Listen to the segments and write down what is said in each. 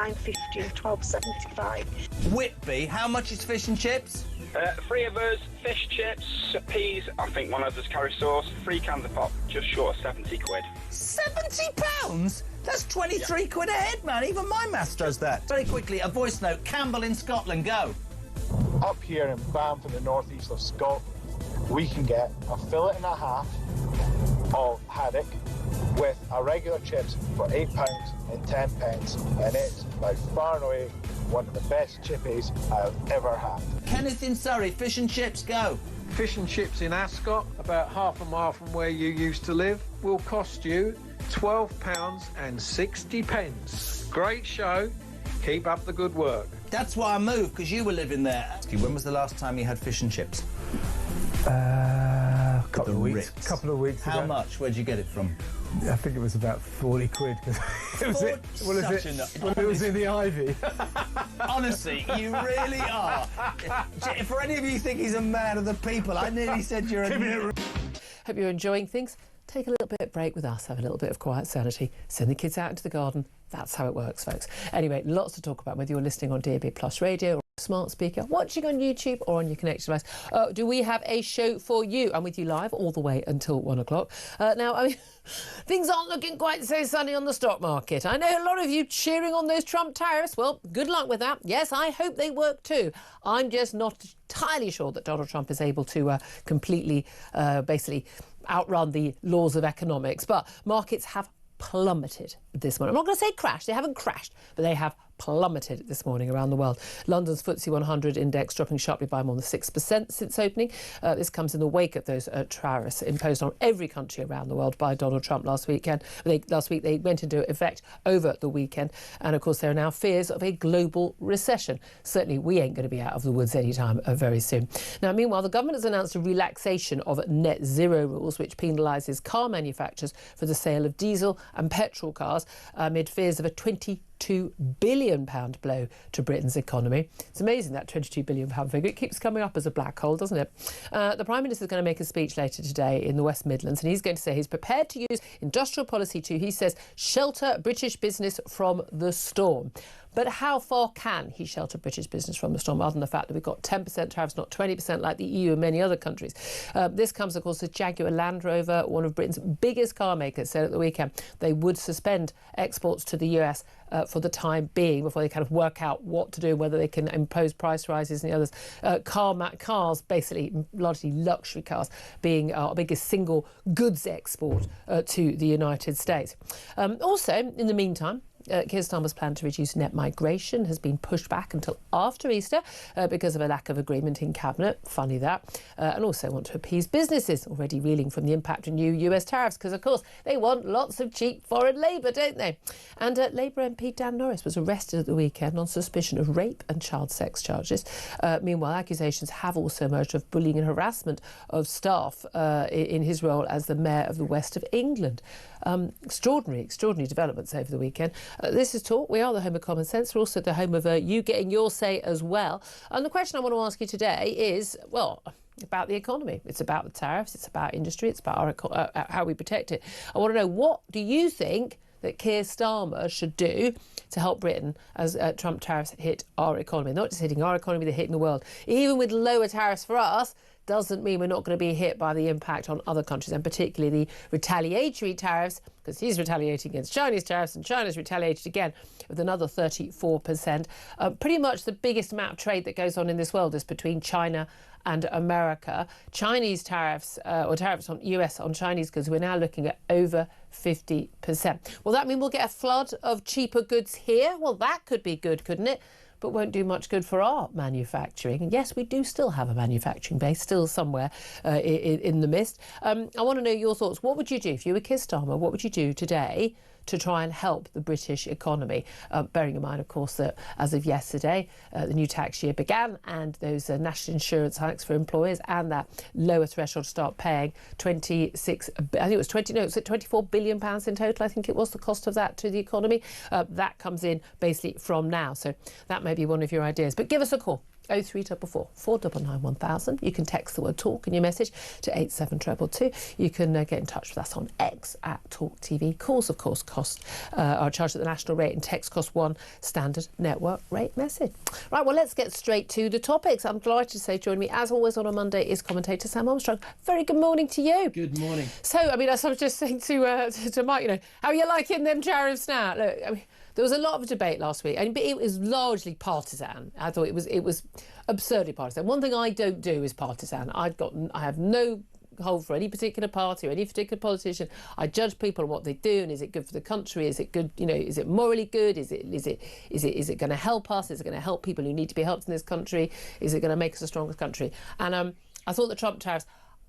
9.50 and 12.75. Whitby, how much is fish and chips? 3 of us, fish chips, peas, I think one of us curry sauce, 3 cans of pop, just short of 70 quid. £70? That's 23 quid a head, man. Even my maths does that. Very quickly, a voice note. Campbell in Scotland, go. Up here in Banff in the northeast of Scotland, we can get a fillet and a half of haddock with a regular chips for £8 and 10 pence, and it's by far and away one of the best chippies I've ever had. Kenneth in Surrey, fish and chips, go. Fish and chips in Ascot, about half a mile from where you used to live, will cost you £12 and 60 pence. Great show. Keep up the good work. That's why I moved, because you were living there. When was the last time you had fish and chips? Couple of weeks ago. How much? Where'd you get it from? I think it was about 40 quid. It was in the Ivy. Honestly, you really are. For any of you who think he's a man of the people, I nearly said you're a... Hope you're enjoying things. Take a little bit of break with us, have a little bit of quiet sanity, send the kids out into the garden. That's how it works, folks. Anyway, lots to talk about, whether you're listening on DAB Plus Radio or smart speaker, watching on YouTube or on your connected device. Do we have a show for you? I'm with you live all the way until 1 o'clock. Now, I mean, things aren't looking quite so sunny on the stock market. I know a lot of you cheering on those Trump tariffs. Well, good luck with that. Yes, I hope they work too. I'm just not entirely sure that Donald Trump is able to completely, basically, outrun the laws of economics. But markets have plummeted this morning. I'm not going to say crashed. They haven't crashed, but they have plummeted this morning around the world. London's FTSE 100 index dropping sharply by more than 6% since opening. This comes in the wake of those tariffs imposed on every country around the world by Donald Trump last week. They went into effect over the weekend. And of course, there are now fears of a global recession. Certainly, we ain't going to be out of the woods anytime very soon. Now, meanwhile, the government has announced a relaxation of net zero rules, which penalises car manufacturers for the sale of diesel and petrol cars amid fears of a £22 billion blow to Britain's economy. It's amazing, that £22 billion figure. It keeps coming up as a black hole, doesn't it? The Prime Minister is going to make a speech later today in the West Midlands, and he's going to say he's prepared to use industrial policy to, he says, shelter British business from the storm. But how far can he shelter British business from the storm, other than the fact that we've got 10% tariffs, not 20% like the EU and many other countries? This comes, of course, as Jaguar Land Rover, one of Britain's biggest car makers, said at the weekend they would suspend exports to the US for the time being, before they kind of work out what to do, whether they can impose price rises and the others. Cars, basically largely luxury cars, being our biggest single goods export to the United States. Also, in the meantime, Keir Starmer's plan to reduce net migration has been pushed back until after Easter because of a lack of agreement in Cabinet. Funny that. And also want to appease businesses already reeling from the impact of new US tariffs, because, of course, they want lots of cheap foreign labour, don't they? And Labour MP Dan Norris was arrested at the weekend on suspicion of rape and child sex charges. Meanwhile, accusations have also emerged of bullying and harassment of staff in his role as the Mayor of the West of England. Extraordinary developments over the weekend. This is Talk. We are the home of common sense. We're also the home of you getting your say as well. And the question I want to ask you today is, well, about the economy. It's about the tariffs. It's about industry. It's about how we protect it. I want to know, what do you think that Keir Starmer should do to help Britain as Trump tariffs hit our economy? Not just hitting our economy, they're hitting the world. Even with lower tariffs for us, doesn't mean we're not going to be hit by the impact on other countries, and particularly the retaliatory tariffs, because he's retaliating against Chinese tariffs and China's retaliated again with another 34%. Pretty much the biggest amount of trade that goes on in this world is between China and America. Chinese tariffs, or tariffs on US on Chinese goods, we're now looking at over 50%. Will that mean we'll get a flood of cheaper goods here? Well, that could be good, couldn't it? But won't do much good for our manufacturing. And yes, we do still have a manufacturing base, still somewhere in the mist. I want to know your thoughts. What would you do if you were Keir Starmer? What would you do today to try and help the British economy? Bearing in mind, of course, that as of yesterday, the new tax year began, and those national insurance hikes for employers and that lower threshold to start paying 24 billion pounds in total, I think it was the cost of that to the economy. That comes in basically from now. So that may be one of your ideas. But give us a call. 0344 499 1000. You can text the word talk in your message to 87222. You can get in touch with us on X at Talk TV. Calls, of course, are charged at the national rate, and text cost one standard network rate message. Right, well, let's get straight to the topics. I'm delighted to say joining me, as always, on a Monday is commentator Sam Armstrong. Very good morning to you. Good morning. So, I mean, as I was just saying to Mike, you know, how are you liking them tariffs now? Look, I mean, there was a lot of debate last week, and it was largely partisan. I thought it was absurdly partisan. One thing I don't do is partisan. I have no hold for any particular party or any particular politician. I judge people on what they do, and is it good for the country? Is it good? You know, is it morally good? Is it going to help us? Is it going to help people who need to be helped in this country? Is it going to make us a stronger country? And I thought the Trump tariffs.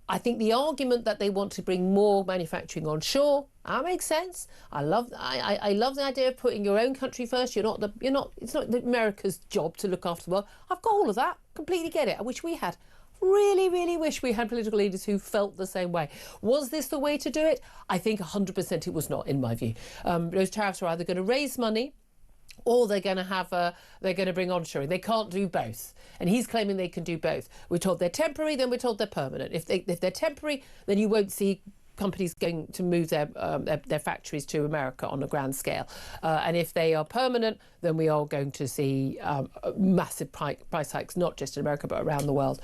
I think the argument that they want to bring more manufacturing onshore, that makes sense. I love the idea of putting your own country first. It's not America's job to look after the world. I've got all of that. Completely get it. I wish we had. Really, really wish we had political leaders who felt the same way. Was this the way to do it? I think 100% it was not, in my view. Those tariffs are either going to raise money, or they're going to bring onshoring. They can't do both. And he's claiming they can do both. We're told they're temporary, then we're told they're permanent. If they're temporary, then you won't see companies going to move their factories to America on a grand scale. And if they are permanent, then we are going to see massive price hikes, not just in America, but around the world.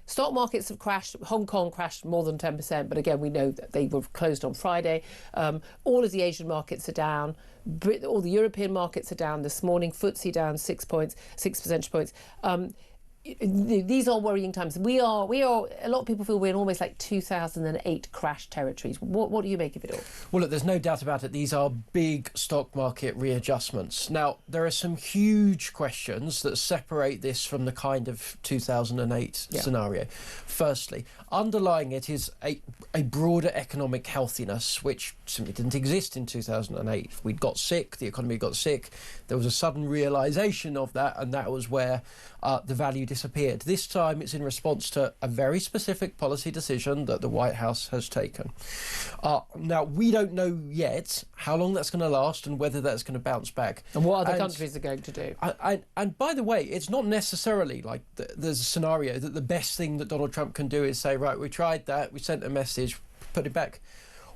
Stock markets have crashed. Hong Kong crashed more than 10%, but again, we know that they were closed on Friday. All of the Asian markets are down. All the European markets are down this morning. FTSE down 6 percentage points. These are worrying times. We are. A lot of people feel we're in almost like 2008 crash territories. What do you make of it all? Well, look, there's no doubt about it. These are big stock market readjustments. Now, there are some huge questions that separate this from the kind of 2008 scenario. Firstly, underlying it is a broader economic healthiness, which simply didn't exist in 2008. We'd got sick, the economy got sick. There was a sudden realisation of that, and that was where the value disappeared. This time it's in response to a very specific policy decision that the White House has taken. Now, we don't know yet how long that's going to last and whether that's going to bounce back. And what other countries are going to do. And by the way, it's not necessarily like there's a scenario that the best thing that Donald Trump can do is say, right, we tried that, we sent a message, put it back.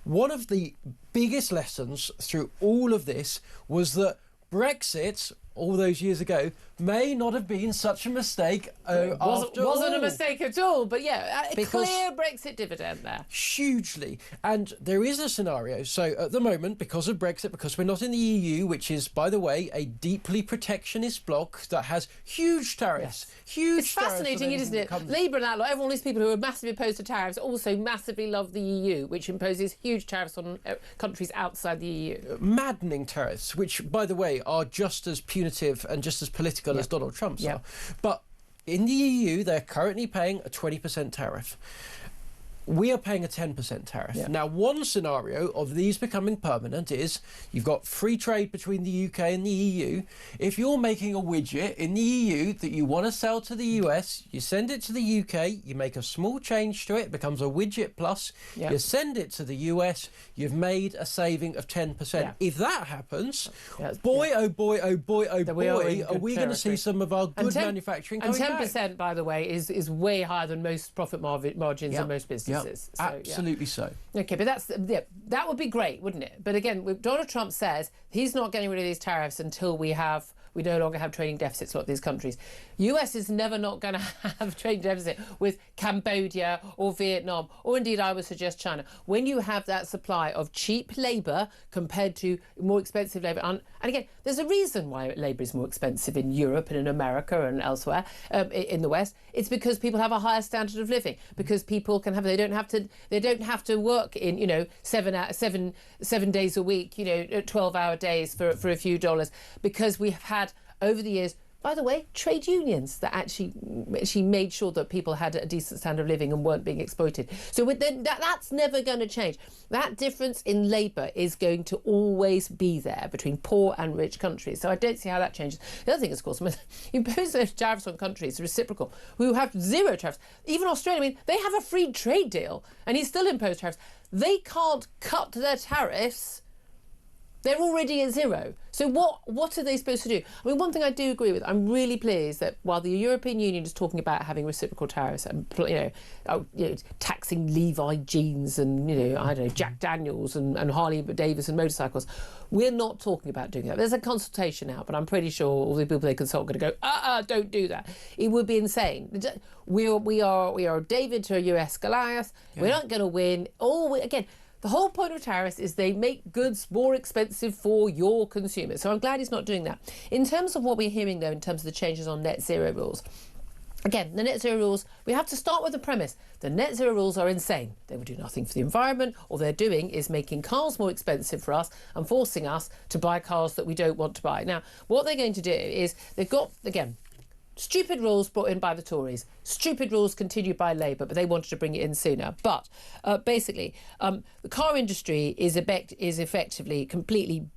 One of the biggest lessons through all of this was that Brexit, all those years ago, may not have been such a mistake wasn't a mistake at all, but yeah, a clear Brexit dividend there. Hugely. And there is a scenario, so at the moment, because of Brexit, because we're not in the EU, which is, by the way, a deeply protectionist bloc that has huge tariffs. Yes. Huge It's fascinating, isn't it? Labour and that lot, everyone, these people who are massively opposed to tariffs, also massively love the EU, which imposes huge tariffs on countries outside the EU. Maddening tariffs, which, by the way, are just as punitive and just as political as Donald Trump's are. But in the EU, they're currently paying a 20% tariff. We are paying a 10% tariff. Yeah. Now, one scenario of these becoming permanent is you've got free trade between the UK and the EU. If you're making a widget in the EU that you want to sell to the US, you send it to the UK, you make a small change to it, it becomes a widget plus, you send it to the US, you've made a saving of 10%. Yeah. If that happens, boy, oh boy, oh boy, oh boy, are we going to see some of our good manufacturing coming back. And 10%, by the way, is way higher than most profit margins in most businesses. So, absolutely so. Okay, but that would be great, wouldn't it? But again, Donald Trump says he's not getting rid of these tariffs until we no longer have trading deficits like these countries. US is never not going to have trading deficit with Cambodia or Vietnam, or indeed I would suggest China. When you have that supply of cheap labour compared to more expensive labour, and again, there's a reason why labour is more expensive in Europe and in America and elsewhere in the West. It's because people have a higher standard of living, because people can they don't have to work in 7 days a week, 12-hour days for a few dollars, because we have had over the years, by the way, trade unions that actually made sure that people had a decent standard of living and weren't being exploited. So that's never going to change. That difference in labour is going to always be there between poor and rich countries. So I don't see how that changes. The other thing is, of course, impose those tariffs on countries reciprocal who have zero tariffs. Even Australia, they have a free trade deal and he still imposed tariffs. They can't cut their tariffs They're already at zero. So what are they supposed to do? I mean, one thing I do agree with, I'm really pleased that while the European Union is talking about having reciprocal tariffs and, taxing Levi jeans and, I don't know, Jack Daniels and Harley Davidson motorcycles, we're not talking about doing that. There's a consultation out, but I'm pretty sure all the people they consult are going to go, don't do that. It would be insane. We are David to a US Goliath. Yeah. We're not going to win. The whole point of tariffs is they make goods more expensive for your consumers. So I'm glad he's not doing that. In terms of what we're hearing, though, in terms of the changes on net zero rules, again, the net zero rules, we have to start with the premise. The net zero rules are insane. They will do nothing for the environment. All they're doing is making cars more expensive for us and forcing us to buy cars that we don't want to buy. Now, what they're going to do is they've got, again, stupid rules brought in by the Tories, stupid rules continued by Labour, but they wanted to bring it in sooner. But basically, the car industry is effectively completely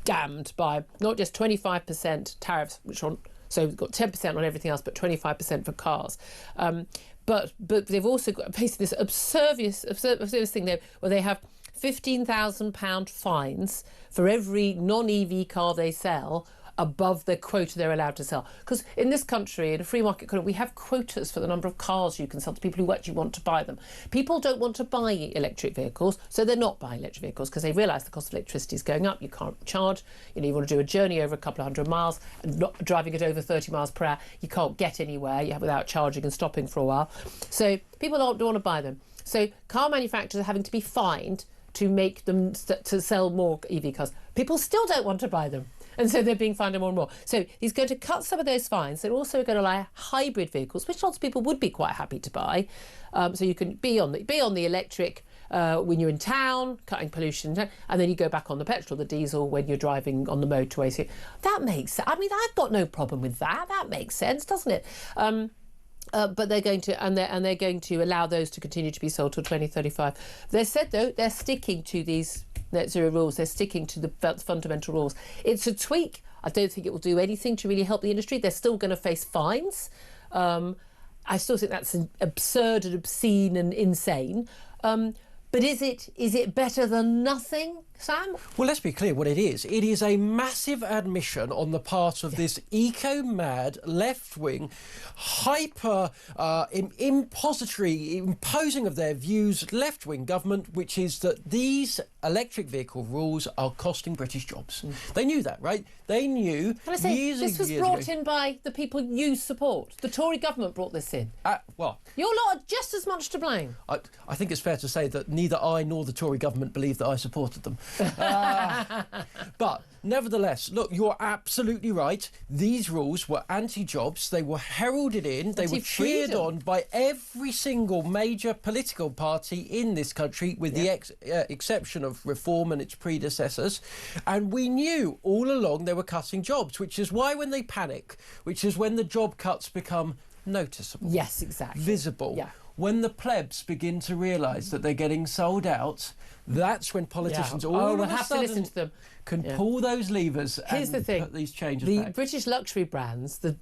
damned by not just 25% tariffs, so we've got 10% on everything else, but 25% for cars. But they've also got basically this absurd thing there where they have £15,000 fines for every non-EV car they sell above the quota they're allowed to sell. Because in this country, in a free market economy, we have quotas for the number of cars you can sell to people who actually want to buy them. People don't want to buy electric vehicles, so they're not buying electric vehicles because they realise the cost of electricity is going up. You can't charge. You want to do a journey over a couple of hundred miles and not driving it over 30 miles per hour. You can't get anywhere without charging and stopping for a while. So people don't want to buy them. So car manufacturers are having to be fined to make them to sell more EV cars. People still don't want to buy them. And so they're being fined more and more. So he's going to cut some of those fines. They're also going to allow hybrid vehicles, which lots of people would be quite happy to buy. So you can be on the electric when you're in town, cutting pollution, and then you go back on the petrol, the diesel, when you're driving on the motorway. So that makes sense. I mean, I've got no problem with that. That makes sense, doesn't it? But they're going to they're going to allow those to continue to be sold till 2035. They said though they're sticking to these net zero rules. They're sticking to the fundamental rules. It's a tweak. I don't think it will do anything to really help the industry. They're still going to face fines. I still think that's absurd and obscene and insane. But is it better than nothing, Sam? Well, let's be clear what it is. It is a massive admission on the part of this eco-mad, left-wing, hyper imposing of their views left-wing government, which is that these electric vehicle rules are costing British jobs. They knew that, right? They knew. Can I say, this was brought in by the people you support. The Tory government brought this in. Well, your lot are just as much to blame. I think it's fair to say that neither I nor the Tory government believe that I supported them. But nevertheless, look, you're absolutely right. These rules were anti-jobs. They were heralded in. They were cheered on by every single major political party in this country, with the exception of Reform and its predecessors. And we knew all along they were cutting jobs, which is why when they panic, which is when the job cuts become noticeable. Yes, exactly. Visible. Yeah. When the plebs begin to realise that they're getting sold out, that's when politicians all of a sudden to listen to them. Can pull those levers. Here's and the thing: put these changes the back. British luxury brands, the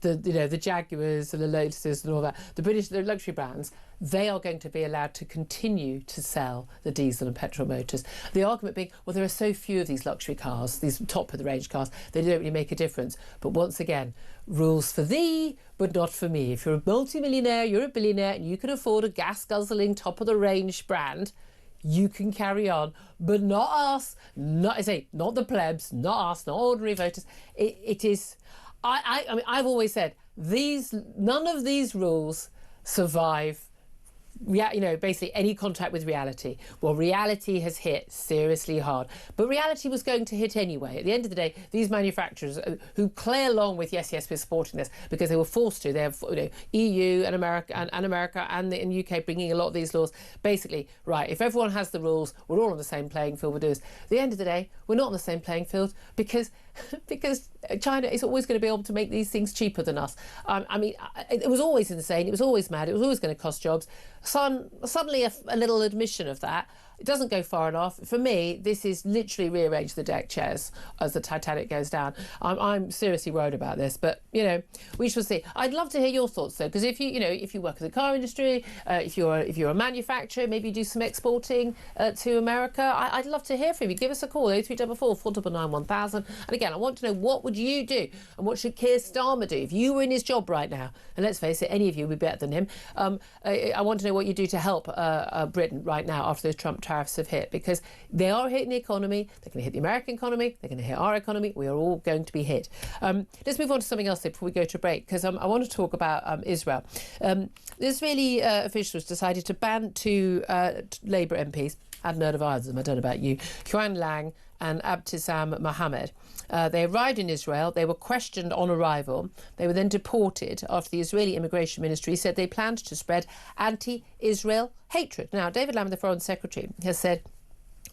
Jaguars and the Lotuses and all that, the luxury brands, they are going to be allowed to continue to sell the diesel and petrol motors. The argument being, well, there are so few of these luxury cars, these top of the range cars, they don't really make a difference. But once again, rules for thee, but not for me. If you're a multi-millionaire, you're a billionaire, and you can afford a gas-guzzling top of the range brand, you can carry on, but not us, not the plebs, not us, not ordinary voters. It is. I mean, I've always said none of these rules survive. Basically any contact with reality. Well, reality has hit seriously hard, but reality was going to hit anyway. At the end of the day, these manufacturers who play along with yes, we're supporting this because they were forced to. They have EU and America and the UK bringing a lot of these laws. Basically, right, if everyone has the rules, we're all on the same playing field. We'll do this. At the end of the day, we're not on the same playing field because China is always going to be able to make these things cheaper than us. I mean, it was always insane. It was always mad. It was always going to cost jobs. Suddenly, a little admission of that. It doesn't go far enough. For me, this is literally rearrange the deck chairs as the Titanic goes down. I'm seriously worried about this, but, you know, we shall see. I'd love to hear your thoughts, though, because if you work in the car industry, if you're a manufacturer, maybe you do some exporting to America, I'd love to hear from you. Give us a call, 0344 499 1000. And again, I want to know, what would you do? And what should Keir Starmer do if you were in his job right now? And let's face it, any of you would be better than him. I want to know what you do to help Britain right now after those Trump tariffs have hit, because they are hitting the economy. They're going to hit the American economy. They're going to hit our economy. We are all going to be hit. Let's move on to something else before we go to break, because I want to talk about Israel. The Israeli officials decided to ban two Labour MPs. I hadn't heard of either of them. I don't know about you. Huan Lang and Abtisam Mohammed. They arrived in Israel. They were questioned on arrival. They were then deported after the Israeli Immigration Ministry said they planned to spread anti-Israel hatred. Now, David Lammy, the Foreign Secretary, has said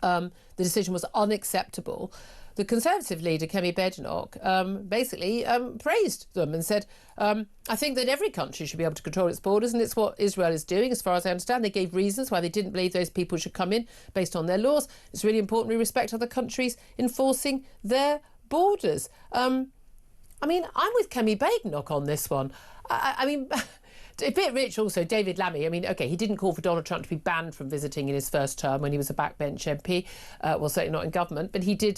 the decision was unacceptable. The Conservative leader, Kemi Badenoch, basically praised them and said, I think that every country should be able to control its borders, and it's what Israel is doing, as far as I understand. They gave reasons why they didn't believe those people should come in based on their laws. It's really important we respect other countries enforcing their borders. I mean, I'm with Kemi Badenoch on this one. I mean... A bit rich also, David Lammy. I mean, OK, he didn't call for Donald Trump to be banned from visiting in his first term when he was a backbench MP. Well, certainly not in government. But he did,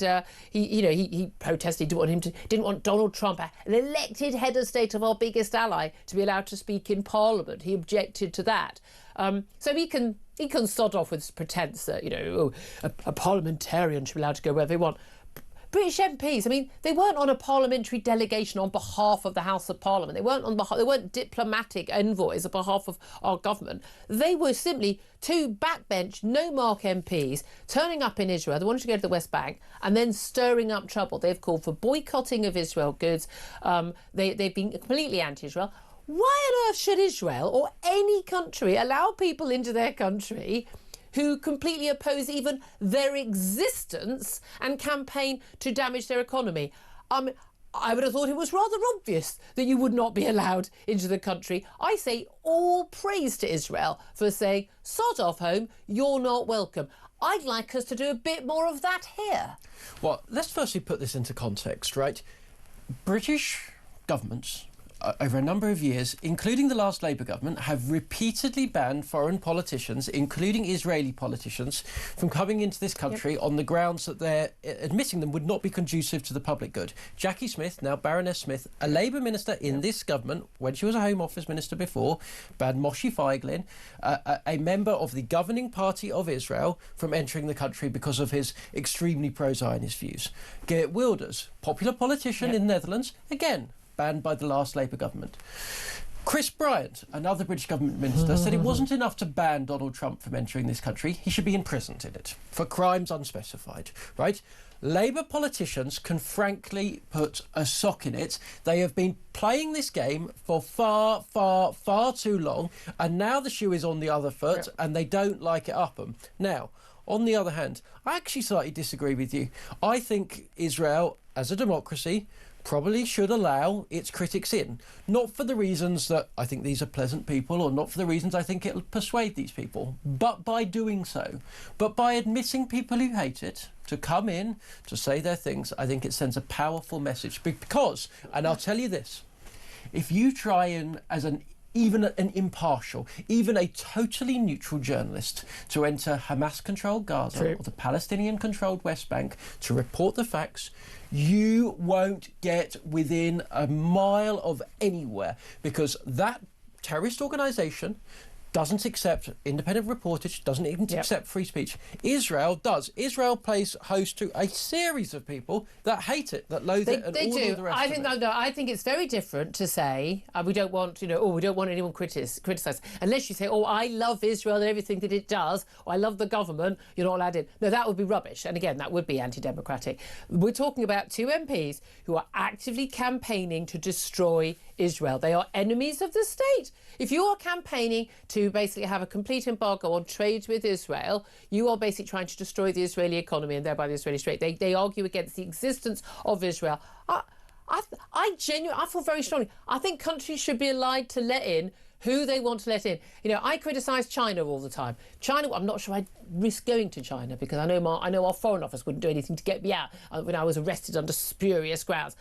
he protested. He didn't want Donald Trump, an elected head of state of our biggest ally, to be allowed to speak in Parliament. He objected to that. So he can sod off with pretense that, a parliamentarian should be allowed to go wherever they want. British MPs, I mean, they weren't on a parliamentary delegation on behalf of the House of Parliament. They weren't diplomatic envoys on behalf of our government. They were simply two backbench, no-mark MPs turning up in Israel. They wanted to go to the West Bank and then stirring up trouble. They've called for boycotting of Israel goods. They've been completely anti-Israel. Why on earth should Israel or any country allow people into their country who completely oppose even their existence and campaign to damage their economy? I would have thought it was rather obvious that you would not be allowed into the country. I say all praise to Israel for saying, sod off home, you're not welcome. I'd like us to do a bit more of that here. Well, let's firstly put this into context, right? British governments over a number of years, including the last Labour government, have repeatedly banned foreign politicians, including Israeli politicians, from coming into this country on the grounds that they're admitting them would not be conducive to the public good. Jackie Smith, now Baroness Smith, a Labour minister in this government, when she was a Home Office minister before, banned Moshe Feiglin, a member of the governing party of Israel, from entering the country because of his extremely pro-Zionist views. Geert Wilders, popular politician in the Netherlands, again, banned by the last Labour government. Chris Bryant, another British government minister, said it wasn't enough to ban Donald Trump from entering this country. He should be imprisoned in it for crimes unspecified, right? Labour politicians can frankly put a sock in it. They have been playing this game for far, far, far too long, and now the shoe is on the other foot, and they don't like it up them. Now, on the other hand, I actually slightly disagree with you. I think Israel, as a democracy, probably should allow its critics in. Not for the reasons that I think these are pleasant people, or not for the reasons I think it'll persuade these people, but by doing so. But by admitting people who hate it to come in, to say their things, I think it sends a powerful message. Because, and I'll tell you this, if you try and, as even an impartial, even a totally neutral journalist to enter Hamas-controlled Gaza or the Palestinian-controlled West Bank to report the facts, you won't get within a mile of anywhere, because that terrorist organisation doesn't accept independent reportage, doesn't even accept free speech. Israel does. Israel plays host to a series of people that hate it, that loathe it, and they all do. of the rest I of think it. no, we think it's very different to say we don't want, we don't want anyone criticised. Unless you say, I love Israel and everything that it does, or I love the government, you're not allowed in. No, that would be rubbish. And again, that would be anti-democratic. We're talking about two MPs who are actively campaigning to destroy Israel. They are enemies of the state. If you are campaigning to basically have a complete embargo on trade with Israel, you are basically trying to destroy the Israeli economy and thereby the Israeli state. They argue against the existence of Israel. I feel very strongly. I think countries should be allowed to let in who they want to let in. You know, I criticise China all the time. China, I'm not sure I'd risk going to China because I know our Foreign Office wouldn't do anything to get me out when I was arrested under spurious grounds.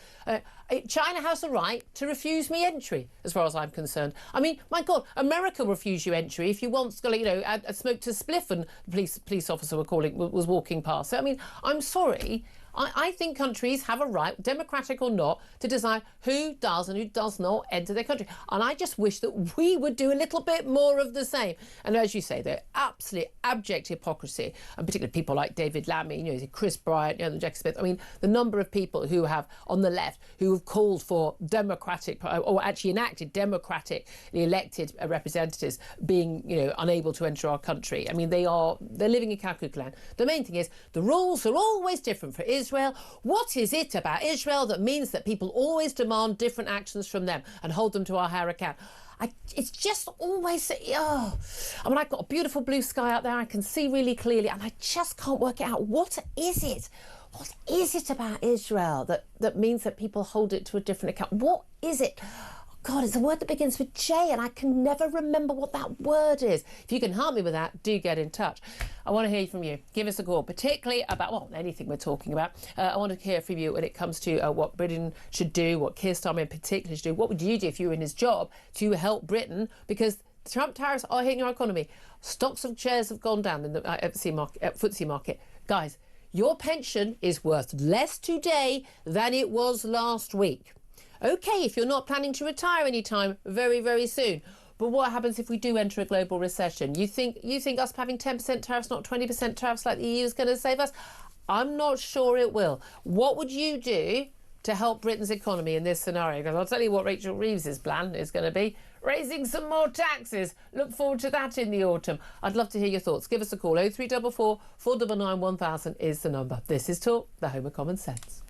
China has the right to refuse me entry, as far as I'm concerned. I mean, my God, America will refuse you entry if you want, you know, a smoked a spliff and the police officer was walking past. So, I mean, I'm sorry. I think countries have a right, democratic or not, to decide who does and who does not enter their country. And I just wish that we would do a little bit more of the same. And as you say, the absolute abject hypocrisy, and particularly people like David Lammy, you know, Chris Bryant, you know, Jackie Smith. I mean, the number of people who have, on the left, who have called for democratic, or actually enacted democratically elected representatives being, you know, unable to enter our country. I mean, they're living in Calcutta land. The main thing is the rules are always different for Israel. What is it about Israel that means that people always demand different actions from them and hold them to our higher account? It's just always, I mean, I've got a beautiful blue sky out there. I can see really clearly, and I just can't work it out. What is it? What is it about Israel that means that people hold it to a different account? What is it? God, it's a word that begins with J, and I can never remember what that word is. If you can help me with that, do get in touch. I want to hear from you. Give us a call, particularly about, well, anything we're talking about. I want to hear from you when it comes to what Britain should do, what Keir Starmer in particular should do. What would you do if you were in his job to help Britain? Because the Trump tariffs are hitting our economy. Stocks of shares have gone down in the FTSE market. Guys, your pension is worth less today than it was last week. OK, if you're not planning to retire anytime very, very soon. But what happens if we do enter a global recession? You think us having 10% tariffs, not 20% tariffs like the EU is going to save us? I'm not sure it will. What would you do to help Britain's economy in this scenario? Because I'll tell you what Rachel Reeves's plan is going to be. Raising some more taxes. Look forward to that in the autumn. I'd love to hear your thoughts. Give us a call. 0344 499 1000 is the number. This is Talk, the home of common sense.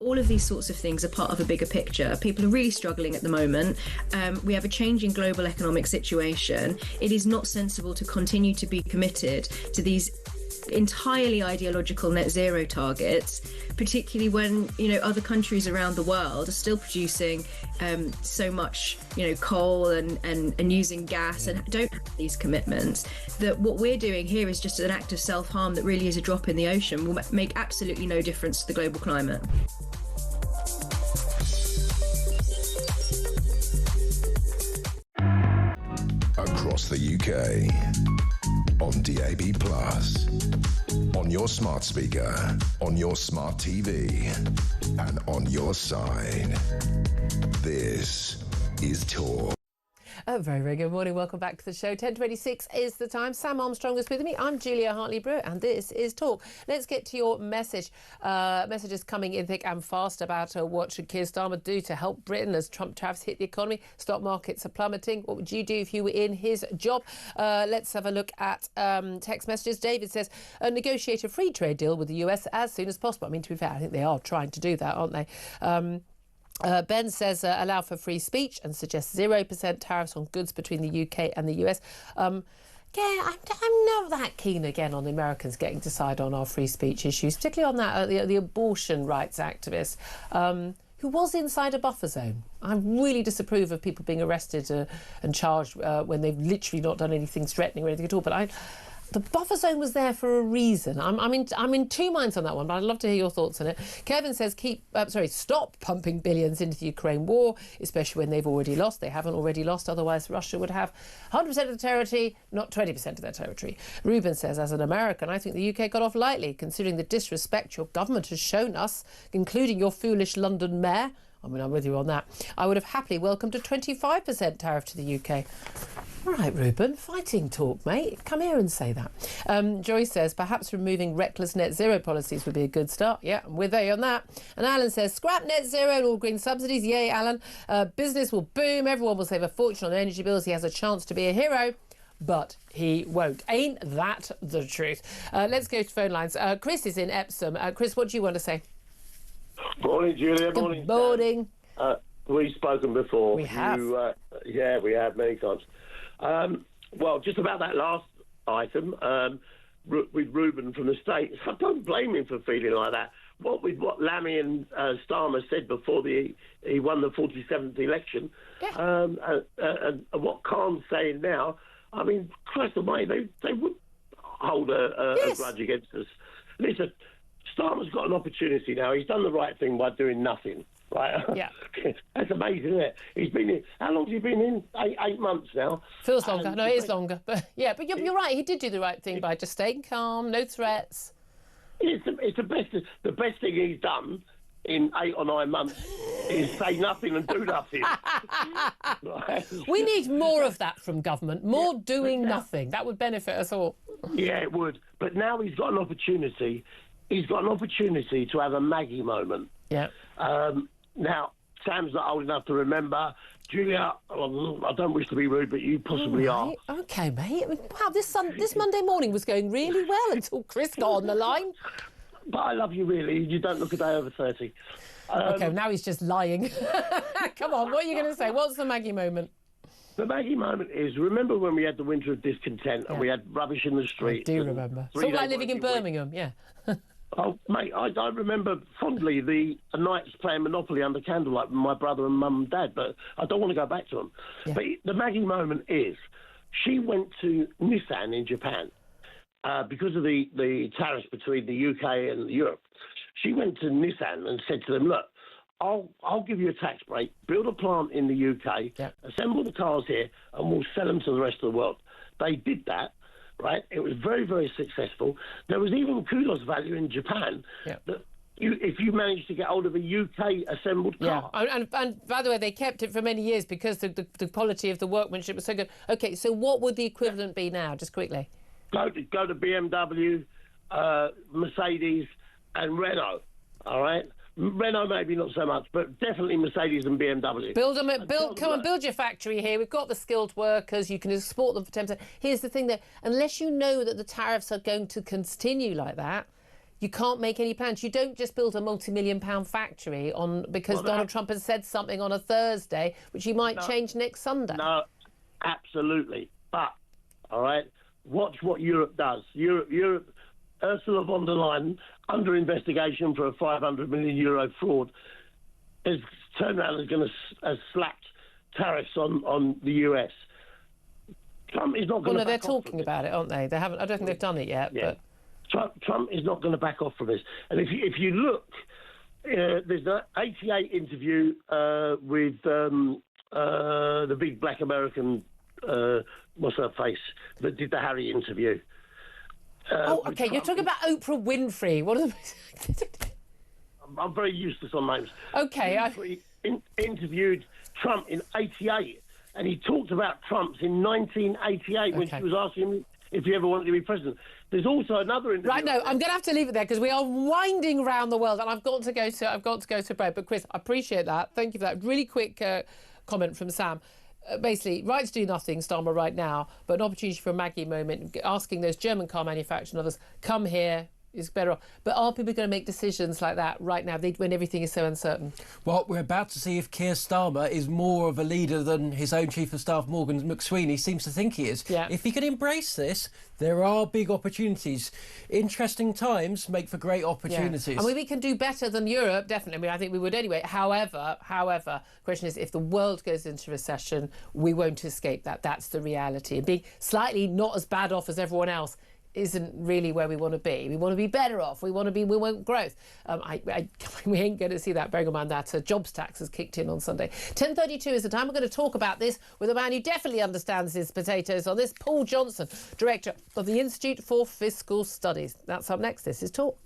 All of these sorts of things are part of a bigger picture. People are really struggling at the moment. We have a changing global economic situation. It is not sensible to continue to be committed to these entirely ideological net zero targets, particularly when, you know, other countries around the world are still producing so much, you know, coal and using gas and don't have these commitments. That what we're doing here is just an act of self-harm that really is a drop in the ocean, will make absolutely no difference to the global climate. Across the UK, on DAB+, on your smart speaker, on your smart TV, and on your side. This is Talk. A very, very good morning. Welcome back to the show. 10:26 is the time. Sam Armstrong is with me. I'm Julia Hartley-Brewer, and this is Talk. Let's get to your message. Messages coming in thick and fast about what should Keir Starmer do to help Britain as Trump tariffs hit the economy. Stock markets are plummeting. What would you do if you were in his job? Let's have a look at text messages. David says, negotiate a free trade deal with the US as soon as possible. I mean, to be fair, I think they are trying to do that, aren't they? Ben says allow for free speech and suggests 0% tariffs on goods between the UK and the US. I'm not that keen again on the Americans getting to decide on our free speech issues, particularly on that the abortion rights activist who was inside a buffer zone. I really disapprove of people being arrested and charged when they've literally not done anything threatening or anything at all. But the buffer zone was there for a reason. I'm in two minds on that one, but I'd love to hear your thoughts on it. Kevin says stop pumping billions into the Ukraine war, especially when they've already lost. They haven't already lost, otherwise Russia would have 100% of the territory, not 20% of their territory. Ruben says, as an American, I think the UK got off lightly, considering the disrespect your government has shown us, including your foolish London mayor. I mean, I'm with you on that. I would have happily welcomed a 25% tariff to the UK. All right, Ruben, fighting talk, mate. Come here and say that. Joyce says, perhaps removing reckless net zero policies would be a good start. Yeah, I'm with you on that. And Alan says, scrap net zero and all green subsidies. Yay, Alan. Business will boom. Everyone will save a fortune on their energy bills. He has a chance to be a hero, but he won't. Ain't that the truth? Let's go to phone lines. Chris is in Epsom. Chris, what do you want to say? Morning, Julia. Good morning. We've spoken before. We have. Yeah, we have many times. Well, just about that last item, with Ruben from the States, I don't blame him for feeling like that. What Lammy and Starmer said before he won the 47th election, and what Khan's saying now, I mean, Christ almighty, they would hold a grudge against us. Listen, Starmer's got an opportunity now. He's done the right thing by doing nothing. Right? Yeah. That's amazing, isn't it? He's been in. How long has he been in? 8 months now. Feels longer. No, it is longer. But yeah, but you're right. He did do the right thing by just staying calm, no threats. It's the best. The best thing he's done in 8 or 9 months is say nothing and do nothing. Right? We need more of that from government. More doing nothing. That would benefit us all. Yeah, it would. But now he's got an opportunity. He's got an opportunity to have a Maggie moment. Yeah. Now, Sam's not old enough to remember. Julia, I don't wish to be rude, but you possibly are. OK, mate. Wow, this Monday morning was going really well until Chris got on the line. But I love you, really. You don't look a day over 30. OK, now he's just lying. Come on, what are you going to say? What's the Maggie moment? The Maggie moment is, remember when we had the winter of discontent and we had rubbish in the streets? I do remember. Sort of like living in Birmingham, yeah. Oh, mate, I remember fondly the nights playing Monopoly under candlelight with my brother and mum and dad, but I don't want to go back to them. Yeah. But the Maggie moment is, she went to Nissan in Japan because of the tariffs between the UK and Europe. She went to Nissan and said to them, look, I'll give you a tax break, build a plant in the UK, assemble the cars here, and we'll sell them to the rest of the world. They did that. Right, it was very, very successful. There was even kudos value in Japan that if you managed to get hold of a UK assembled car. Yeah, and by the way, they kept it for many years because the quality of the workmanship was so good. OK, so what would the equivalent be now, just quickly? Go to BMW, Mercedes and Renault, all right? Renault maybe not so much, but definitely Mercedes and BMW. Build your factory here. We've got the skilled workers. You can export them for 10%. Here's the thing, that unless you know that the tariffs are going to continue like that, you can't make any plans. You don't just build a multi-million-pound factory because Donald Trump has said something on a Thursday, which he might change next Sunday. No, absolutely. But, all right, watch what Europe does. Europe, Ursula von der Leyen, under investigation for a €500 million fraud, has turned around and has slapped tariffs on the US. Trump is not going to. Well, no, they're talking about it, aren't they? They haven't. I don't think they've done it yet. Yeah. But Trump is not going to back off from this. And if you look, there's an 88 interview with the big black American, what's her face, that did the Harry interview. OK, you're talking about Oprah Winfrey. What are the... I'm very useless on names. OK. Winfrey interviewed Trump in 88, and he talked about Trump's in 1988 when she was asking him if he ever wanted to be president. There's also another interview. Right, no, I'm going to have to leave it there because we are winding around the world, and I've got to go to break. But Chris, I appreciate that. Thank you for that. Really quick comment from Sam. Basically, right to do nothing, Starmer, right now, but an opportunity for a Maggie moment, asking those German car manufacturers and others, come here, is better off. But are people going to make decisions like that right now when everything is so uncertain? Well, we're about to see if Keir Starmer is more of a leader than his own Chief of Staff, Morgan McSweeney, seems to think he is. Yeah. If he can embrace this, there are big opportunities. Interesting times make for great opportunities. Yeah. I mean, we can do better than Europe, definitely. I mean, I think we would anyway. However, the question is, if the world goes into recession, we won't escape that. That's the reality. And being slightly not as bad off as everyone else isn't really where we want to be. We want to be better off. We want growth. We ain't going to see that, bearing in mind that jobs tax has kicked in on Sunday. 10:32 is the time. We're going to talk about this with a man who definitely understands his potatoes on this, Paul Johnson, Director of the Institute for Fiscal Studies. That's up next. This is Talk.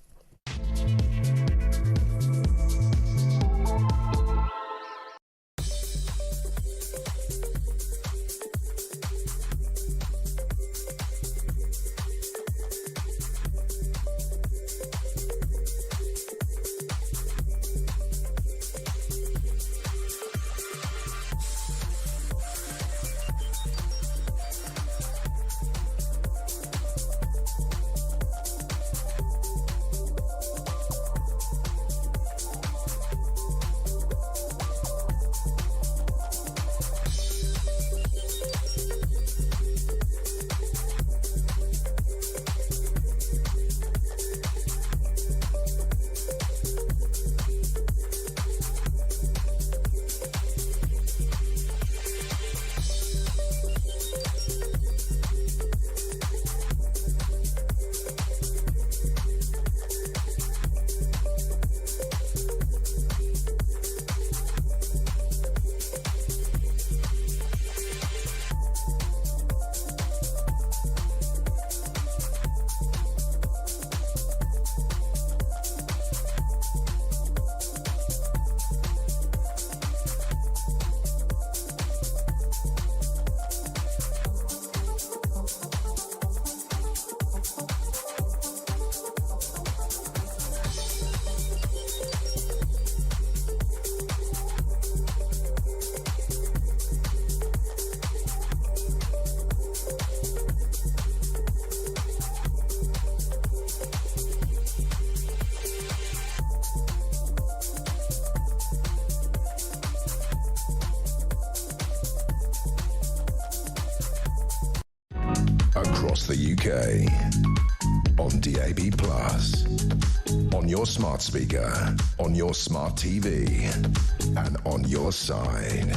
Across the UK, on DAB+, on your smart speaker, on your smart TV, and on your side.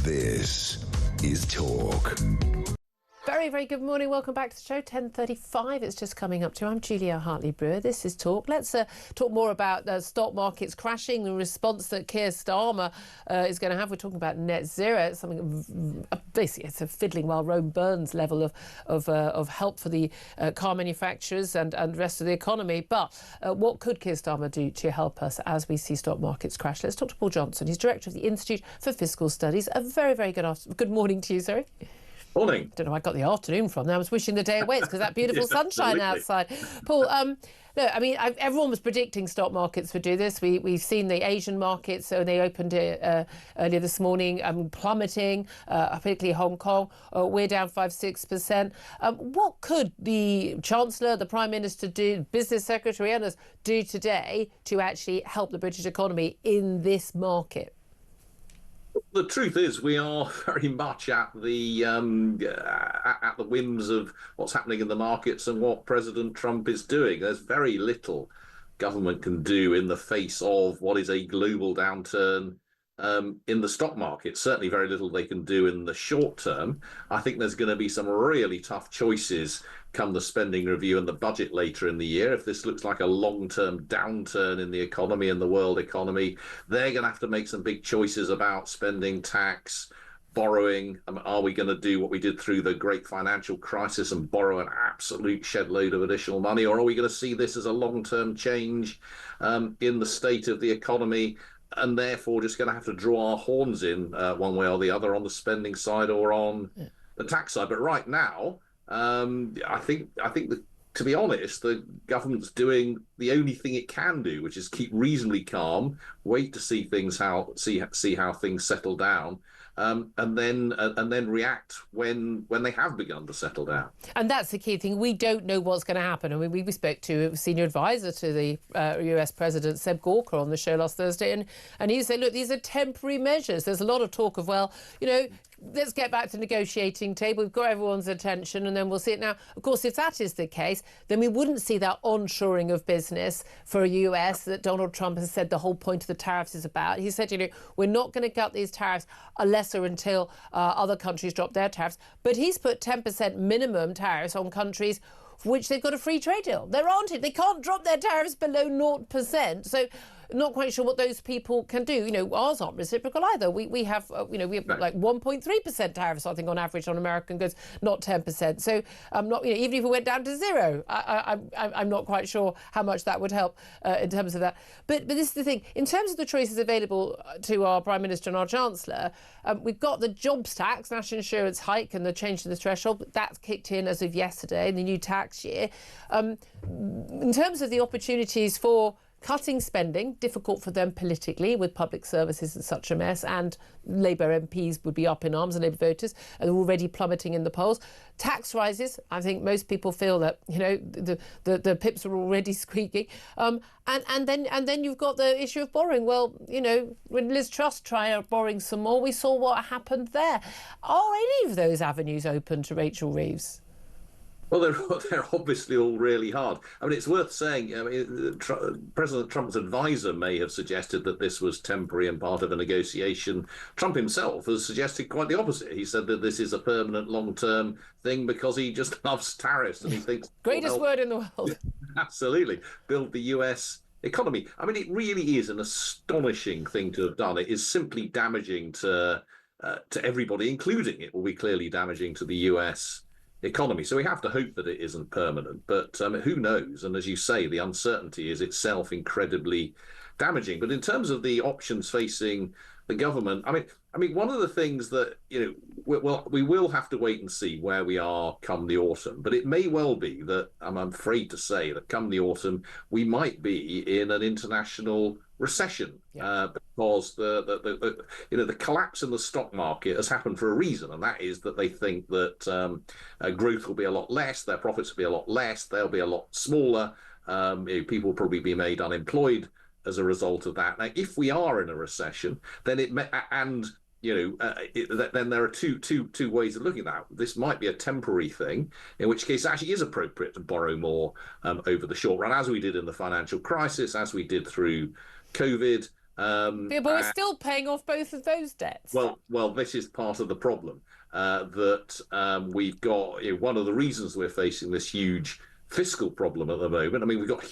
This is Talk. Very, very good morning. Welcome back to the show. 10:35. It's just coming up to. I'm Julia Hartley-Brewer. This is Talk. Let's talk more about the stock markets crashing, the response that Keir Starmer is going to have. We're talking about net zero. It's something basically it's a fiddling while Rome burns level of help for the car manufacturers and the rest of the economy. But what could Keir Starmer do to help us as we see stock markets crash? Let's talk to Paul Johnson. He's director of the Institute for Fiscal Studies. A very, very good morning to you, sorry. Morning. I don't know where I got the afternoon from. I was wishing the day away. It's because that beautiful sunshine outside. Paul, look, I mean, everyone was predicting stock markets would do this. We've seen the Asian markets, so they opened it earlier this morning, plummeting, particularly Hong Kong. We're down 5-6%. What could the Chancellor, the Prime Minister do, Business Secretary and others do today to actually help the British economy in this market? The truth is, we are very much at the whims of what's happening in the markets and what President Trump is doing. There's very little government can do in the face of what is a global downturn in the stock market. Certainly very little they can do in the short term. I think there's going to be some really tough choices come the spending review and the budget later in the year. If this looks like a long-term downturn in the economy and the world economy, they're going to have to make some big choices about spending, tax, borrowing. Are we going to do what we did through the great financial crisis and borrow an absolute shed load of additional money? Or are we going to see this as a long-term change in the state of the economy and therefore just going to have to draw our horns in one way or the other on the spending side or on the tax side. But right now, I think that, to be honest, the government's doing the only thing it can do, which is keep reasonably calm, wait to see how things settle down, and then react when they have begun to settle down. And that's the key thing. We don't know what's going to happen. I mean, we spoke to a senior advisor to the US President, Seb Gorka, on the show last Thursday, and he said, look, these are temporary measures. There's a lot of talk of, well, you know, let's get back to the negotiating table. We've got everyone's attention, and then we'll see it. Now, of course, if that is the case, then we wouldn't see that onshoring of business for a US that Donald Trump has said the whole point of the tariffs is about. He said, you know, we're not going to gut these tariffs unless or until other countries drop their tariffs. But he's put 10% minimum tariffs on countries for which they've got a free trade deal. They're on it. They can't drop their tariffs below 0%. So not quite sure what those people can do. You know, ours aren't reciprocal either. We have, you know, we have like 1.3% tariffs, I think, on average on American goods, not 10%. So not, you know, even if we went down to zero, I'm not quite sure how much that would help in terms of that. But this is the thing. In terms of the choices available to our Prime Minister and our Chancellor, we've got the jobs tax, national insurance hike, and the change to the threshold. That's kicked in as of yesterday, the new tax year. In terms of the opportunities for cutting spending, difficult for them politically with public services in such a mess, and Labour MPs would be up in arms, and Labour voters are already plummeting in the polls. Tax rises, I think most people feel that, you know, the pips are already squeaking. And then you've got the issue of borrowing. Well, you know, when Liz Truss tried borrowing some more, we saw what happened there. Are any of those avenues open to Rachel Reeves? Well, they're obviously all really hard. I mean, it's worth saying, I mean, President Trump's advisor may have suggested that this was temporary and part of a negotiation. Trump himself has suggested quite the opposite. He said that this is a permanent long-term thing because he just loves tariffs and he thinks... Greatest word in the world. Absolutely. Build the US economy. I mean, it really is an astonishing thing to have done. It is simply damaging to everybody, including it will be clearly damaging to the US economy. So we have to hope that it isn't permanent, but who knows? And as you say, the uncertainty is itself incredibly damaging. But in terms of the options facing the government, I mean, one of the things that, you know, we will have to wait and see where we are come the autumn. But it may well be that, I'm afraid to say, that come the autumn, we might be in an international recession because the collapse in the stock market has happened for a reason, and that is that they think that growth will be a lot less, their profits will be a lot less, they'll be a lot smaller. People will probably be made unemployed as a result of that. Now, if we are in a recession, then then there are two ways of looking at that. This might be a temporary thing, in which case it actually is appropriate to borrow more over the short run, as we did in the financial crisis, as we did through COVID. But we're still paying off both of those debts. Well, this is part of the problem that we've got. You know, one of the reasons we're facing this huge fiscal problem at the moment. I mean, we've got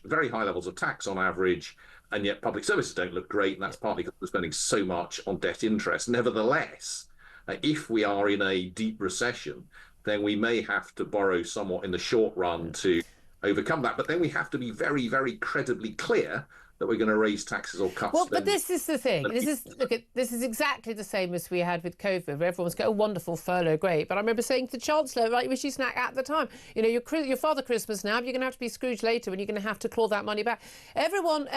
very high levels of tax on average, and yet public services don't look great, and that's partly because we're spending so much on debt interest. Nevertheless, if we are in a deep recession, then we may have to borrow somewhat in the short run to overcome that. But then we have to be very, very credibly clear that we're going to raise taxes or cut spending. But this is the thing. This is exactly the same as we had with COVID, where everyone's going, oh, wonderful, furlough, great. But I remember saying to the Chancellor, like Rishi Sunak at the time, you know, your Father Christmas now, you're going to have to be Scrooge later when you're going to have to claw that money back. Everyone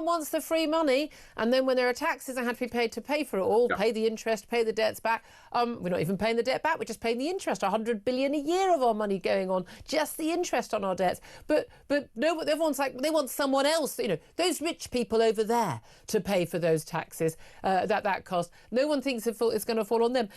wants the free money, and then when there are taxes that have to be paid to pay for it all, pay the interest, pay the debts back. We're not even paying the debt back, we're just paying the interest. 100 billion a year of our money going on, just the interest on our debts. But no, everyone's like, they want someone else, you know, those rich people over there to pay for those taxes that cost. No one thinks it's going to fall on them.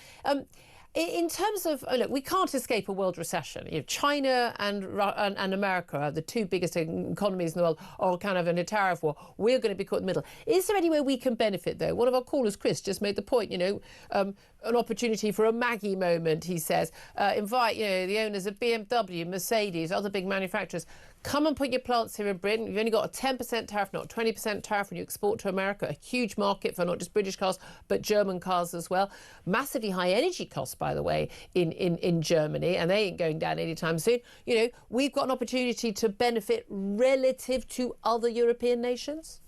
In terms of, look, we can't escape a world recession. You know, China and America are the two biggest economies in the world, are kind of in a tariff war. We're going to be caught in the middle. Is there any way we can benefit, though? One of our callers, Chris, just made the point, you know, an opportunity for a Maggie moment, he says. Invite, you know, the owners of BMW, Mercedes, other big manufacturers. Come and put your plants here in Britain. You've only got a 10% tariff, not a 20% tariff when you export to America. A huge market for not just British cars, but German cars as well. Massively high energy costs, by the way, in Germany, and they ain't going down anytime soon. You know, we've got an opportunity to benefit relative to other European nations.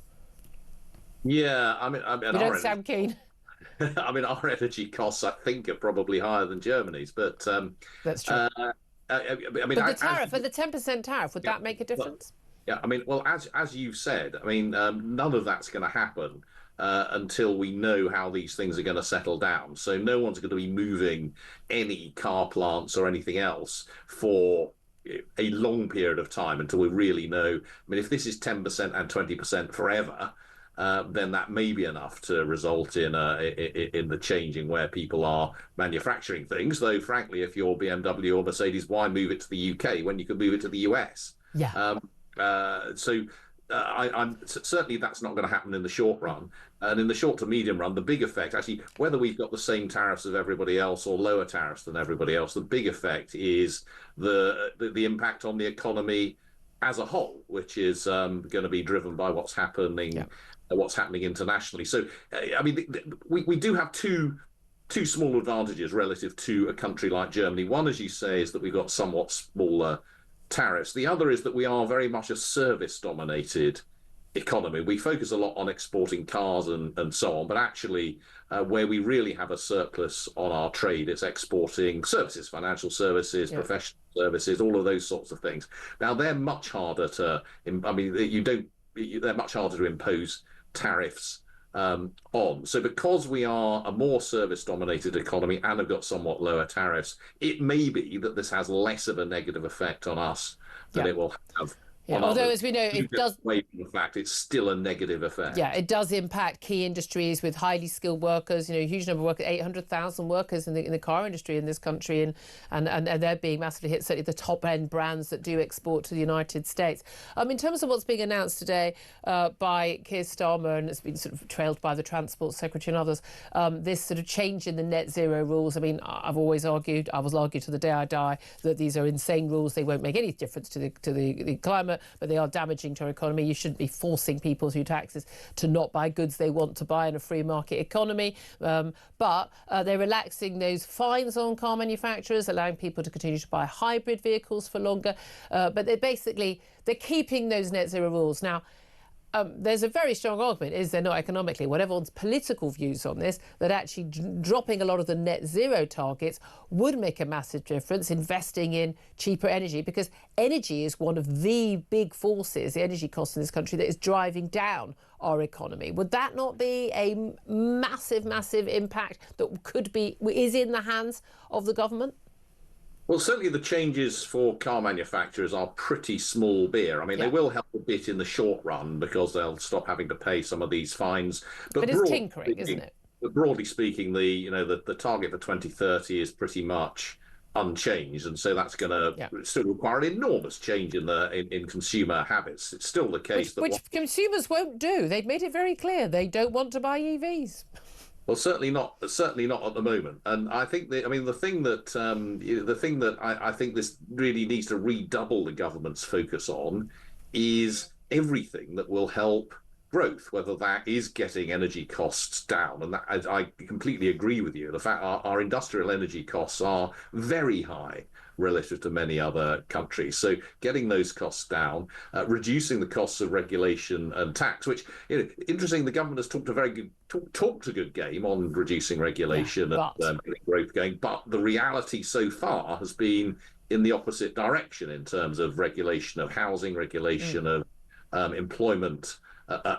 Yeah, You don't sound keen. I mean, our energy costs, I think, are probably higher than Germany's, but that's true. I mean, but the tariff, the 10% tariff, would that make a difference? Yeah, I mean, well, as you've said, I mean, none of that's going to happen until we know how these things are going to settle down. So no one's going to be moving any car plants or anything else for a long period of time until we really know. I mean, if this is 10% and 20% forever, then that may be enough to result in the changing where people are manufacturing things. Though, frankly, if you're BMW or Mercedes, why move it to the UK when you could move it to the US? Yeah. I'm certainly that's not going to happen in the short run. And in the short to medium run, the big effect, actually, whether we've got the same tariffs as everybody else or lower tariffs than everybody else, the big effect is the impact on the economy as a whole, which is going to be driven by what's happening internationally. So, I mean, we do have two small advantages relative to a country like Germany. One, as you say, is that we've got somewhat smaller tariffs. The other is that we are very much a service-dominated economy. We focus a lot on exporting cars and so on, but actually where we really have a surplus on our trade, it's exporting services, financial services, professional services, all of those sorts of things. Now, they're much harder to, they're much harder to impose tariffs on. So because we are a more service-dominated economy and have got somewhat lower tariffs, it may be that this has less of a negative effect on us than it will have. Yeah, although, as we know, it does. Away from the fact, it's still a negative effect. Yeah, it does impact key industries with highly skilled workers. You know, a huge number of workers, 800,000 workers in the car industry in this country, and they're being massively hit. Certainly, the top end brands that do export to the United States. In terms of what's being announced today by Keir Starmer, and it's been sort of trailed by the Transport Secretary and others, this sort of change in the net zero rules. I mean, I've always argued, I will argue to the day I die, that these are insane rules. They won't make any difference to the climate, but they are damaging to our economy. You shouldn't be forcing people through taxes to not buy goods they want to buy in a free market economy. But they're relaxing those fines on car manufacturers, allowing people to continue to buy hybrid vehicles for longer. But they're keeping those net zero rules. Now, there's a very strong argument, is there not economically, whatever one's political views on this, that actually dropping a lot of the net zero targets would make a massive difference, investing in cheaper energy, because energy is one of the big forces, the energy costs in this country, that is driving down our economy. Would that not be a massive, massive impact that is in the hands of the government? Well, certainly the changes for car manufacturers are pretty small beer. I mean, they will help a bit in the short run because they'll stop having to pay some of these fines. But it's tinkering, isn't it? But broadly speaking, the target for 2030 is pretty much unchanged, and so that's going to still require an enormous change in consumer habits. It's still the case which consumers won't do. They've made it very clear they don't want to buy EVs. Well, certainly not at the moment. And I think the thing that I think this really needs to redouble the government's focus on is everything that will help growth, whether that is getting energy costs down. And that, I completely agree with you. The fact our industrial energy costs are very high relative to many other countries. So getting those costs down, reducing the costs of regulation and tax, which, interesting, the government has talked a good game on reducing regulation and getting growth going. But the reality so far has been in the opposite direction in terms of regulation of housing, regulation of employment,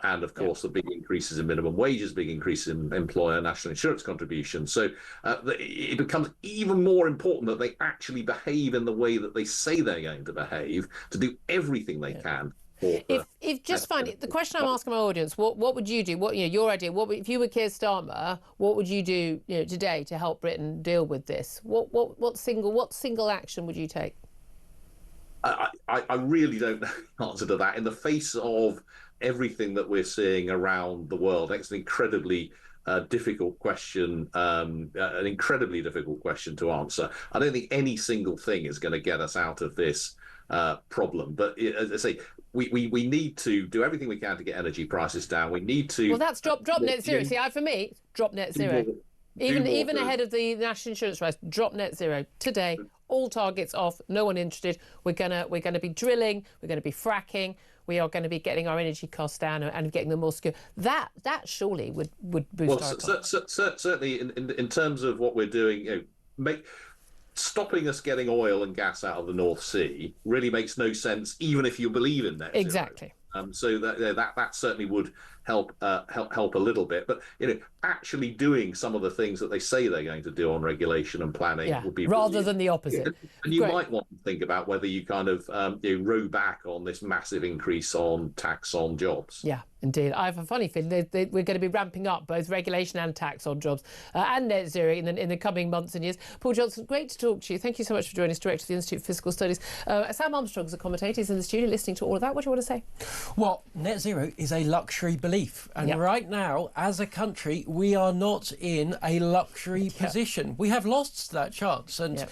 and of course the big increases in minimum wages, big increases in employer national insurance contributions. So it becomes even more important that they actually behave in the way that they say they're going to behave, to do everything they can. If just find it, the question I'm asking my audience: what would you do? Your idea? If you were Keir Starmer, what would you do today to help Britain deal with this? What single action would you take? I really don't know the answer to that. In the face of everything that we're seeing around the world, it's an incredibly difficult question, an incredibly difficult question to answer. I don't think any single thing is going to get us out of this problem. But as I say, we need to do everything we can to get energy prices down. We need to. Well, that's drop net zero. See, for me, drop net zero. Even ahead of the national insurance price, drop net zero today. All targets off. No one interested. We're gonna be drilling. We're gonna be fracking. We are going to be getting our energy costs down and getting them more secure. That surely would boost our economy. Certainly in terms of what we're doing, stopping us getting oil and gas out of the North Sea really makes no sense, even if you believe in net zero. Exactly. So that certainly would help a little bit. But actually doing some of the things that they say they're going to do on regulation and planning would be rather than the opposite. And you might want to think about whether you kind of row back on this massive increase on tax on jobs. Yeah, indeed. I have a funny feeling we're going to be ramping up both regulation and tax on jobs and net zero in the coming months and years. Paul Johnson, great to talk to you. Thank you so much for joining us, Director of the Institute for Fiscal Studies. Sam Armstrong's a commentator. He's in the studio listening to all of that. What do you want to say? Well, net zero is a luxury belief. And right now, as a country, we are not in a luxury position. We have lost that chance. And,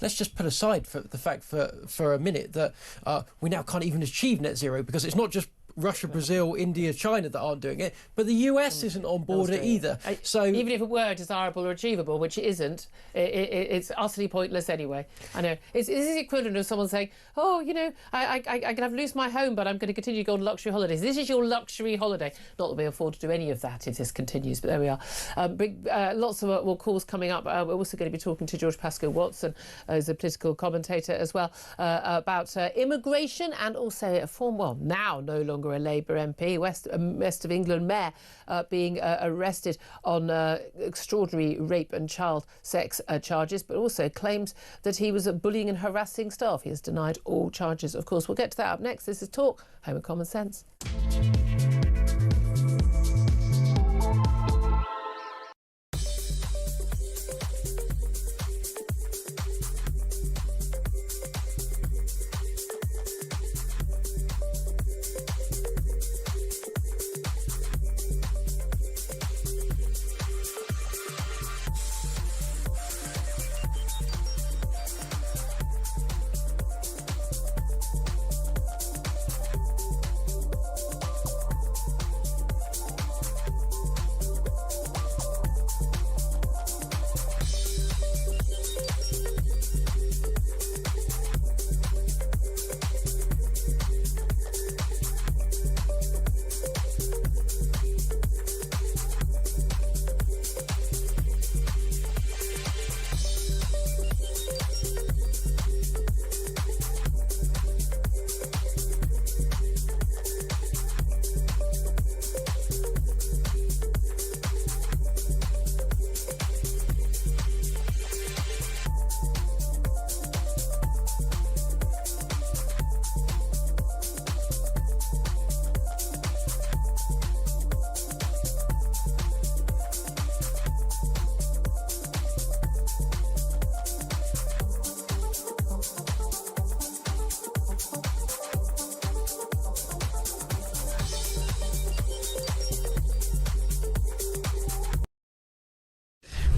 let's just put aside the fact for a minute that we now can't even achieve net zero because it's not just Russia, Brazil, India, China that aren't doing it, but the US isn't on board it either. So even if it were desirable or achievable, which it isn't, it's utterly pointless anyway. I know it's the equivalent of someone saying, "Oh, I can lose my home, but I'm going to continue to go on luxury holidays." This is your luxury holiday. Not that we afford to do any of that if this continues, but there we are. Lots of more calls coming up. We're also going to be talking to George Pascoe Watson, who's a political commentator as well, about immigration and also now no longer a Labour MP, West of England mayor, being arrested on extraordinary rape and child sex charges, but also claims that he was bullying and harassing staff. He has denied all charges. Of course, we'll get to that up next. This is Talk, Home and Common Sense.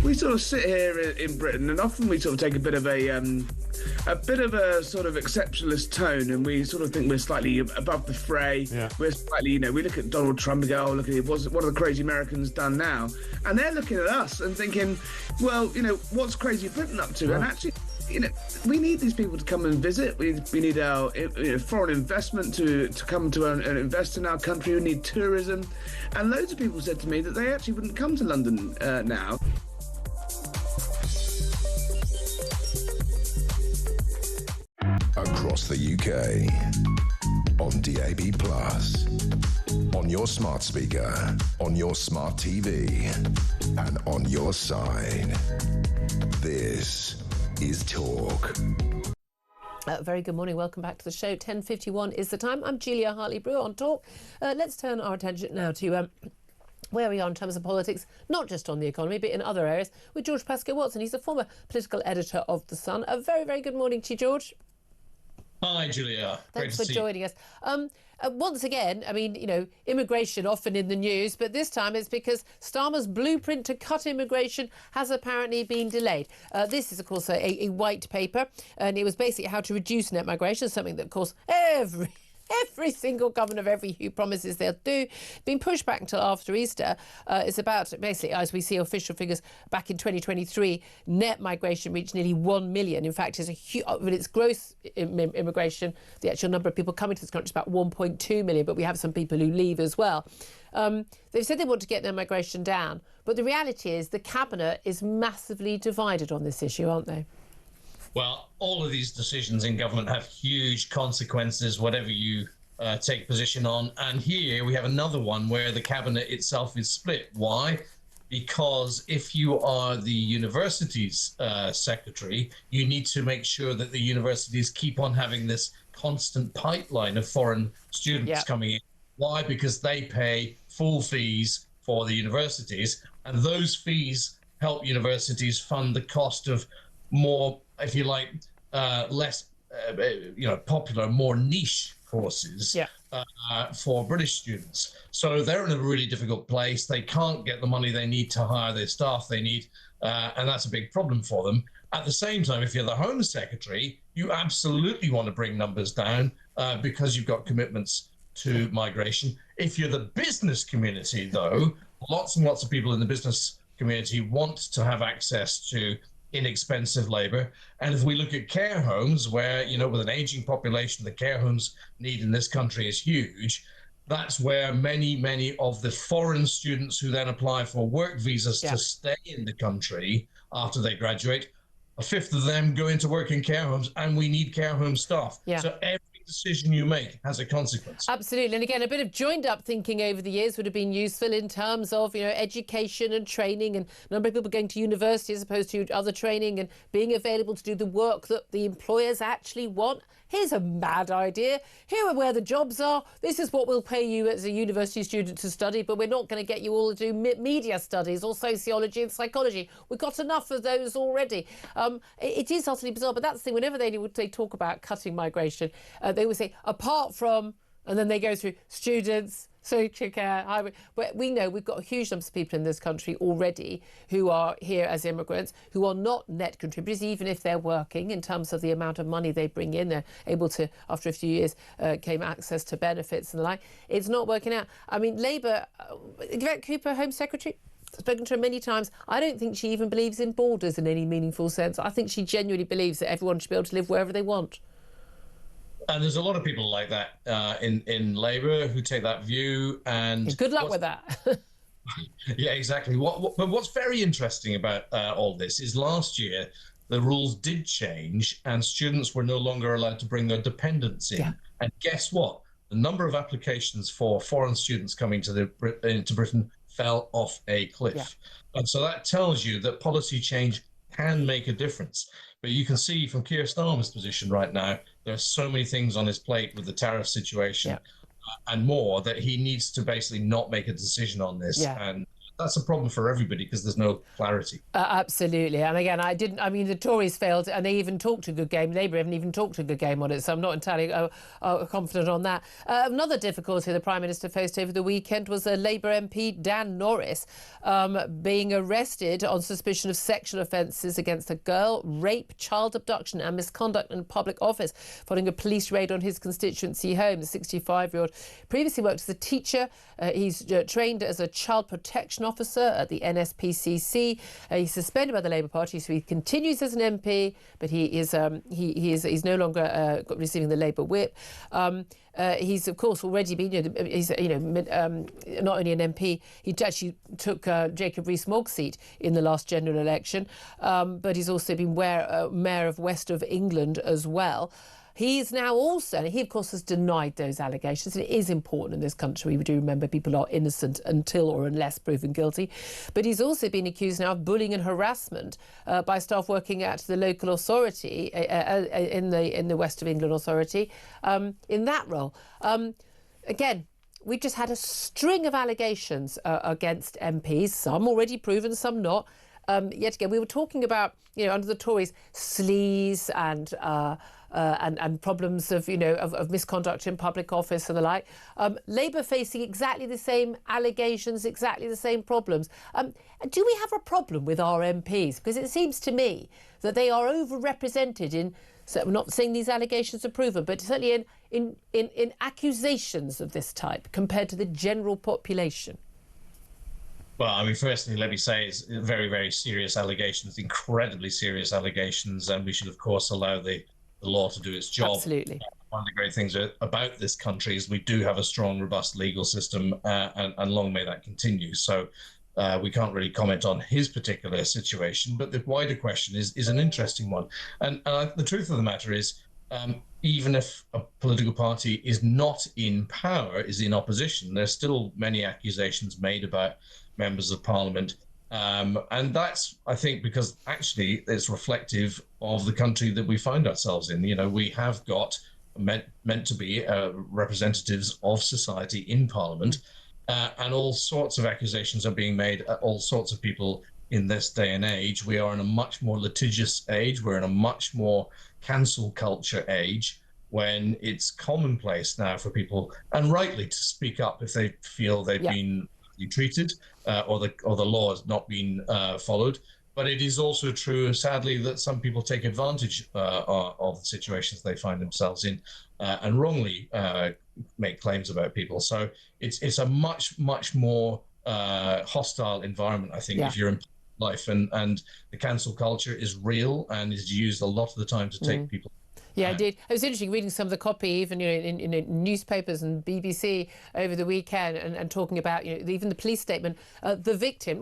We sort of sit here in Britain, and often we sort of take a bit of a sort of exceptionalist tone, and we sort of think we're slightly above the fray. Yeah. We're slightly, we look at Donald Trump and go, "Oh, look at it, what have the crazy Americans done now?" And they're looking at us and thinking, "Well, what's crazy Britain up to?" Yeah. And actually, we need these people to come and visit. We need our foreign investment to come to and invest in our country. We need tourism, and loads of people said to me that they actually wouldn't come to London now. Across the UK, on DAB+, on your smart speaker, on your smart TV, and on your side. This is Talk. Very good morning. Welcome back to the show. 10:51 is the time. I'm Julia Hartley-Brewer on Talk. Let's turn our attention now to where we are in terms of politics, not just on the economy, but in other areas, with George Pascoe Watson. He's the former political editor of The Sun. A very, very good morning to you, George. Hi, Julia. Thanks for joining us. Once again, immigration often in the news, but this time it's because Starmer's blueprint to cut immigration has apparently been delayed. This is, of course, a white paper, and it was basically how to reduce net migration, something that, of course, every single government of every who promises they'll do, been pushed back until after Easter. It's about, basically, as we see official figures, back in 2023, net migration reached nearly 1 million. In fact, it's with its gross immigration, the actual number of people coming to this country is about 1.2 million, but we have some people who leave as well. They've said they want to get their migration down, but the reality is the cabinet is massively divided on this issue, aren't they? Well, all of these decisions in government have huge consequences, whatever you take position on. And here we have another one where the cabinet itself is split. Why? Because if you are the university's secretary, you need to make sure that the universities keep on having this constant pipeline of foreign students coming in. Why? Because they pay full fees for the universities, and those fees help universities fund the cost of more, if you like, less, popular, more niche courses for British students. So they're in a really difficult place. They can't get the money they need to hire their staff they need, and that's a big problem for them. At the same time, if you're the Home Secretary, you absolutely want to bring numbers down because you've got commitments to migration. If you're the business community, though, lots and lots of people in the business community want to have access to inexpensive labour. And if we look at care homes, where, with an ageing population, the care homes need in this country is huge. That's where many of the foreign students who then apply for work visas to stay in the country after they graduate, a fifth of them go into work in care homes, and we need care home staff. So every decision you make has a consequence. Absolutely. And again, a bit of joined up thinking over the years would have been useful in terms of, education and training, and a number of people going to university as opposed to other training, and being available to do the work that the employers actually want. Here's a mad idea. Here are where the jobs are. This is what we'll pay you as a university student to study, but we're not going to get you all to do media studies or sociology and psychology. We've got enough of those already. It is utterly bizarre, but that's the thing. Whenever they talk about cutting migration, they always say, apart from, and then they go through students, social care, highway. But we know we've got huge numbers of people in this country already who are here as immigrants, who are not net contributors, even if they're working, in terms of the amount of money they bring in. They're able to, after a few years, gain access to benefits and the like. It's not working out. I mean, Labour, Yvette Cooper, Home Secretary, spoken to her many times. I don't think she even believes in borders in any meaningful sense. I think she genuinely believes that everyone should be able to live wherever they want. And there's a lot of people like that in Labour who take that view. And good luck with that. Yeah, exactly. But what's very interesting about all this is last year the rules did change, and students were no longer allowed to bring their dependents in. And guess what? The number of applications for foreign students coming to into Britain fell off a cliff. And so that tells you that policy change can make a difference. But you can see from Keir Starmer's position right now, there are so many things on his plate with the tariff situation and more, that he needs to basically not make a decision on this. And that's a problem for everybody because there's no clarity. Absolutely. And again, the Tories failed, and they even talked a good game. Labour haven't even talked a good game on it, so I'm not entirely confident on that. Another difficulty the Prime Minister faced over the weekend was a Labour MP, Dan Norris, being arrested on suspicion of sexual offences against a girl, rape, child abduction and misconduct in public office following a police raid on his constituency home. The 65-year-old previously worked as a teacher. He's trained as a child protection officer at the NSPCC. He's suspended by the Labour Party, so he continues as an MP, but he's no longer receiving the Labour whip. He's of course already been, he's not only an MP, he actually took Jacob Rees-Mogg's seat in the last general election, but he's also been Mayor of West of England as well. He's now also, he of course has denied those allegations. And it is important in this country, we do remember people are innocent until or unless proven guilty. But he's also been accused now of bullying and harassment by staff working at the local authority, in the West of England authority, in that role. Again, we've just had a string of allegations against MPs, some already proven, some not. Yet again, we were talking about, under the Tories, sleaze and problems of misconduct in public office and the like. Labour facing exactly the same allegations, exactly the same problems. Do we have a problem with our MPs? Because it seems to me that they are overrepresented in So we're not saying these allegations are proven, but certainly in accusations of this type compared to the general population? Well, I mean, firstly, let me say it's very, very serious allegations, incredibly serious allegations, and we should, of course, allow the law to do its job. Absolutely. One of the great things about this country is we do have a strong, robust legal system, and long may that continue. So we can't really comment on his particular situation, but the wider question is an interesting one. And the truth of the matter is, even if a political party is not in power, is in opposition, there's still many accusations made about members of parliament. And that's, I think, because actually it's reflective of the country that we find ourselves in. You know, we have got meant to be representatives of society in parliament, and all sorts of accusations are being made at all sorts of people in this day and age. We are in a much more litigious age. We're in a much more cancel culture age, when it's commonplace now for people, and rightly, to speak up if they feel they've been treated or the law has not been followed. But it is also true, sadly, that some people take advantage of the situations they find themselves in and wrongly make claims about people. So it's a much more hostile environment, I think, if you're in life, and the cancel culture is real and is used a lot of the time to take people. Yeah, I did. It was interesting reading some of the copy, even in newspapers and BBC over the weekend, and talking about even the police statement. The victim,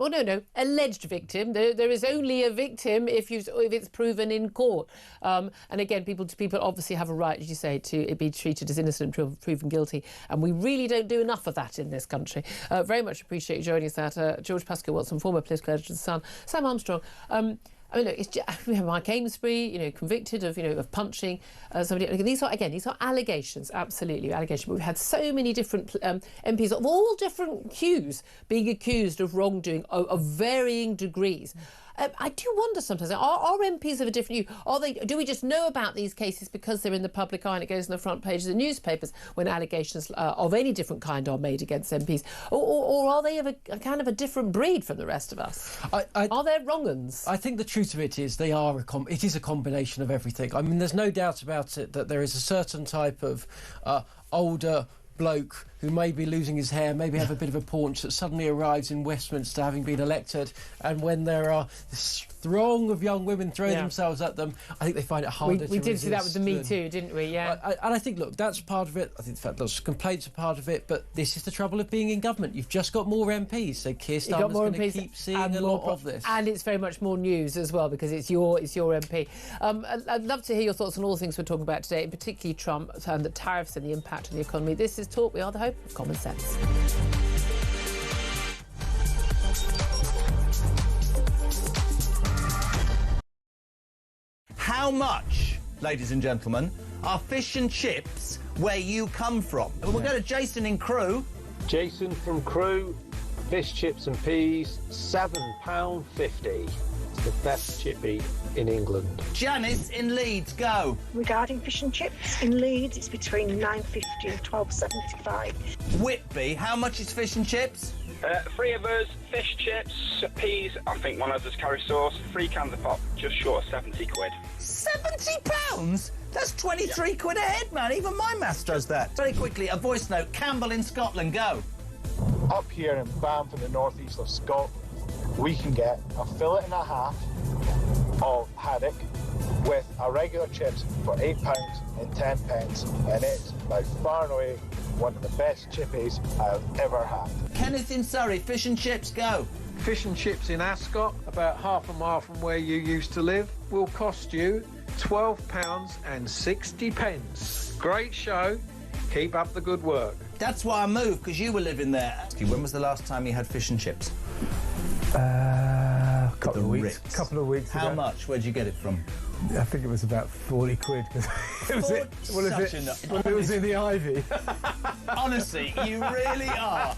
alleged victim. There is only a victim if it's proven in court. And again, people obviously have a right, as you say, to be treated as innocent until proven guilty. And we really don't do enough of that in this country. Very much appreciate you joining us. George Pascoe Watson, former political editor of The Sun. Sam Armstrong. I mean, look, we have Mike Amesbury, convicted of punching somebody. These are allegations, absolutely allegations. But we've had so many different MPs of all different hues being accused of wrongdoing of varying degrees. I do wonder sometimes, are MPs of a different hue? Do we just know about these cases because they're in the public eye and it goes on the front pages of the newspapers when allegations of any different kind are made against MPs? Or are they of a kind of a different breed from the rest of us? Are there wrong-uns? I think the truth of it is it is a combination of everything. I mean, there's no doubt about it that there is a certain type of older bloke who may be losing his hair, maybe have a bit of a paunch, that suddenly arrives in Westminster having been elected, and when there are this throng of young women throwing themselves at them, I think they find it harder to resist. We did see that with the Me Too, didn't we? Yeah. And I think, look, that's part of it. I think the fact those complaints are part of it, but this is the trouble of being in government. You've just got more MPs, so Keir Starmer's going to keep seeing a lot of this. And it's very much more news as well, because it's your MP. I'd love to hear your thoughts on all the things we're talking about today, and particularly Trump and the tariffs and the impact on the economy. This is Talk. We are the hope of common sense. How much, ladies and gentlemen, are fish and chips where you come from? And we'll go to Jason in Crewe. Jason from Crewe, fish, chips and peas, £7.50. It's the best chippy in England. Janice in Leeds, go. Regarding fish and chips in Leeds, it's between £9.50 and £12.75. Whitby, how much is fish and chips? 3 of us, fish, chips, peas, I think one of us carry sauce, 3 cans of pop, just short of 70 quid. £70? That's 23 quid a head, man. Even my maths does that. Very quickly, a voice note. Campbell in Scotland, go. Up here in Banff in the northeast of Scotland, we can get a fillet and a half of haddock with a regular chips for £8 and 10 pence, and it's by far and away one of the best chippies I've ever had. Kenneth in Surrey, fish and chips, go. Fish and chips in Ascot, about half a mile from where you used to live, will cost you £12 and 60 pence. Great show. Keep up the good work. That's why I moved, because you were living there. When was the last time you had fish and chips? A couple of weeks ago. How much? Where'd you get it from? I think it was about 40 quid. It was in the Ivy. Honestly, you really are.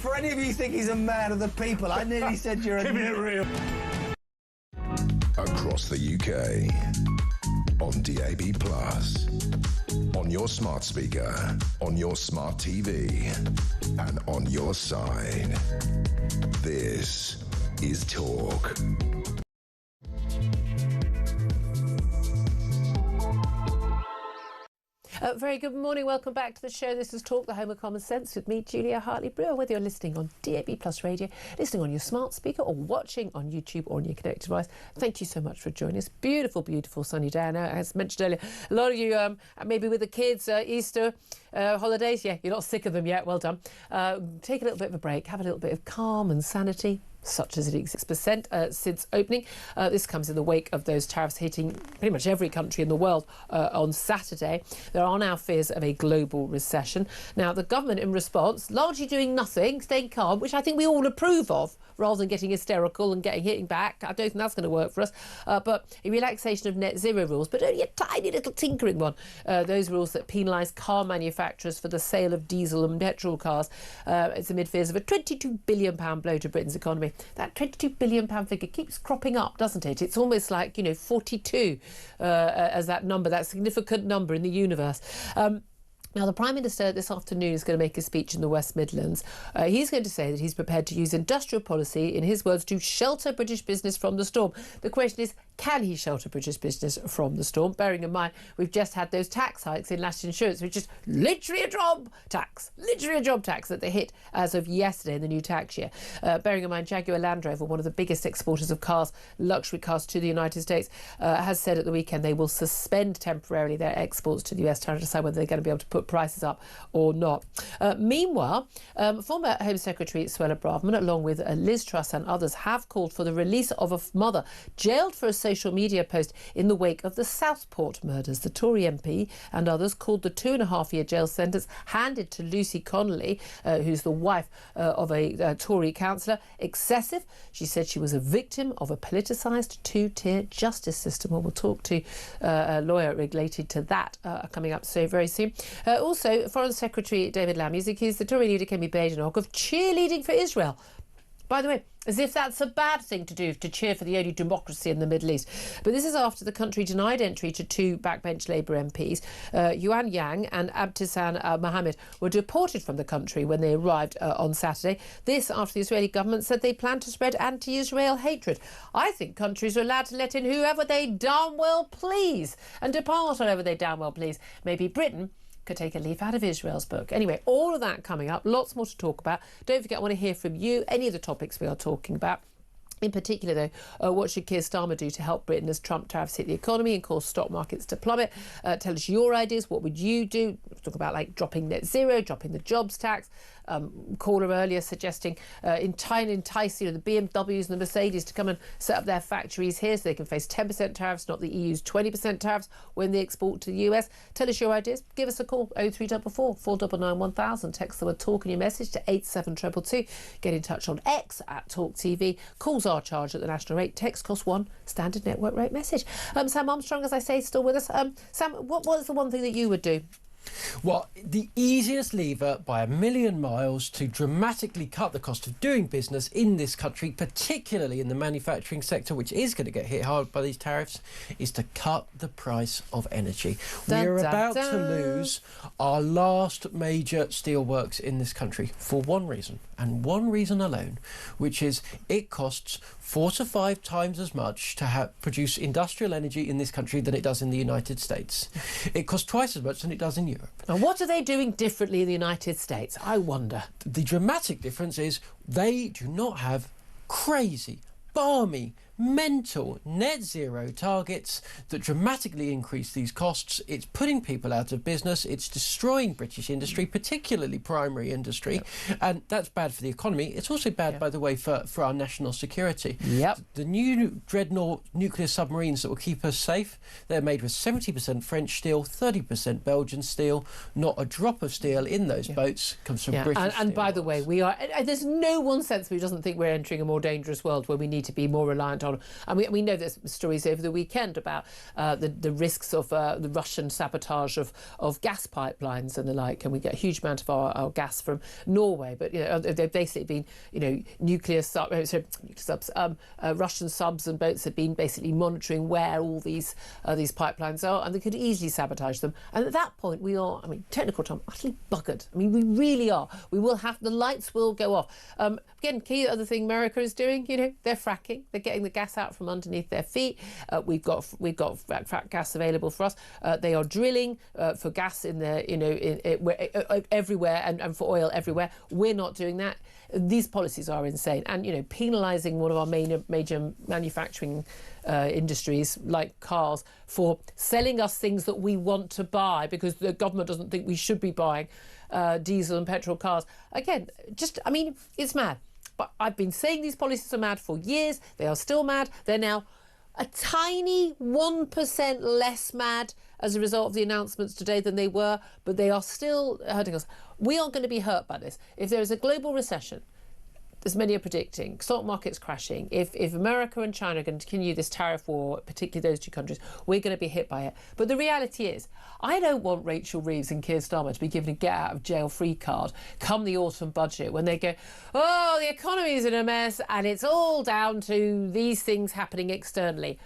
For any of you who think he's a man of the people, I nearly said you're a... Keeping it real. Across the UK, on DAB+, on your smart speaker, on your smart TV, and on your side. This is Talk. Very good morning. Welcome back to the show. This is Talk, the home of common sense, with me, Julia Hartley-Brewer. Whether you're listening on DAB Plus radio, listening on your smart speaker, or watching on YouTube or on your connected device, thank you so much for joining us. Beautiful, beautiful sunny day. I know, as mentioned earlier, a lot of you maybe with the kids, Easter holidays. Yeah, you're not sick of them yet. Well done. Take a little bit of a break. Have a little bit of calm and sanity, such as it is 6% since opening. This comes in the wake of those tariffs hitting pretty much every country in the world on Saturday. There are now fears of a global recession. Now, the government, in response, largely doing nothing, staying calm, which I think we all approve of, rather than getting hysterical and hitting back. I don't think that's going to work for us. But a relaxation of net zero rules, but only a tiny little tinkering one. Those rules that penalise car manufacturers for the sale of diesel and petrol cars. It's amid fears of a £22 billion blow to Britain's economy. That £22 billion figure keeps cropping up, doesn't it? It's almost like, 42 as that number, that significant number in the universe. Now, the Prime Minister this afternoon is going to make a speech in the West Midlands. He's going to say that he's prepared to use industrial policy, in his words, to shelter British business from the storm. The question is, can he shelter British business from the storm? Bearing in mind, we've just had those tax hikes in national insurance, which is literally a job tax that they hit as of yesterday in the new tax year. Bearing in mind, Jaguar Land Rover, one of the biggest exporters of cars, luxury cars to the United States, has said at the weekend they will suspend temporarily their exports to the US to decide whether they're going to be able to put prices up or not. Meanwhile, former Home Secretary Suella Braverman, along with Liz Truss and others, have called for the release of a mother jailed for a social media post in the wake of the Southport murders. The Tory MP and others called the 2.5-year jail sentence handed to Lucy Connolly, who's the wife of a Tory councillor, excessive. She said she was a victim of a politicised two-tier justice system. Well, we'll talk to a lawyer related to that coming up so very soon. Also, Foreign Secretary David Lammy has accused the Tory leader Kemi Badenoch of cheerleading for Israel. By the way, as if that's a bad thing to do, to cheer for the only democracy in the Middle East. But this is after the country denied entry to two backbench Labour MPs. Yuan Yang and Abtissan Mohammed were deported from the country when they arrived on Saturday. This after the Israeli government said they plan to spread anti-Israel hatred. I think countries are allowed to let in whoever they darn well please and depart whenever they damn well please. Maybe Britain could take a leaf out of Israel's book. Anyway, all of that coming up, lots more to talk about. Don't forget, I want to hear from you, any of the topics we are talking about. In particular, though, what should Keir Starmer do to help Britain as Trump tariffs hit the economy and cause stock markets to plummet? Tell us your ideas. What would you do? Talk about dropping net zero, dropping the jobs tax. Caller earlier suggesting entice the BMWs and the Mercedes to come and set up their factories here so they can face 10% tariffs, not the EU's 20% tariffs when they export to the US. Tell us your ideas. Give us a call, 0344 499 1000. Text the word talk in your message to 87222. Get in touch on X at Talk TV. Calls are charged at the national rate. Text costs £1, standard network rate message. Sam Armstrong, as I say, still with us. Sam, what is the one thing that you would do? Well, the easiest lever by a million miles to dramatically cut the cost of doing business in this country, particularly in the manufacturing sector, which is going to get hit hard by these tariffs, is to cut the price of energy. We're about to lose our last major steelworks in this country for one reason, and one reason alone, which is it costs 4 to 5 times as much to produce industrial energy in this country than it does in the United States. It costs twice as much than it does in Europe. And what are they doing differently in the United States? I wonder. The dramatic difference is they do not have crazy, balmy, mental net zero targets that dramatically increase these costs. It's putting people out of business. It's destroying British industry, particularly primary industry. Yep. And that's bad for the economy. It's also bad, by the way, for our national security. Yep. The new Dreadnought nuclear submarines that will keep us safe, they're made with 70% French steel, 30% Belgian steel. Not a drop of steel in those boats comes from British steel. And by the way, there's no one sensible who doesn't think we're entering a more dangerous world where we need to be more reliant on. And we know there's stories over the weekend about the risks of the Russian sabotage of gas pipelines and the like, and we get a huge amount of our gas from Norway. But they've basically been Russian subs and boats have been basically monitoring where all these pipelines are, and they could easily sabotage them. And at that point, we are, technical term, utterly buggered. We really are. We will have the lights will go off. Again, key other thing America is doing, they're fracking. They're getting the gas out from underneath their feet. We've got frack gas available for us. They are drilling for gas in the everywhere and for oil everywhere. We're not doing that. These policies are insane, and penalising one of our major manufacturing industries like cars for selling us things that we want to buy because the government doesn't think we should be buying diesel and petrol cars. Again, it's mad. But I've been saying these policies are mad for years. They are still mad. They're now a tiny 1% less mad as a result of the announcements today than they were, but they are still hurting us. We are going to be hurt by this. If there is a global recession, as many are predicting, stock markets crashing, if America and China are going to continue this tariff war, particularly those two countries, we're going to be hit by it. But the reality is, I don't want Rachel Reeves and Keir Starmer to be given a get-out-of-jail-free card come the autumn budget when they go, oh, the economy's in a mess and it's all down to these things happening externally.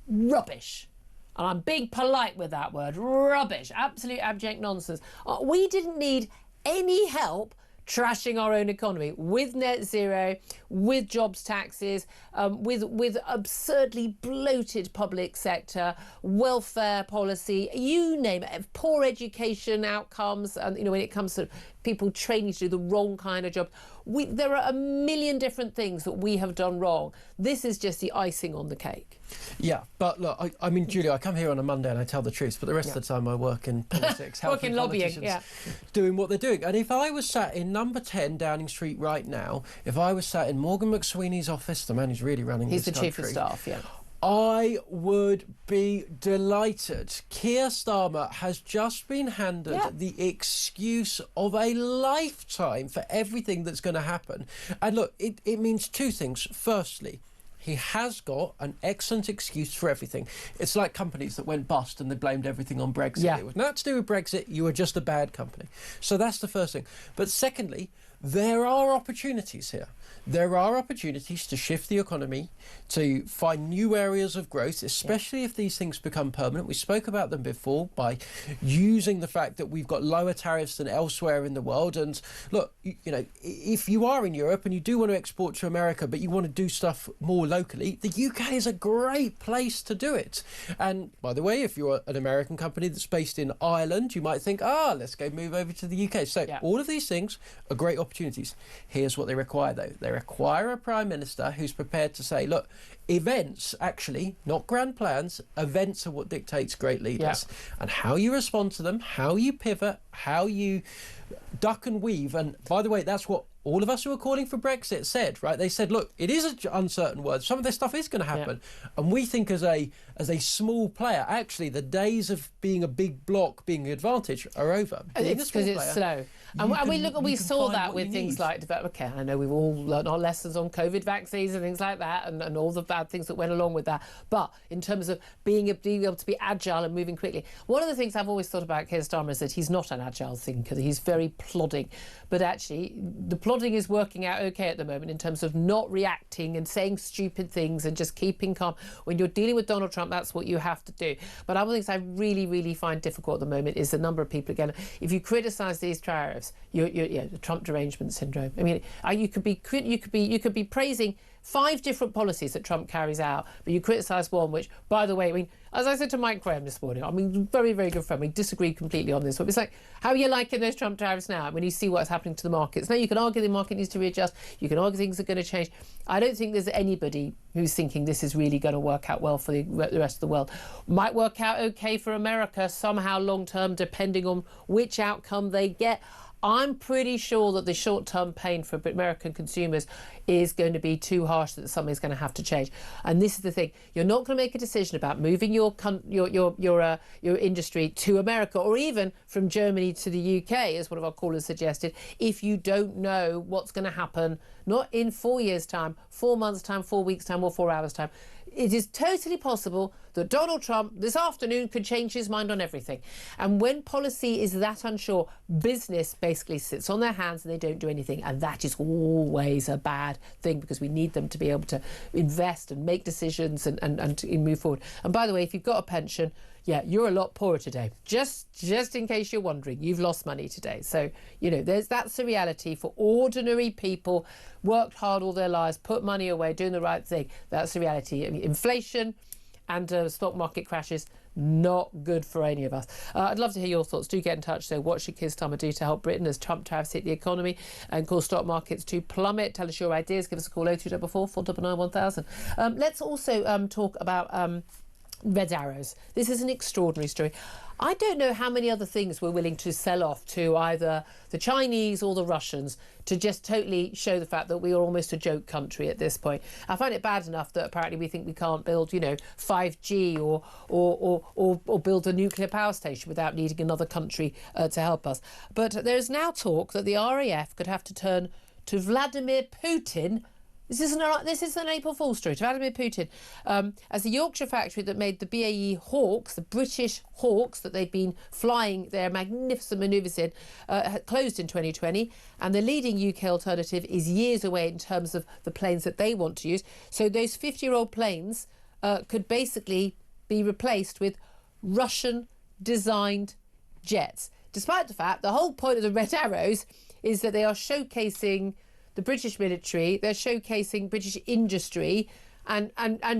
Rubbish. And I'm being polite with that word. Rubbish. Absolute abject nonsense. We didn't need any help trashing our own economy with net zero, with jobs taxes, with absurdly bloated public sector, welfare policy, you name it, poor education outcomes, and when it comes to people training to do the wrong kind of job. There are a million different things that we have done wrong. This is just the icing on the cake. Yeah, but look, I mean, Julia, I come here on a Monday and I tell the truth, but the rest of the time I work in politics, helping politicians doing what they're doing. And if I was sat in number 10 Downing Street right now, if I was sat in Morgan McSweeney's office, the man who's really running this country... He's the chief of staff, yeah. I would be delighted. Keir Starmer has just been handed the excuse of a lifetime for everything that's going to happen. And look, it means two things. Firstly, he has got an excellent excuse for everything. It's like companies that went bust and they blamed everything on Brexit. Yeah. It was nothing to do with Brexit. You were just a bad company. So that's the first thing. But secondly, there are opportunities here. There are opportunities to shift the economy, to find new areas of growth, especially if these things become permanent. We spoke about them before by using the fact that we've got lower tariffs than elsewhere in the world. And look, if you are in Europe and you do want to export to America, but you want to do stuff more locally, the UK is a great place to do it. And by the way, if you're an American company that's based in Ireland, you might think, let's go move over to the UK. So all of these things are great opportunities. Here's what they require, though. They require a Prime Minister who's prepared to say, look, events, actually, not grand plans, events are what dictates great leaders. And how you respond to them, how you pivot, how you duck and weave. And by the way, that's what all of us who are calling for Brexit said, right? They said, look, it is an uncertain world. Some of this stuff is going to happen. And we think as a small player, actually, the days of being a big bloc, being an advantage are over. It's because it's slow. And we saw that with things like, okay, I know we've all learned our lessons on COVID vaccines and things like that and all the bad things that went along with that. But in terms of being able to be agile and moving quickly, one of the things I've always thought about Keir Starmer is that he's not an agile thinker. He's very plodding. But actually, the plodding is working out okay at the moment in terms of not reacting and saying stupid things and just keeping calm. When you're dealing with Donald Trump, that's what you have to do. But other things I really, really find difficult at the moment is the number of people, again, if you criticise these tariffs, you're the Trump derangement syndrome. I mean, you could be praising 5 different policies that Trump carries out, but you criticise one which, by the way, I mean, as I said to Mike Graham this morning, I mean, very, very good friend, we disagree completely on this, but it's like, how are you liking those Trump tariffs now when you see what's happening to the markets? Now, you can argue the market needs to readjust, you can argue things are going to change. I don't think there's anybody who's thinking this is really going to work out well for the rest of the world. Might work out okay for America somehow long-term, depending on which outcome they get. I'm pretty sure that the short-term pain for American consumers is going to be too harsh that something's going to have to change. And this is the thing: you're not going to make a decision about moving your industry to America or even from Germany to the UK, as one of our callers suggested, if you don't know what's going to happen, not in 4 years' time, 4 months' time, 4 weeks' time, or 4 hours' time. It is totally possible that Donald Trump this afternoon could change his mind on everything. And when policy is that unsure, business basically sits on their hands and they don't do anything. And that is always a bad thing because we need them to be able to invest and make decisions and to move forward. And by the way, if you've got a pension, yeah, you're a lot poorer today. Just in case you're wondering, you've lost money today. So, you know, that's the reality for ordinary people, worked hard all their lives, put money away, doing the right thing. That's the reality. I mean, inflation and stock market crashes, not good for any of us. I'd love to hear your thoughts. Do get in touch. So what should Keir Starmer do to help Britain as Trump tariffs hit the economy and cause stock markets to plummet? Tell us your ideas. Give us a call 0244 499 1000. Let's also talk about red arrows. This is an extraordinary story. I don't know how many other things we're willing to sell off to either the Chinese or the Russians to just totally show the fact that we are almost a joke country at this point. I find it bad enough that apparently we think we can't build, you know, 5G or build a nuclear power station without needing another country to help us. But there's now talk that the RAF could have to turn to Vladimir Putin. This is an April Fool's story. To Vladimir Putin, as the Yorkshire factory that made the BAE Hawks, the British Hawks that they've been flying their magnificent manoeuvres in, closed in 2020, and the leading UK alternative is years away in terms of the planes that they want to use. So those 50-year-old planes could basically be replaced with Russian-designed jets, despite the fact the whole point of the Red Arrows is that they are showcasing the British military, they're showcasing British industry and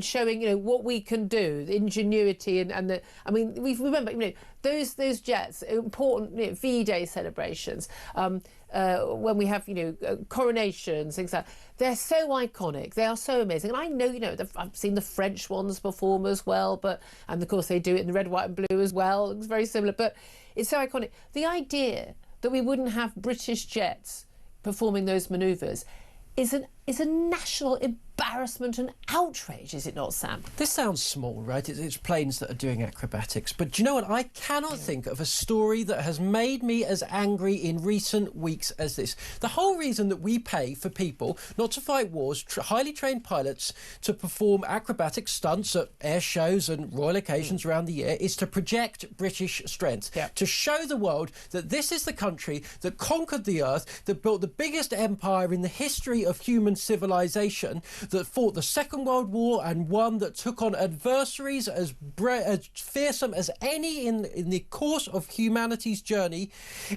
showing, you know, what we can do, the ingenuity and the, I mean, we remember, you know, those jets, important, you know, V-Day celebrations, when we have, you know, coronations, things like that. They're so iconic, they are so amazing. And I know, you know, I've seen the French ones perform as well, and of course they do it in the red, white and blue as well. It's very similar, but it's so iconic. The idea that we wouldn't have British jets performing those manoeuvres is a national embarrassment and outrage, is it not, Sam? This sounds small, right? It's planes that are doing acrobatics. But do you know what? I cannot think of a story that has made me as angry in recent weeks as this. The whole reason that we pay for people not to fight wars, highly trained pilots to perform acrobatic stunts at air shows and royal occasions around the year is to project British strength, to show the world that this is the country that conquered the earth, that built the biggest empire in the history of human civilization, that fought the Second World War and one that took on adversaries as fearsome as any in the course of humanity's journey,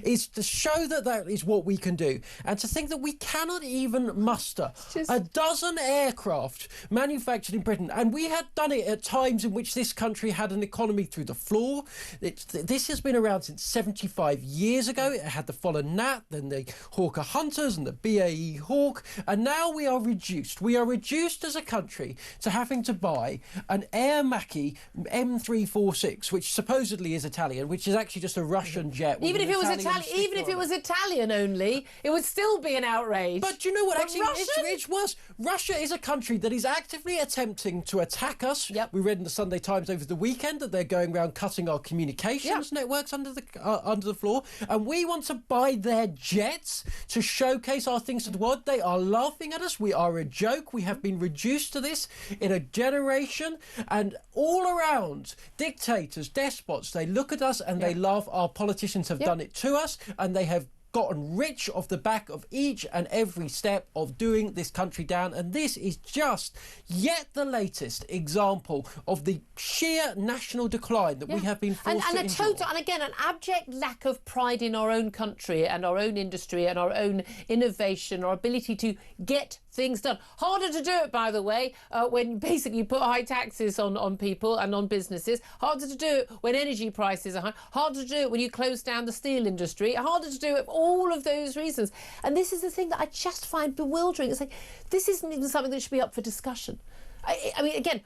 is to show that that is what we can do. And to think that we cannot even muster a dozen aircraft manufactured in Britain, and we had done it at times in which this country had an economy through the floor. This has been around since 75 years ago. It had the Fallen Gnat, then the Hawker Hunters and the BAE Hawk, and now we are reduced. We are reduced as a country to having to buy an Air Macchi M346, which supposedly is Italian, which is actually just a Russian jet. Even if it was Italian, even if it was Italian only, it would still be an outrage. But do you know what? Actually, it's worse. Russia is a country that is actively attempting to attack us. We read in the Sunday Times over the weekend that they're going around cutting our communications networks under the floor, and we want to buy their jets to showcase our things to the world. They are laughing at us. We are a joke. We have been reduced to this in a generation, and all around, dictators, despots, they look at us and they laugh. Our politicians have done it to us, and they have gotten rich off the back of each and every step of doing this country down. And this is just yet the latest example of the sheer national decline that we have been forced to endure. And again, an abject lack of pride in our own country and our own industry and our own innovation, our ability to get things done. Harder to do it, by the way, when basically you put high taxes on people and on businesses. Harder to do it when energy prices are high. Harder to do it when you close down the steel industry. Harder to do it for all of those reasons. And this is the thing that I just find bewildering. It's like, this isn't even something that should be up for discussion. I mean, again,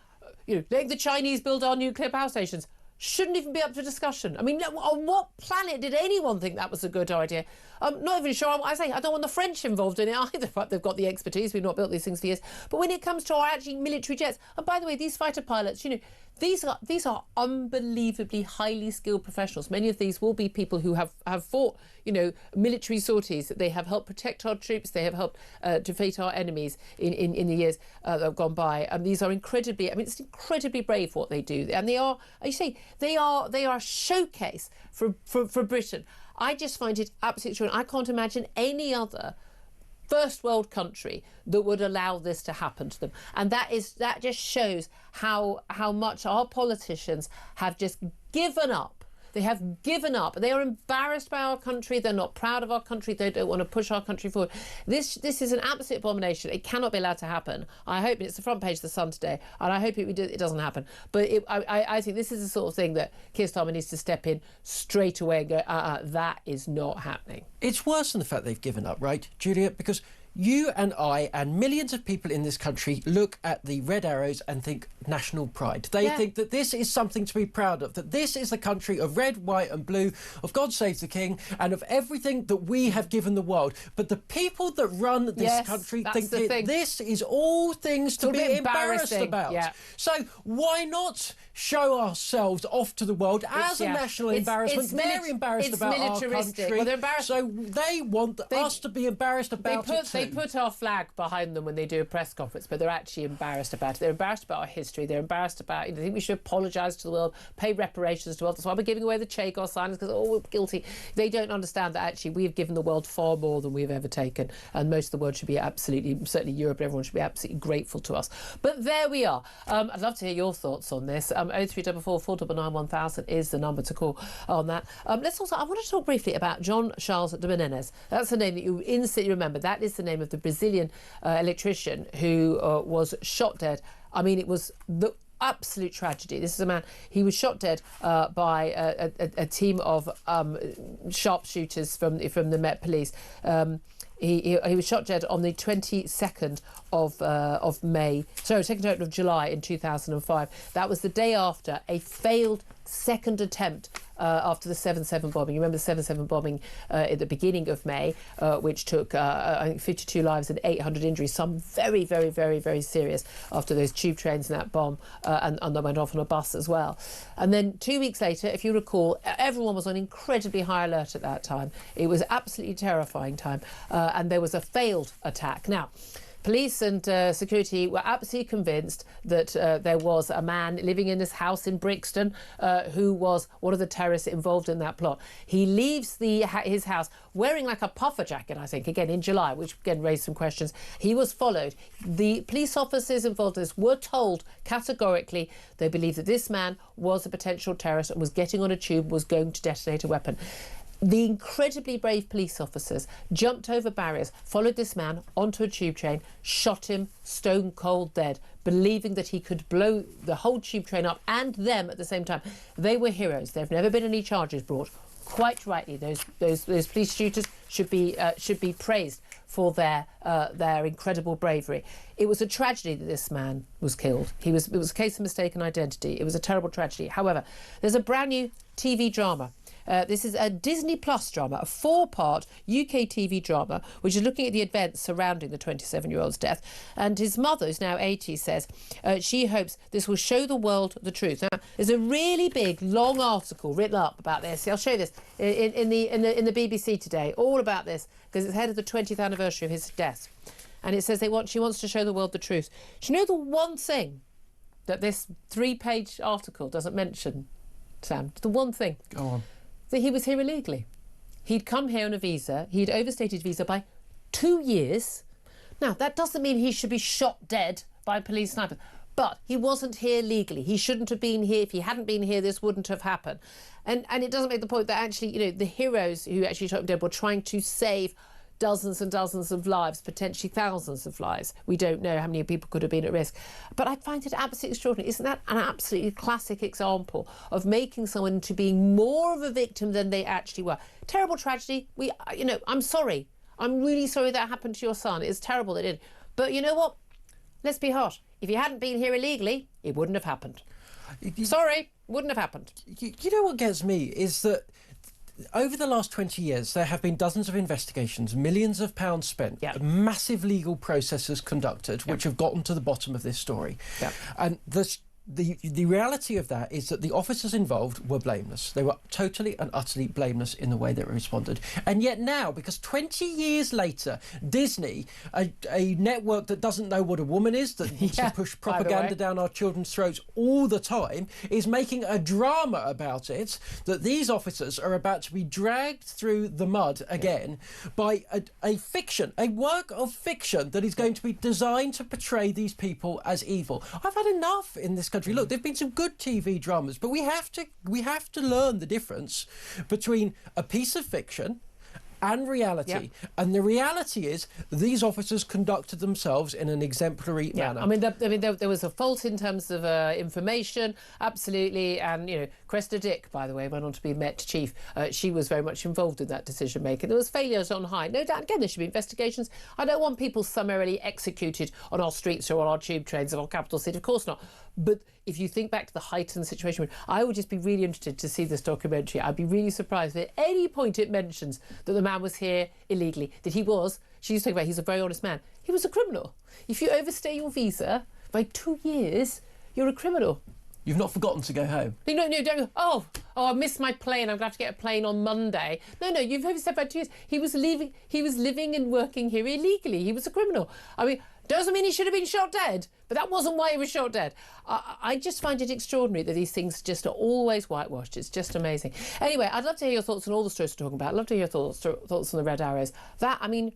you know, letting the Chinese build our nuclear power stations shouldn't even be up for discussion. I mean, on what planet did anyone think that was a good idea? I'm not even sure. I don't want the French involved in it either. They've got the expertise. We've not built these things for years. But when it comes to our actually military jets, and by the way, these fighter pilots, you know, these are unbelievably highly skilled professionals. Many of these will be people who have fought, you know, military sorties. They have helped protect our troops. They have helped defeat our enemies in the years that have gone by. And these are incredibly, I mean, it's incredibly brave what they do. And they are, as you say, they are a showcase for Britain. I just find it absolutely true. I can't imagine any other first world country that would allow this to happen to them. And that just shows how much our politicians have just given up. They have given up. They are embarrassed by our country. They're not proud of our country. They don't want to push our country forward. This is an absolute abomination. It cannot be allowed to happen. I hope it's the front page of the Sun today, and I hope it doesn't happen. But I think this is the sort of thing that Keir Starmer needs to step in straight away and go, that is not happening. It's worse than the fact they've given up, right, Julia? Because you and I and millions of people in this country look at the red arrows and think national pride. They think that this is something to be proud of, that this is the country of red, white and blue, of God Save the King, and of everything that we have given the world. But the people that run this country think that this is all things to be embarrassed about. Yeah. So why not show ourselves off to the world as a national embarrassment? They're embarrassed about our country. Well, they're embarrassed. So they want us to be embarrassed about it too. They put our flag behind them when they do a press conference, but they're actually embarrassed about it. They're embarrassed about our history. They're embarrassed about it. They think we should apologise to the world, pay reparations to the world. That's why we're giving away the Che signs, because, we're guilty. They don't understand that actually we have given the world far more than we've ever taken, and most of the world should be absolutely, certainly Europe, everyone should be absolutely grateful to us. But there we are. I'd love to hear your thoughts on this. 0344 499 1000 is the number to call on that. I want to talk briefly about John Charles de Menezes. That's the name that you instantly remember. That is the name of the Brazilian electrician who was shot dead. I mean, it was the absolute tragedy. This is a man, he was shot dead by a team of sharpshooters from the Met Police. He was shot dead on the 22nd of May, sorry, 2nd of July in 2005. That was the day after a failed second attempt after the 7/7 bombing. You remember the 7/7 bombing at the beginning of May, which took, I think, 52 lives and 800 injuries, some very, very, very, very serious after those tube trains and that bomb, and they went off on a bus as well. And then 2 weeks later, if you recall, everyone was on incredibly high alert at that time. It was absolutely terrifying time, and there was a failed attack. Now, police and security were absolutely convinced that there was a man living in this house in Brixton who was one of the terrorists involved in that plot. He leaves his house wearing like a puffer jacket, I think, again in July, which again raised some questions. He was followed. The police officers involved in this were told categorically they believed that this man was a potential terrorist and was getting on a tube, was going to detonate a weapon. The incredibly brave police officers jumped over barriers, followed this man onto a tube train, shot him stone cold dead, believing that he could blow the whole tube train up and them at the same time. They were heroes. There have never been any charges brought. Quite rightly, those police shooters should be praised for their incredible bravery. It was a tragedy that this man was killed. It was a case of mistaken identity. It was a terrible tragedy. However, there's a brand new TV drama. This is a Disney Plus drama, a 4-part UK TV drama, which is looking at the events surrounding the 27-year-old's death. And his mother, who's now 80, says she hopes this will show the world the truth. Now, there's a really big, long article written up about this. I'll show you this in the BBC today, all about this, because it's ahead of the 20th anniversary of his death. And it says she wants to show the world the truth. Do you know the one thing that this 3-page article doesn't mention, Sam? The one thing. Go on. That he was here illegally. He'd come here on a visa. He'd overstayed his visa by 2 years. Now, that doesn't mean he should be shot dead by police snipers, but he wasn't here legally. He shouldn't have been here. If he hadn't been here, this wouldn't have happened. And it doesn't make the point that actually, the heroes who actually shot him dead were trying to save dozens and dozens of lives, potentially thousands of lives. We don't know how many people could have been at risk. But I find it absolutely extraordinary. Isn't that an absolutely classic example of making someone into being more of a victim than they actually were? Terrible tragedy. I'm sorry. I'm really sorry that happened to your son. It's terrible that it did. But you know what? Let's be harsh. If you hadn't been here illegally, it wouldn't have happened. Sorry, wouldn't have happened. You know what gets me is that over the last 20 years, there have been dozens of investigations, millions of pounds spent, massive legal processes conducted, which have gotten to the bottom of this story. And the the reality of that is that the officers involved were blameless. They were totally and utterly blameless in the way they responded. And yet now, because 20 years later, Disney, a network that doesn't know what a woman is, that wants to push propaganda down our children's throats all the time, is making a drama about it, that these officers are about to be dragged through the mud again by a fiction, a work of fiction that is going to be designed to portray these people as evil. I've had enough in this country. Look, there've been some good TV dramas, but we have to learn the difference between a piece of fiction and reality. And the reality is these officers conducted themselves in an exemplary manner. I mean, there was a fault in terms of information, absolutely. And, you know, Cressida Dick, by the way, went on to be Met Chief. She was very much involved in that decision-making. There was failures on high. No doubt, again, there should be investigations. I don't want people summarily executed on our streets or on our tube trains of our capital city. Of course not. But if you think back to the heightened situation, I would just be really interested to see this documentary. I'd be really surprised if at any point it mentions that the man was here illegally, that he was, she used to talk about he's a very honest man. He was a criminal. If you overstay your visa by 2 years, you're a criminal. You've not forgotten to go home. No, don't. Oh, I missed my plane. I'm going to have to get a plane on Monday. No, you've overstayed by 2 years. He was living and working here illegally. He was a criminal. I mean, doesn't mean he should have been shot dead, but that wasn't why he was shot dead. I just find it extraordinary that these things just are always whitewashed. It's just amazing. Anyway, I'd love to hear your thoughts on all the stories we're talking about. I'd love to hear your thoughts on the red arrows. That, I mean,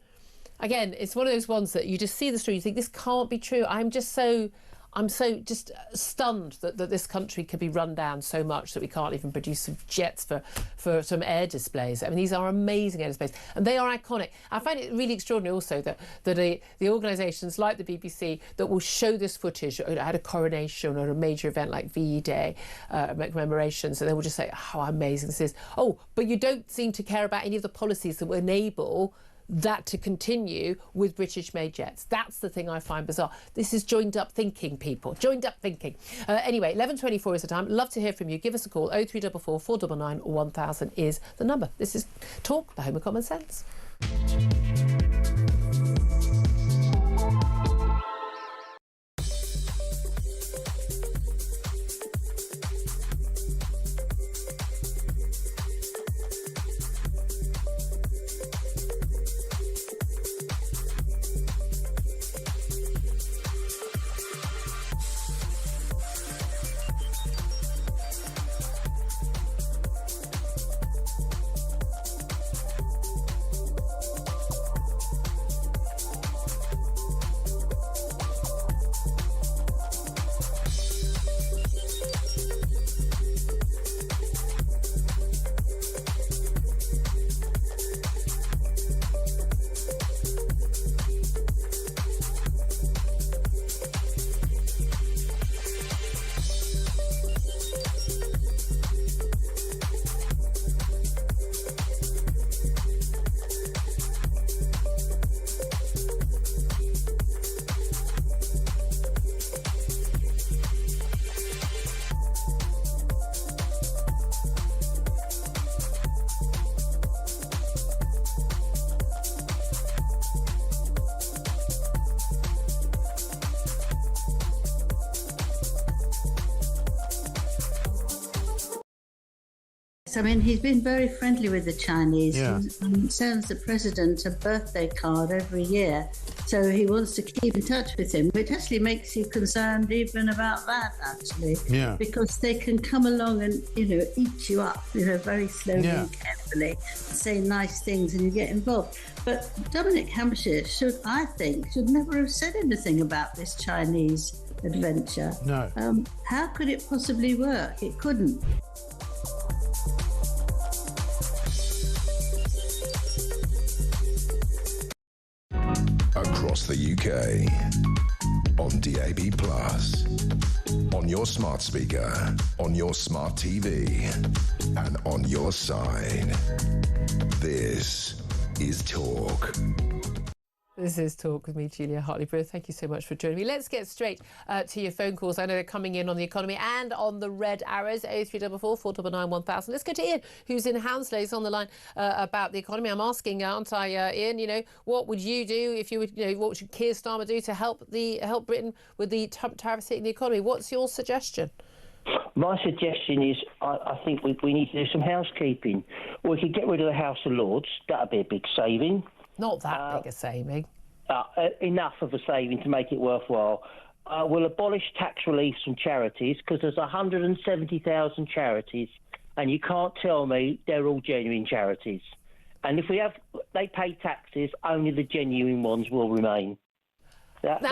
again, it's one of those ones that you just see the story, you think, this can't be true. I'm so just stunned that this country could be run down so much that we can't even produce some jets for some air displays. I mean, these are amazing air displays, and they are iconic. I find it really extraordinary also that the organisations like the BBC that will show this footage at a coronation or a major event like VE Day, commemorations, and they will just say how amazing this is. Oh, but you don't seem to care about any of the policies that will enable that to continue with British-made jets. That's the thing I find bizarre. This is joined-up thinking, people. Joined-up thinking. Anyway, 11:24 is the time. Love to hear from you. Give us a call. 0344 499 1000 is the number. This is Talk, the home of common sense. I mean, he's been very friendly with the Chinese. Yeah. He sends the president a birthday card every year. So he wants to keep in touch with him, which actually makes you concerned even about that, actually. Yeah. Because they can come along and, eat you up, very slowly and carefully, say nice things and you get involved. But Dominic Hampshire should never have said anything about this Chinese adventure. No. How could it possibly work? It couldn't. Across the UK, on DAB+, on your smart speaker, on your smart TV, and on your side. This is Talk. This is Talk with me, Julia Hartley-Brewer. Thank you so much for joining me. Let's get straight to your phone calls. I know they're coming in on the economy and on the red arrows, 0344 499 1000. Let's go to Ian, who's in Hounslow. He's on the line about the economy. I'm asking, aren't I, Ian, you know, what would you do if you would, you know, what should Keir Starmer do to help Britain with the tariffs hitting the economy? What's your suggestion? My suggestion is I think we need to do some housekeeping. We could get rid of the House of Lords. That would be a big saving. Not that big a saving. Enough of a saving to make it worthwhile. We'll abolish tax reliefs from charities because there's 170,000 charities and you can't tell me they're all genuine charities. And if they pay taxes, only the genuine ones will remain. That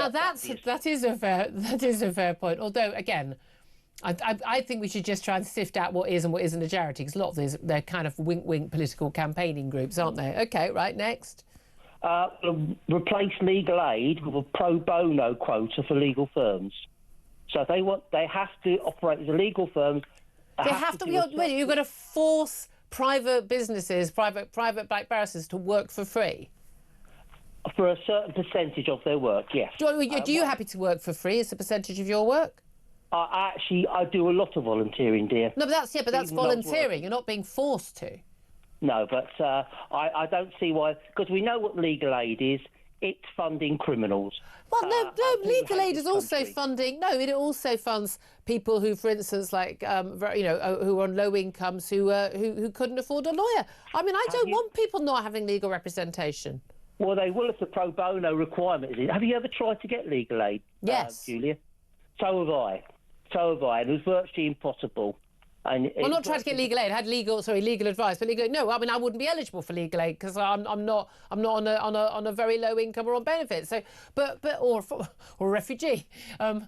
is a fair point. Although, again, I think we should just try and sift out what is and what isn't a charity, because a lot of these, they're kind of wink-wink political campaigning groups, aren't they? OK, right, next. Replace legal aid with a pro bono quota for legal firms. So if they have to operate as a legal firm. You've got to force private businesses, private black barristers to work for free? For a certain percentage of their work, yes. Are you happy to work for free as a percentage of your work? I do a lot of volunteering, dear. No, but that's volunteering. You're not being forced to. No, but I don't see why, because we know what legal aid is. It's funding criminals. Well, no, legal aid is also funding. No, it also funds people who, for instance, like who are on low incomes, who couldn't afford a lawyer. I mean, I don't want people not having legal representation. Well, they will if the pro bono requirement is in. Have you ever tried to get legal aid? Yes, Julia. So have I. And it was virtually impossible. And I'm not trying to get legal aid. I had legal advice, but no, I mean I wouldn't be eligible for legal aid because I'm not on a very low income or on benefits. So, or a refugee. But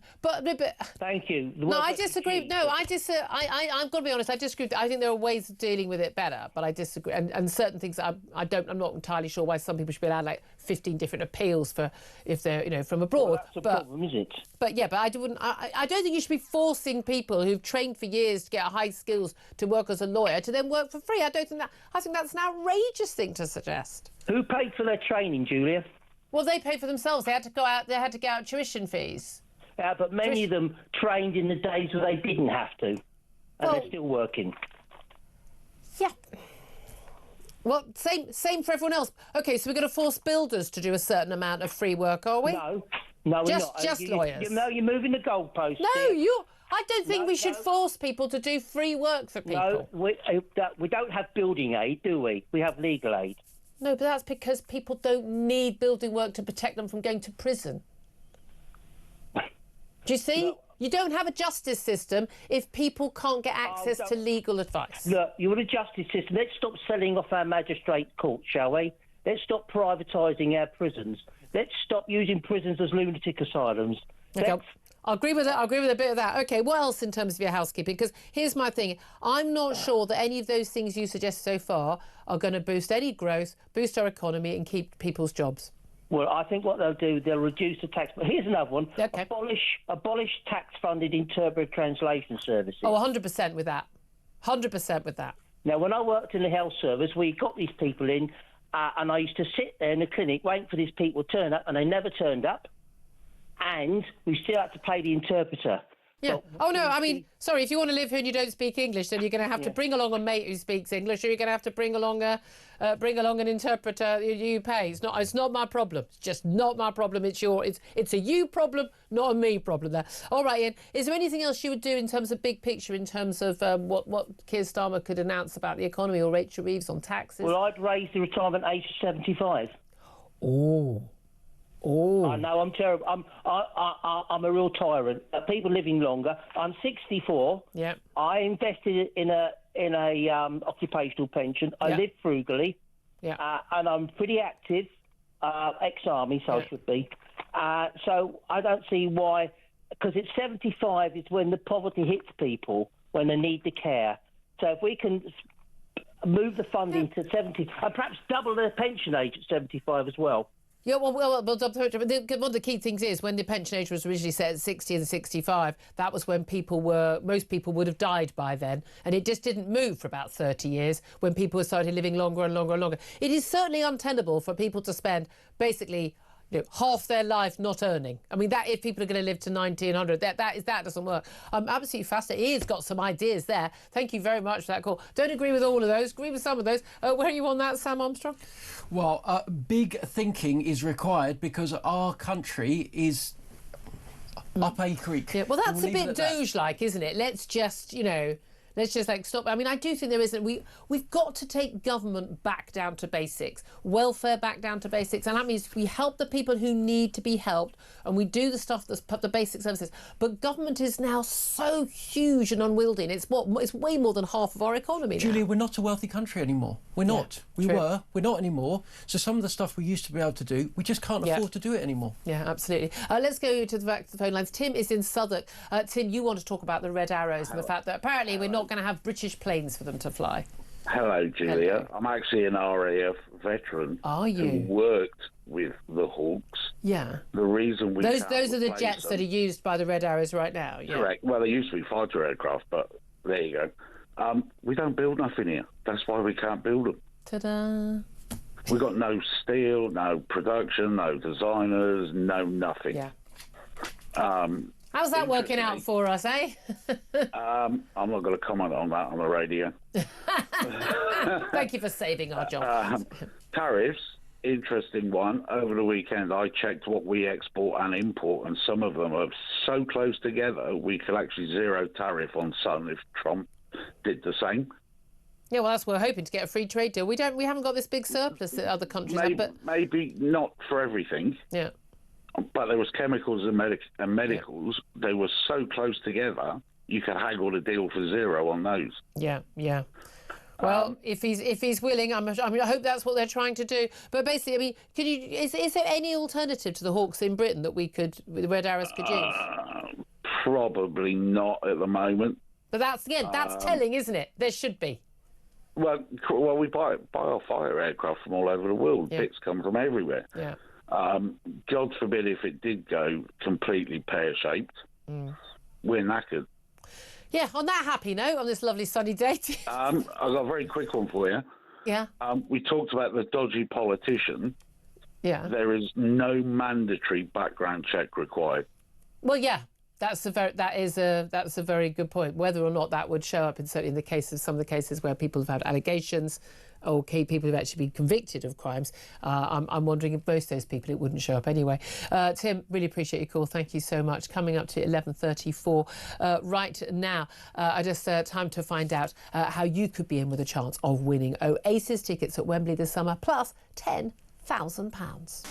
thank you. No, I disagree. No, I've got to be honest. I disagree. I think there are ways of dealing with it better, but I disagree. And certain things I'm not entirely sure why some people should be allowed like 15 different appeals for if they're from abroad. Well, that's a problem, is it? But I don't think you should be forcing people who've trained for years to get high skills to work as a lawyer to then work for free. I think that's an outrageous thing to suggest. Who paid for their training, Julia? Well, they paid for themselves. They had to go out. They had to get out tuition fees. Yeah, but many of them trained in the days where they didn't have to, and they're still working. Yeah. Well, same for everyone else. OK, so we're going to force builders to do a certain amount of free work, are we? No, we're not. Just lawyers. No, you're moving the goalposts. No, I don't think we should force people to do free work for people. No, we don't have building aid, do we? We have legal aid. No, but that's because people don't need building work to protect them from going to prison. Do you see? No. You don't have a justice system if people can't get access to legal advice. Look, you want a justice system. Let's stop selling off our magistrate courts, shall we? Let's stop privatising our prisons. Let's stop using prisons as lunatic asylums. Okay. I'll agree with that. I'll agree with a bit of that. OK, what else in terms of your housekeeping? Because here's my thing. I'm not sure that any of those things you suggest so far are going to boost any growth, boost our economy and keep people's jobs. Well, I think what they'll do, they'll reduce the tax. But here's another one. Okay. Abolish tax-funded interpreter translation services. Oh, 100% with that. 100% with that. Now, when I worked in the health service, we got these people in, and I used to sit there in the clinic waiting for these people to turn up, and they never turned up. And we still had to pay the interpreter. Yeah. Oh, no, I mean, sorry, if you want to live here and you don't speak English, then you're going to have to bring along a mate who speaks English, or you're going to have to bring along an interpreter you pay. It's not my problem. It's just not my problem. It's a you problem, not a me problem there. All right, Ian, is there anything else you would do in terms of big picture, in terms of what Keir Starmer could announce about the economy, or Rachel Reeves on taxes? Well, I'd raise the retirement age to 75. Oh, I know, I'm terrible. I'm a real tyrant. People living longer. I'm 64. Yeah. I invested in a occupational pension. I live frugally. Yeah. And I'm pretty active. Ex-army, so I should be. So I don't see why, because it's 75 is when the poverty hits people, when they need the care. So if we can move the funding to 70, and perhaps double their pension age at 75 as well. Yeah, well, one of the key things is when the pension age was originally set at 60 and 65, that was when most people would have died by then. And it just didn't move for about 30 years when people started living longer and longer and longer. It is certainly untenable for people to spend basically half their life not earning. I mean, that if people are going to live to 90 and 100, that doesn't work. I'm absolutely fascinated. Ian's got some ideas there. Thank you very much for that call. Don't agree with all of those. Agree with some of those. Where are you on that, Sam Armstrong? Well, big thinking is required because our country is up a creek. Yeah, well, that's a bit Doge-like, isn't it? Let's just, let's just stop. I mean, I do think there isn't. We've got to take government back down to basics, welfare back down to basics, and that means we help the people who need to be helped, and we do the stuff that's the basic services. But government is now so huge and unwieldy, and it's way more than half of our economy. Julia, we're not a wealthy country anymore. We're not. We're not anymore. So some of the stuff we used to be able to do, we just can't afford to do it anymore. Yeah, absolutely. Let's go to the phone lines. Tim is in Southwark. Tim, you want to talk about the red arrows and the fact that apparently we're not going to have British planes for them to fly. Hello, Julia. Hello. I'm actually an RAF veteran. Are you? Who worked with the Hawks. Yeah. The reason we those are the jets that are used by the Red Arrows right now. Yeah. Correct. Well, they used to be fighter aircraft, but there you go. We don't build nothing here. That's why we can't build them. Ta-da. We've got no steel, no production, no designers, no nothing. Yeah. How's that working out for us, eh? I'm not going to comment on that on the radio. Thank you for saving our job. Tariffs, interesting one. Over the weekend, I checked what we export and import, and some of them are so close together, we could actually zero tariff on some if Trump did the same. Yeah, well, that's what we're hoping to get a free trade deal. We haven't got this big surplus that other countries have, but maybe not for everything. Yeah. But there was chemicals and medicals. They were so close together, you could haggle the deal for zero on those. Yeah. Well, if he's willing, I hope that's what they're trying to do. But basically, I mean, is there any alternative to the Hawks in Britain that the Red Arrows could use? Probably not at the moment. But that's telling, isn't it? There should be. Well, we buy our fire aircraft from all over the world. Yeah. Bits come from everywhere. Yeah. God forbid if it did go completely pear-shaped, we're knackered. Yeah, on that happy note, on this lovely sunny day. I've got a very quick one for you. Yeah. We talked about the dodgy politician. Yeah. There is no mandatory background check required. Well, yeah. That's a very good point. Whether or not that would show up in some of the cases where people have had allegations or people who've actually been convicted of crimes, I'm wondering if most of those people it wouldn't show up anyway. Tim, really appreciate your call. Thank you so much. Coming up to 11:34 right now. Time to find out how you could be in with a chance of winning Oasis tickets at Wembley this summer, plus £10,000.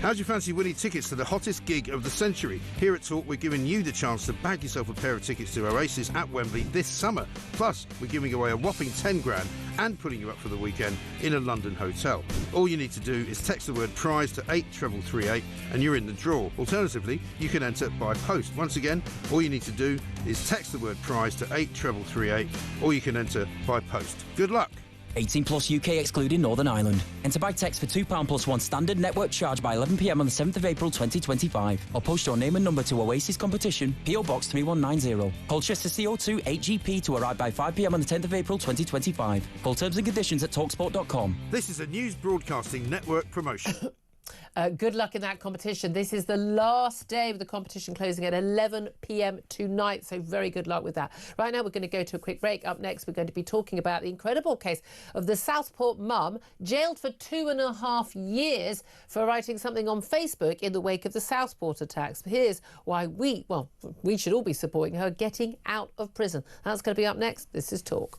How do you fancy winning tickets to the hottest gig of the century? Here at Talk, we're giving you the chance to bag yourself a pair of tickets to Oasis at Wembley this summer. Plus, we're giving away a whopping £10,000 and putting you up for the weekend in a London hotel. All you need to do is text the word prize to 83338 and you're in the draw. Alternatively, you can enter by post. Once again, all you need to do is text the word prize to 83338 or you can enter by post. Good luck. 18 plus UK excluding Northern Ireland. Enter by text for £2 plus one standard network charge by 11 p.m. on the 7th of April 2025. Or post your name and number to Oasis Competition, PO Box 3190. Colchester CO2 8GP to arrive by 5 p.m. on the 10th of April 2025. Full terms and conditions at talksport.com. This is a News Broadcasting Network promotion. Good luck in that competition. This is the last day of the competition, closing at 11 p.m. tonight, so very good luck with that. Right now, we're going to go to a quick break. Up next, we're going to be talking about the incredible case of the Southport mum jailed for 2.5 years for writing something on Facebook in the wake of the Southport attacks. Here's why we should all be supporting her getting out of prison. That's going to be up next. This is Talk.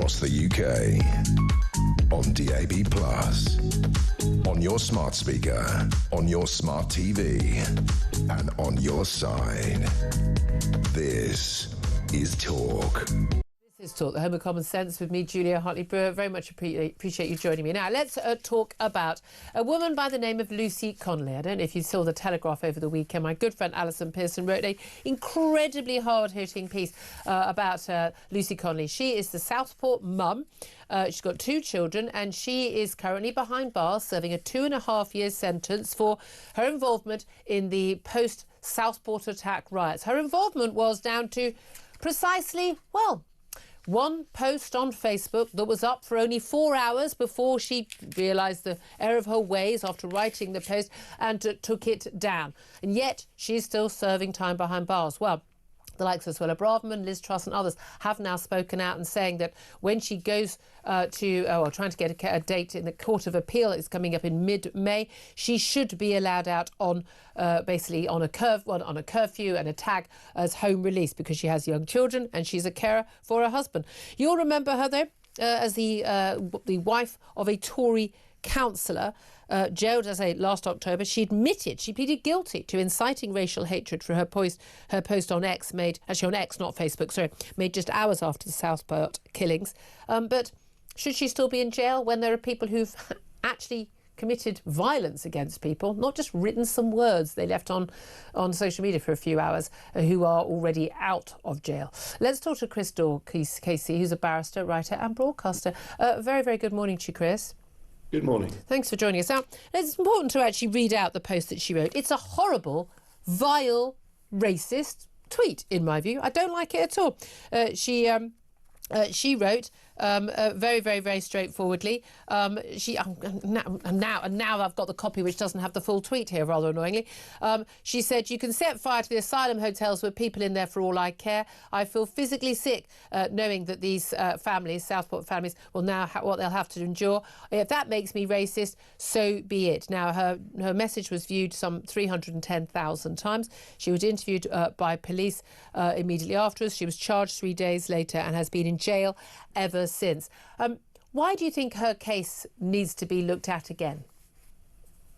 across the UK. On DAB+, on your smart speaker, on your smart TV, and on your side. This is Talk. This is Talk, the home of common sense, with me, Julia Hartley-Brewer. Very much appreciate you joining me. Now, let's talk about a woman by the name of Lucy Connolly. I don't know if you saw the Telegraph over the weekend. My good friend Alison Pearson wrote an incredibly hard-hitting piece about Lucy Connolly. She is the Southport mum. She's got 2 children, and she is currently behind bars serving a 2.5-year sentence for her involvement in the post-Southport attack riots. Her involvement was down to precisely, well, one post on Facebook that was up for only 4 hours before she realised the error of her ways after writing the post and took it down. And yet she's still serving time behind bars. Well, the likes of Suella Braverman, Liz Truss and others have now spoken out and saying that when she goes trying to get a date in the Court of Appeal, it's coming up in mid-May, she should be allowed out on basically on a curfew and a tag as home release, because she has young children and she's a carer for her husband. You'll remember her though as the wife of a Tory councillor jailed, as I say, last October. She pleaded guilty to inciting racial hatred for her post on X, made actually on X, not Facebook, made just hours after the Southport killings. But should she still be in jail when there are people who've actually committed violence against people, not just written some words they left on social media for a few hours, who are already out of jail? Let's talk to Chris Casey, who's a barrister, writer and broadcaster. Very, very good morning to you, Chris. Good morning. Thanks for joining us. Now, it's important to actually read out the post that she wrote. It's a horrible, vile, racist tweet, in my view. I don't like it at all. She wrote very, very, very straightforwardly. Now I've got the copy which doesn't have the full tweet here, rather annoyingly. She said, "You can set fire to the asylum hotels with people in there for all I care. I feel physically sick knowing that these families, Southport families, will now what they'll have to endure. If that makes me racist, so be it." Now, her message was viewed some 310,000 times. She was interviewed by police immediately afterwards. She was charged 3 days later and has been in jail ever since. Why do you think her case needs to be looked at again?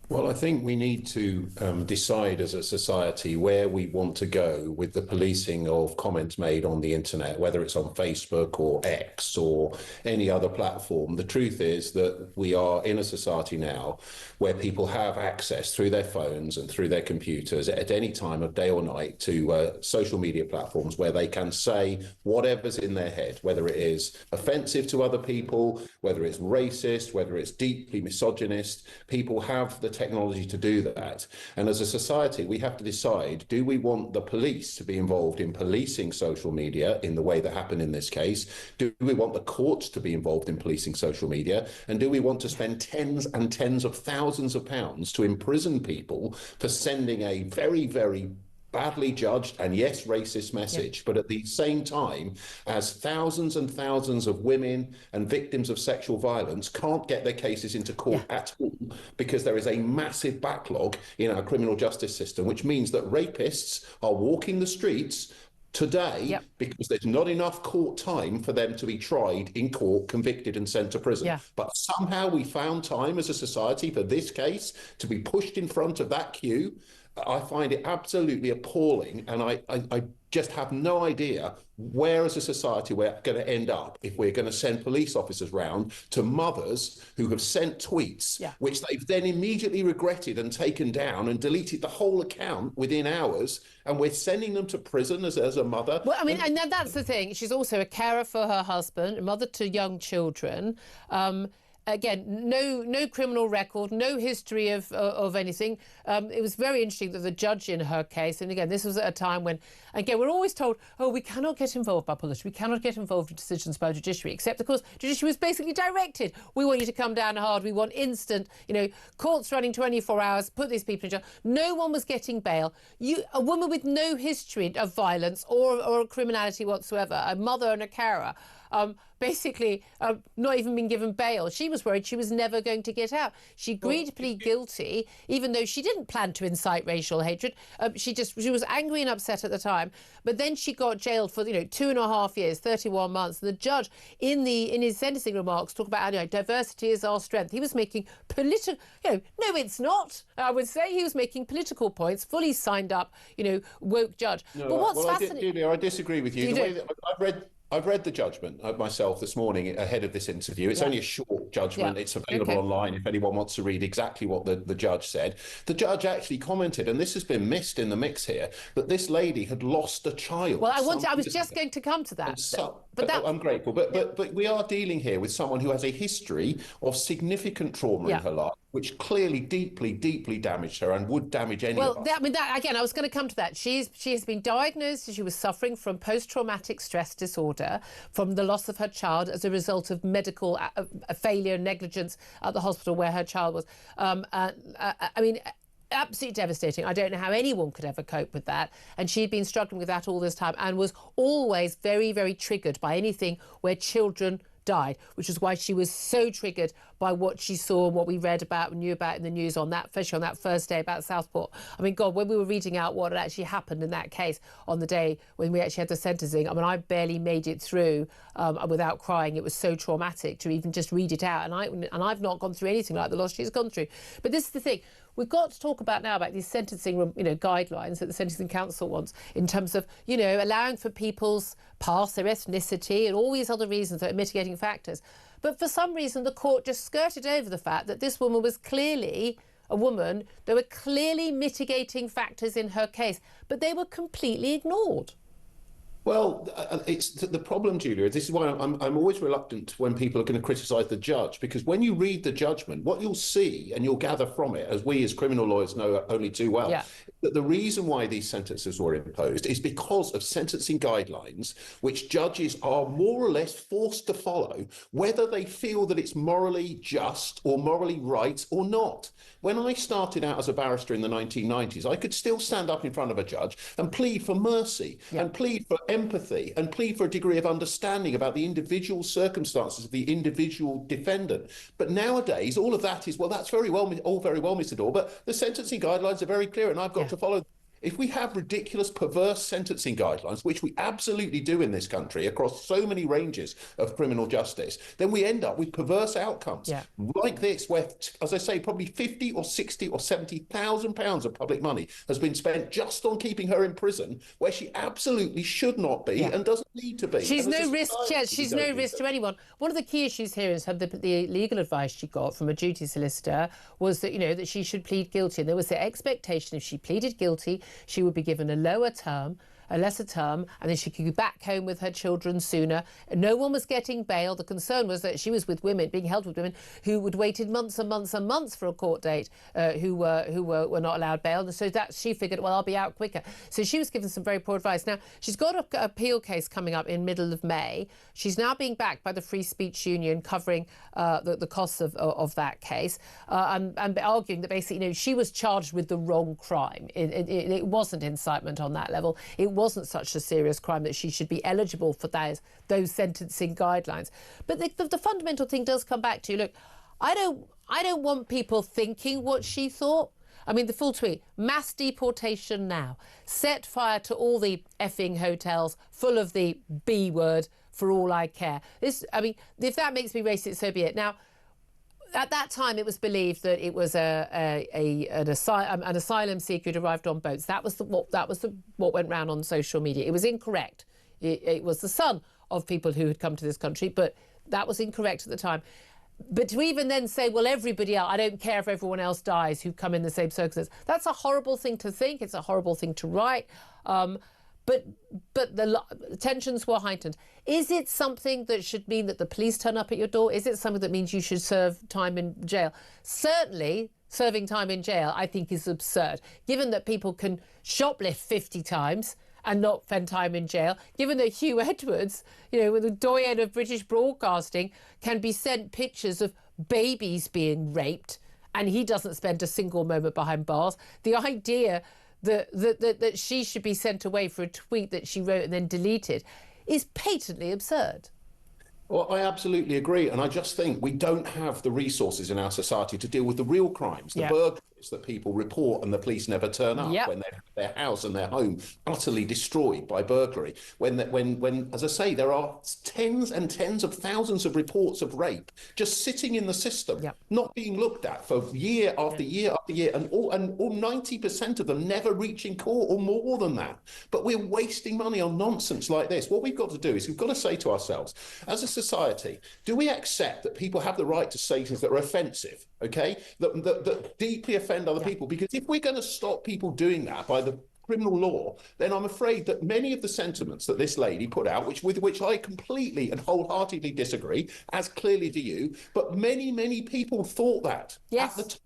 Well, I think we need to decide as a society where we want to go with the policing of comments made on the internet, whether it's on Facebook or X or any other platform. The truth is that we are in a society now where people have access through their phones and through their computers at any time of day or night to social media platforms where they can say whatever's in their head, whether it is offensive to other people, whether it's racist, whether it's deeply misogynist. People have the technology to do that. And as a society, we have to decide, do we want the police to be involved in policing social media in the way that happened in this case? Do we want the courts to be involved in policing social media? And do we want to spend tens and tens of thousands of pounds to imprison people for sending a very, very badly judged and yes, racist message, yeah, but at the same time as thousands and thousands of women and victims of sexual violence can't get their cases into court at all because there is a massive backlog in our criminal justice system, which means that rapists are walking the streets today because there's not enough court time for them to be tried in court, convicted and sent to prison. But somehow we found time as a society for this case to be pushed in front of that queue. I find it absolutely appalling, and I just have no idea where as a society we're going to end up if we're going to send police officers round to mothers who have sent tweets, which they've then immediately regretted and taken down and deleted the whole account within hours, and we're sending them to prison as a mother. Well, I mean, and that's the thing. She's also a carer for her husband, a mother to young children. Again, no criminal record, no history of anything. It was very interesting that the judge in her case, and again, this was at a time when, again, we're always told, oh, we cannot get involved by politics, we cannot get involved in decisions by judiciary, except, of course, judiciary was basically directed. We want you to come down hard, we want instant, courts running 24 hours, put these people in jail. No one was getting bail. A woman with no history of violence or criminality whatsoever, a mother and a carer, basically not even been given bail. She was worried she was never going to get out. She agreed to plead guilty, even though she didn't plan to incite racial hatred. She was angry and upset at the time. But then she got jailed for 2.5 years, 31 months. And the judge, in his sentencing remarks, talked about how diversity is our strength. He was making political, no, it's not. I would say he was making political points. Fully signed up, woke judge. No, but what's fascinating? Julia, I disagree with you. You The way that I've read the judgment myself this morning ahead of this interview. It's only a short judgment. It's available online if anyone wants to read exactly what the judge said. The judge actually commented, and this has been missed in the mix here, that this lady had lost a child. Well, I was just going to come to that. I'm grateful, but we are dealing here with someone who has a history of significant trauma in her life, which clearly deeply, deeply damaged her and would damage any of us. Again, I was going to come to that. She has been diagnosed. She was suffering from post-traumatic stress disorder from the loss of her child as a result of medical failure, negligence at the hospital where her child was. Absolutely devastating. I don't know how anyone could ever cope with that. And she'd been struggling with that all this time and was always very, very triggered by anything where children died, which is why she was so triggered by what she saw and what we read about and knew about in the news especially on that first day about Southport. I mean, God, when we were reading out what had actually happened in that case on the day when we actually had the sentencing, I mean, I barely made it through without crying. It was so traumatic to even just read it out. And I've not gone through anything like the loss she's gone through. But this is the thing. We've got to talk about now about these sentencing, guidelines that the Sentencing Council wants in terms of, allowing for people's past, their ethnicity and all these other reasons that are mitigating factors. But for some reason, the court just skirted over the fact that this woman was clearly a woman. There were clearly mitigating factors in her case, but they were completely ignored. Well, it's the problem, Julia. This is why I'm always reluctant when people are going to criticise the judge, because when you read the judgment, what you'll see and you'll gather from it, as we as criminal lawyers know only too well, that the reason why these sentences were imposed is because of sentencing guidelines, which judges are more or less forced to follow, whether they feel that it's morally just or morally right or not. When I started out as a barrister in the 1990s, I could still stand up in front of a judge and plead for mercy and plead for empathy and plead for a degree of understanding about the individual circumstances of the individual defendant. But nowadays, all of that is, well, that's all very well, Mr. Dorr, but the sentencing guidelines are very clear and I've got to follow. If we have ridiculous, perverse sentencing guidelines, which we absolutely do in this country across so many ranges of criminal justice, then we end up with perverse outcomes like this, where, as I say, probably 50 or 60 or 70,000 pounds of public money has been spent just on keeping her in prison, where she absolutely should not be and doesn't need to be. She's no risk. She's no risk to anyone. One of the key issues here is the legal advice she got from a duty solicitor was that that she should plead guilty, and there was the expectation if she pleaded guilty, she would be given a lesser term, and then she could go back home with her children sooner. No one was getting bail. The concern was that she was being held with women who had waited months and months and months for a court date, who were not allowed bail. And so that she figured, well, I'll be out quicker. So she was given some very poor advice. Now, she's got an appeal case coming up in middle of May. She's now being backed by the Free Speech Union, covering the costs of that case, and arguing that basically, she was charged with the wrong crime. It wasn't incitement on that level. It wasn't such a serious crime that she should be eligible for those sentencing guidelines. But the fundamental thing does come back to, look, I don't want people thinking what she thought. I mean, the full tweet: mass deportation now. Set fire to all the effing hotels full of the B word, for all I care. If that makes me racist, so be it. Now, at that time, it was believed that it was an asylum seeker who arrived on boats. That was what went round on social media. It was incorrect. It was the son of people who had come to this country, but that was incorrect at the time. But to even then say, well, everybody else, I don't care if everyone else dies who come in the same circumstances, that's a horrible thing to think. It's a horrible thing to write. But the tensions were heightened. Is it something that should mean that the police turn up at your door? Is it something that means you should serve time in jail? Certainly, serving time in jail, I think, is absurd, given that people can shoplift 50 times and not spend time in jail, given that Hugh Edwards, the doyen of British broadcasting, can be sent pictures of babies being raped and he doesn't spend a single moment behind bars. The idea that she should be sent away for a tweet that she wrote and then deleted is patently absurd. Well, I absolutely agree. And I just think we don't have the resources in our society to deal with the real crimes, the burglaries that people report and the police never turn up when they have their house and their home utterly destroyed by burglary. When, as I say, there are tens and tens of thousands of reports of rape just sitting in the system, not being looked at for year after year after year, and all 90% of them never reaching court or more than that. But we're wasting money on nonsense like this. What we've got to do is we've got to say to ourselves, as a society, do we accept that people have the right to say things that are offensive, okay, that deeply offend other people? Because if we're going to stop people doing that by the criminal law, then I'm afraid that many of the sentiments that this lady put out, with which I completely and wholeheartedly disagree, as clearly do you, but many people thought that at the time.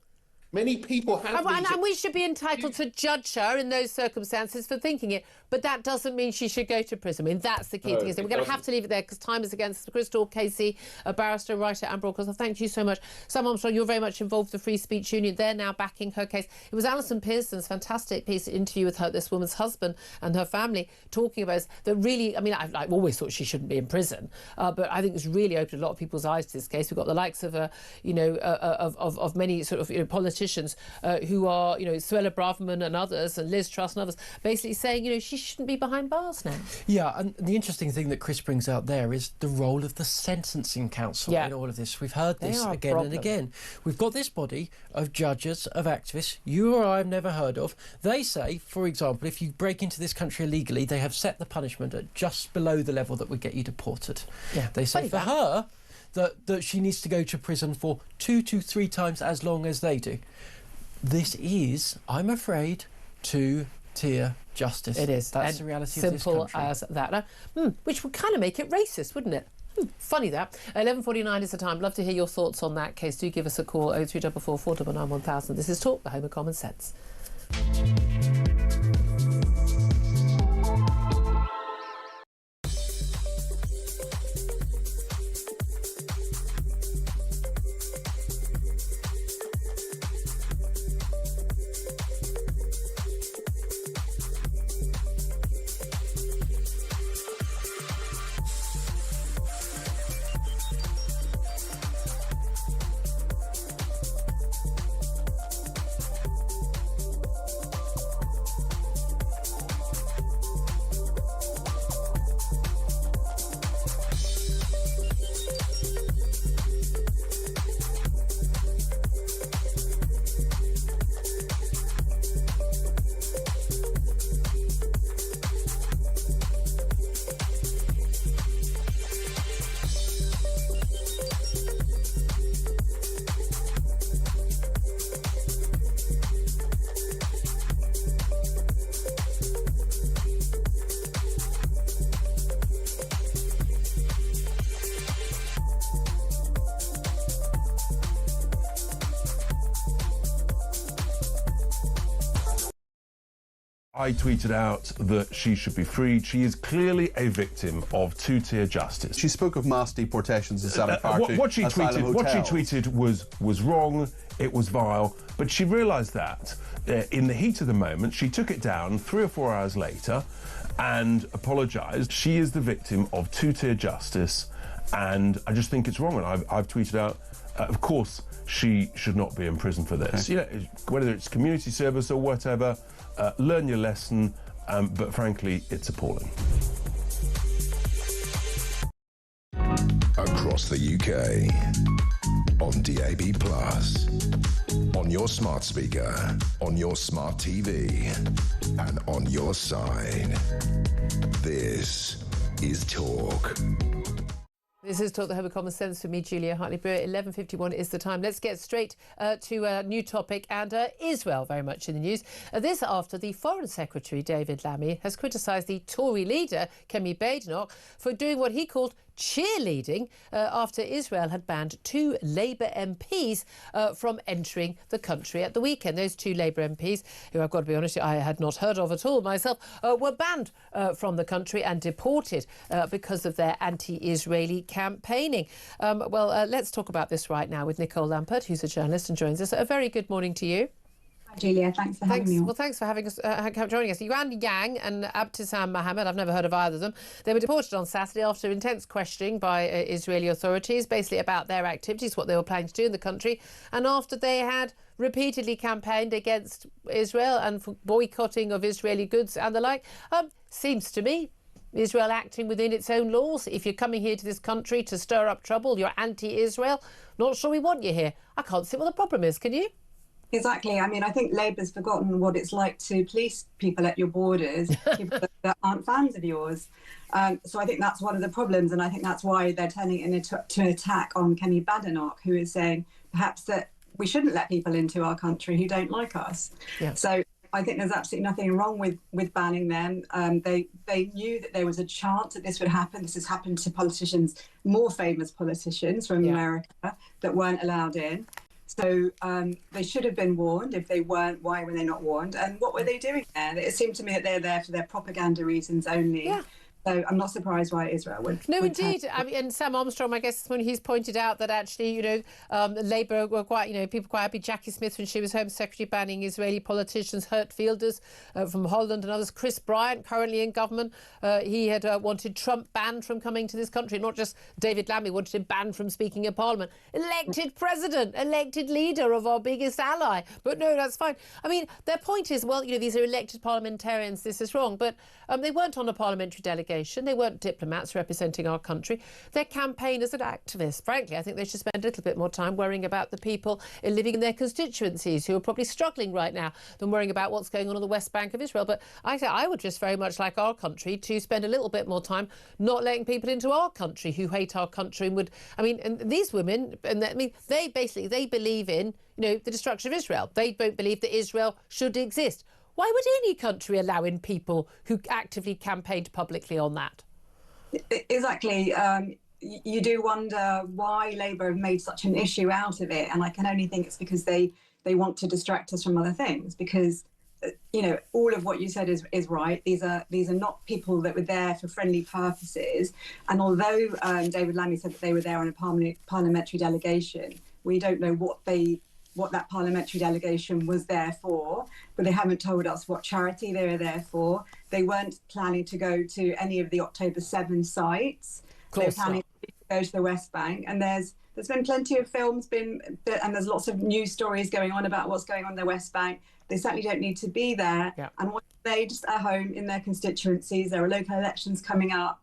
Many people have and we should be entitled to judge her in those circumstances for thinking it, but that doesn't mean she should go to prison. I mean, that's the key thing, isn't it? We're going to have to leave it there because time is against us. Crystal, Casey, a barrister, writer and broadcaster, thank you so much. Sam Armstrong, you're very much involved with the Free Speech Union. They're now backing her case. It was Alison Pearson's fantastic piece interview with this woman's husband and her family talking about that really, I mean, I've always thought she shouldn't be in prison, but I think it's really opened a lot of people's eyes to this case. We've got the likes of, of many sort of politicians who are, Suella Braverman and others, and Liz Truss and others, basically saying, she shouldn't be behind bars now. Yeah, and the interesting thing that Chris brings out there is the role of the Sentencing Council in all of this. We've heard this again and again. We've got this body of judges, of activists, you or I have never heard of. They say, for example, if you break into this country illegally, they have set the punishment at just below the level that would get you deported. Yeah. They say for her that she needs to go to prison for 2 to 3 times as long as they do. This is, I'm afraid, two-tier justice. It is. That's the reality of this country. Simple as that. Which would kind of make it racist, wouldn't it? Funny that. 11:49 is the time. Love to hear your thoughts on that case. Do give us a call, 0344 499 1000. This is Talk, the home of common sense. I tweeted out that she should be freed. She is clearly a victim of two-tier justice. She spoke of mass deportations and setting fire to what she tweeted was wrong. It was vile. But she realised that in the heat of the moment, she took it down 3 or 4 hours later and apologised. She is the victim of two-tier justice, and I just think it's wrong. And I've tweeted out, of course, she should not be in prison for this. Okay. Whether it's community service or whatever. Learn your lesson, but frankly, it's appalling. Across the UK, on DAB+, on your smart speaker, on your smart TV, and on your side. This is Talk. This is Talk, the home of common sense with me, Julia Hartley-Brewer. 11:51 is the time. Let's get straight to a new topic, and Israel very much in the news. This after the Foreign Secretary, David Lammy, has criticised the Tory leader, Kemi Badenoch, for doing what he called cheerleading after Israel had banned 2 Labour MPs from entering the country at the weekend. Those 2 Labour MPs, who I've got to be honest, I had not heard of at all myself, were banned from the country and deported because of their anti-Israeli campaigning. Let's talk about this right now with Nicole Lampert, who's a journalist and joins us. A very good morning to you. Julia, thanks for having me on. Well, thanks for having us, joining us. Yuan Yang and Abtisam Mohammed, I've never heard of either of them. They were deported on Saturday after intense questioning by Israeli authorities, basically about their activities, what they were planning to do in the country, and after they had repeatedly campaigned against Israel and for boycotting of Israeli goods and the like. Seems to me Israel acting within its own laws. If you're coming here to this country to stir up trouble, you're anti-Israel, not sure we want you here. I can't see what the problem is, can you? Exactly. I mean, I think Labour's forgotten what it's like to police people at your borders, people that aren't fans of yours. So I think that's one of the problems, and I think that's why they're turning it into an attack on Kemi Badenoch, who is saying perhaps that we shouldn't let people into our country who don't like us. Yeah. So I think there's absolutely nothing wrong with banning them. They knew that there was a chance that this would happen. This has happened to politicians, more famous politicians from America that weren't allowed in. So they should have been warned. If they weren't, why were they not warned? And what were they doing there? It seemed to me that they're there for their propaganda reasons only. Yeah. So I'm not surprised why Israel would. No, indeed. I mean, and Sam Armstrong, I guess, when he's pointed out that actually, Labour were quite, people quite happy. Jackie Smith, when she was Home Secretary, banning Israeli politicians, Hert Fielders from Holland and others. Chris Bryant, currently in government, he had wanted Trump banned from coming to this country. Not just David Lammy wanted him banned from speaking in Parliament. Elected president, elected leader of our biggest ally. But no, that's fine. I mean, their point is, well, these are elected parliamentarians. This is wrong. But they weren't on a parliamentary delegation. They weren't diplomats representing our country. They're campaigners and activists. Frankly, I think they should spend a little bit more time worrying about the people living in their constituencies who are probably struggling right now than worrying about what's going on the West Bank of Israel. But I would just very much like our country to spend a little bit more time not letting people into our country who hate our country and would... I mean, and these women, they believe in, the destruction of Israel. They don't believe that Israel should exist. Why would any country allow in people who actively campaigned publicly on that? Exactly. You do wonder why Labour have made such an issue out of it. And I can only think it's because they want to distract us from other things. Because, all of what you said is right. These are not people that were there for friendly purposes. And although David Lammy said that they were there on a parliamentary delegation, we don't know what that parliamentary delegation was there for, but they haven't told us what charity they were there for. They weren't planning to go to any of the October 7 sites. They were planning to go to the West Bank. And there's been plenty of films and there's lots of news stories going on about what's going on in the West Bank. They certainly don't need to be there. Yeah. And what they just at home in their constituencies, there are local elections coming up.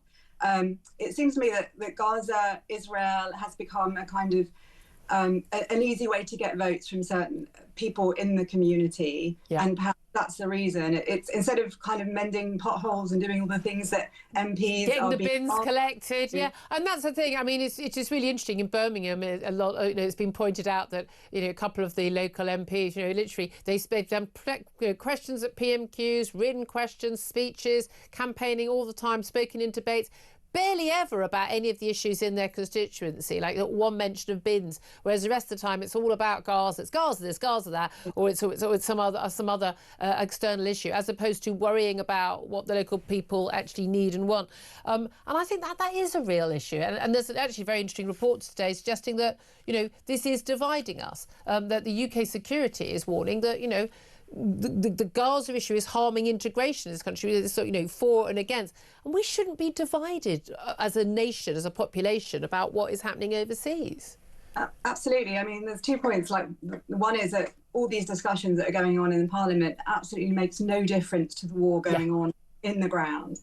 It seems to me that Gaza, Israel has become a kind of an easy way to get votes from certain people in the community, and perhaps that's the reason. It's instead of kind of mending potholes and doing all the things that MPs getting the bins collected, and that's the thing. I mean, it's just really interesting in Birmingham. A lot, it's been pointed out that a couple of the local MPs, literally they've done questions at PMQs, written questions, speeches, campaigning all the time, spoken in debates. Barely ever about any of the issues in their constituency, like one mention of bins, whereas the rest of the time it's all about Gaza. It's Gaza this, Gaza that, or it's some other external issue, as opposed to worrying about what the local people actually need and want. And I think that is a real issue. And there's actually a very interesting report today suggesting that this is dividing us. That the UK security is warning that the Gaza issue is harming integration in this country, so, for and against. And we shouldn't be divided as a nation, as a population, about what is happening overseas. Absolutely. I mean, there's 2 points. Like, one is that all these discussions that are going on in Parliament absolutely makes no difference to the war going on in the ground.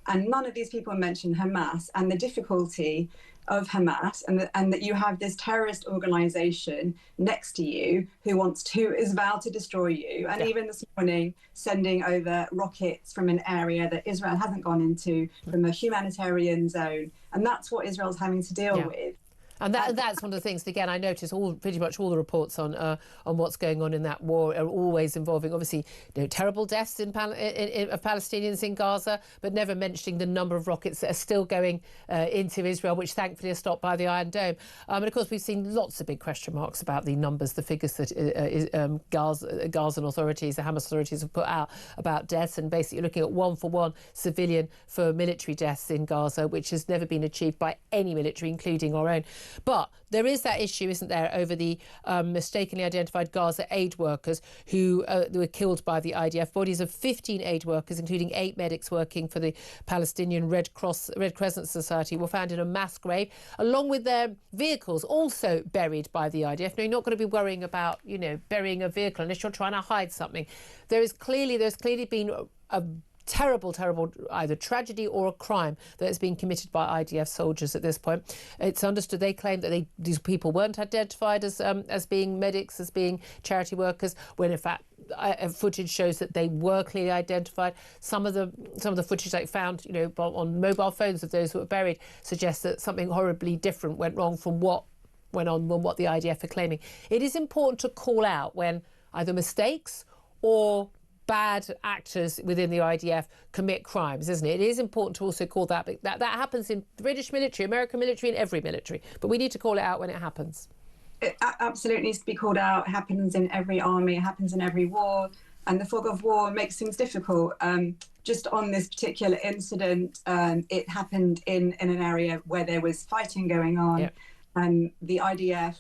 And none of these people mention Hamas and the difficulty of Hamas, and that you have this terrorist organisation next to you who is vowed to destroy you. And even this morning, sending over rockets from an area that Israel hasn't gone into, from a humanitarian zone. And that's what Israel's having to deal with. And that's one of the things, again, I notice pretty much all the reports on what's going on in that war are always involving, obviously, terrible deaths of Palestinians in Gaza, but never mentioning the number of rockets that are still going into Israel, which thankfully are stopped by the Iron Dome. And of course, we've seen lots of big question marks about the numbers, the figures that Gazan authorities, the Hamas authorities have put out about deaths, and basically looking at 1-for-1 civilian for military deaths in Gaza, which has never been achieved by any military, including our own. But there is that issue, isn't there, over the mistakenly identified Gaza aid workers who were killed by the IDF. Bodies of 15 aid workers, including 8 medics working for the Palestinian Red Crescent Society, were found in a mass grave, along with their vehicles also buried by the IDF. Now, you're not going to be worrying about, you know, burying a vehicle unless you're trying to hide something. There's clearly been a terrible either tragedy or a crime that has been committed by IDF soldiers at this point. It's understood they claim that these people weren't identified as being medics, as being charity workers, when in fact footage shows that they were clearly identified. Some of the footage they found, you know, on mobile phones of those who were buried suggests that something horribly different went wrong from what went on than what the IDF are claiming. It is important to call out when either mistakes or bad actors within the IDF commit crimes, isn't it? It is important to also call that. That happens in the British military, American military, and every military. But we need to call it out when it happens. It absolutely needs to be called out. It happens in every army. It happens in every war. And the fog of war makes things difficult. Just on this particular incident, it happened in an area where there was fighting going on. Yep. The IDF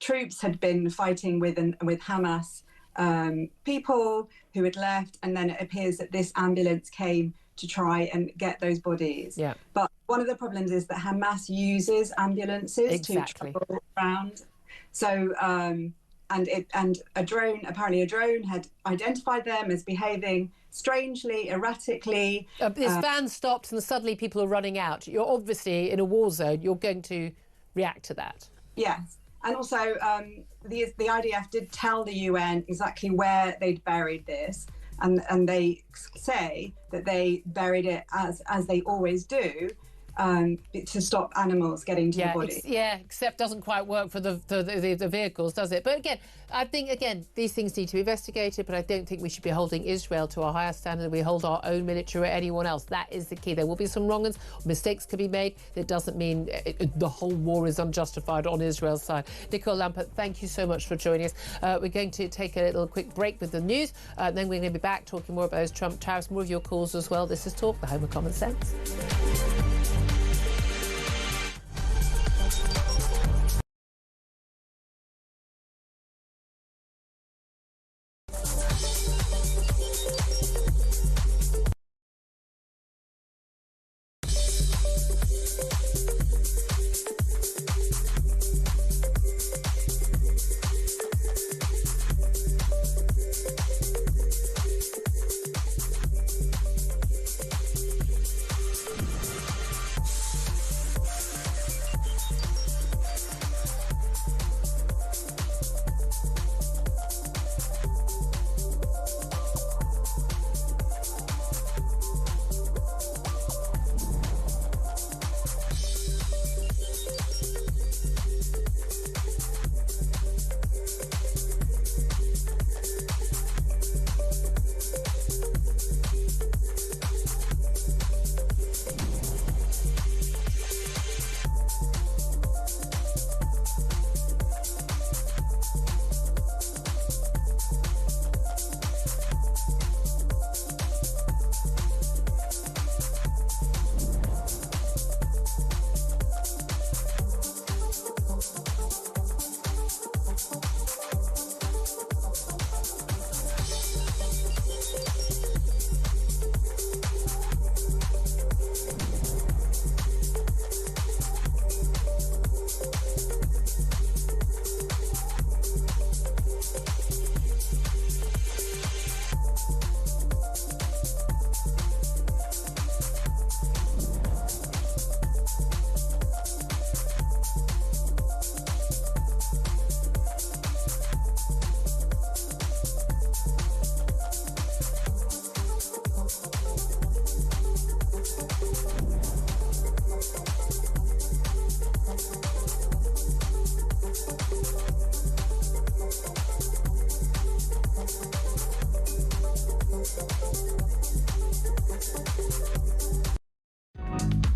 troops had been fighting with Hamas people who had left, and then it appears that this ambulance came to try and get those bodies. Yeah. But one of the problems is that Hamas uses ambulances to travel around. So, and a drone had identified them as behaving strangely, erratically. This van stopped and suddenly people are running out. You're obviously in a war zone. You're going to react to that. Yes. And also, the IDF did tell the UN exactly where they'd buried this, and they say that they buried it as they always do, to stop animals getting to the body. Except doesn't quite work for the vehicles, does it? But again, I think, these things need to be investigated, but I don't think we should be holding Israel to a higher standard than we hold our own military or anyone else. That is the key. There will be some wrong-uns, mistakes can be made. That doesn't mean the whole war is unjustified on Israel's side. Nicole Lampert, thank you so much for joining us. We're going to take a little quick break with the news, then we're going to be back talking more about those Trump tariffs, more of your calls as well. This is Talk, the home of common sense.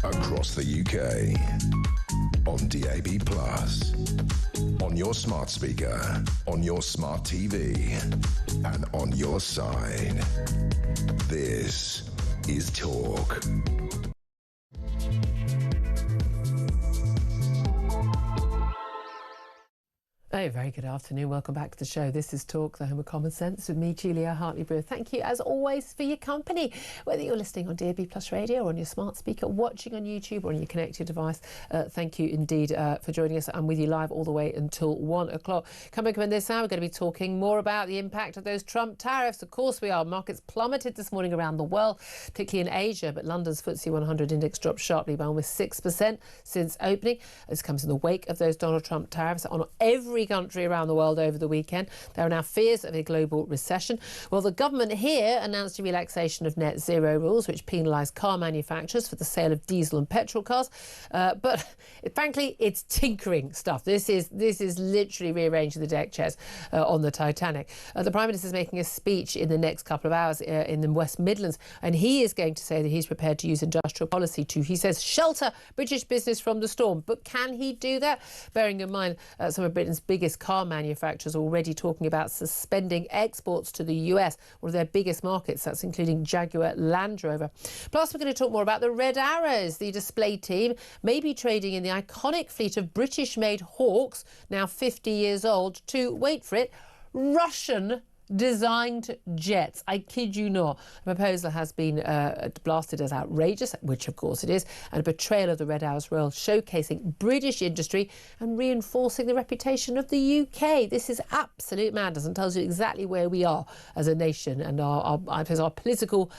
Across the UK, on DAB+, on your smart speaker, on your smart TV, and on your side. This is Talk. Hello, very good afternoon. Welcome back to the show. This is Talk, the home of common sense, with me, Julia Hartley-Brewer. Thank you, as always, for your company. Whether you're listening on DAB Plus Radio or on your smart speaker, watching on YouTube or on your connected device, thank you indeed for joining us. I'm with you live all the way until 1 o'clock. Coming up in this hour, we're going to be talking more about the impact of those Trump tariffs. Of course we are. Markets plummeted this morning around the world, particularly in Asia, but London's FTSE 100 index dropped sharply by almost 6% since opening. This comes in the wake of those Donald Trump tariffs on every country around the world over the weekend. There are now fears of a global recession. Well, the government here announced a relaxation of net zero rules, which penalise car manufacturers for the sale of diesel and petrol cars. But frankly, it's tinkering stuff. This is literally rearranging the deck chairs on the Titanic. The Prime Minister is making a speech in the next couple of hours in the West Midlands, and he is going to say that he's prepared to use industrial policy to, he says, shelter British business from the storm. But can he do that? Bearing in mind some of Britain's biggest car manufacturers already talking about suspending exports to the US, one of their biggest markets. That's including Jaguar Land Rover. Plus, we're going to talk more about the Red Arrows. The display team may be trading in the iconic fleet of British-made Hawks, now 50 years old, to, wait for it, Russian-designed jets. I kid you not. The proposal has been blasted as outrageous, which of course it is, and a betrayal of the Red Arrows Royal, showcasing British industry and reinforcing the reputation of the UK. This is absolute madness and tells you exactly where we are as a nation and our political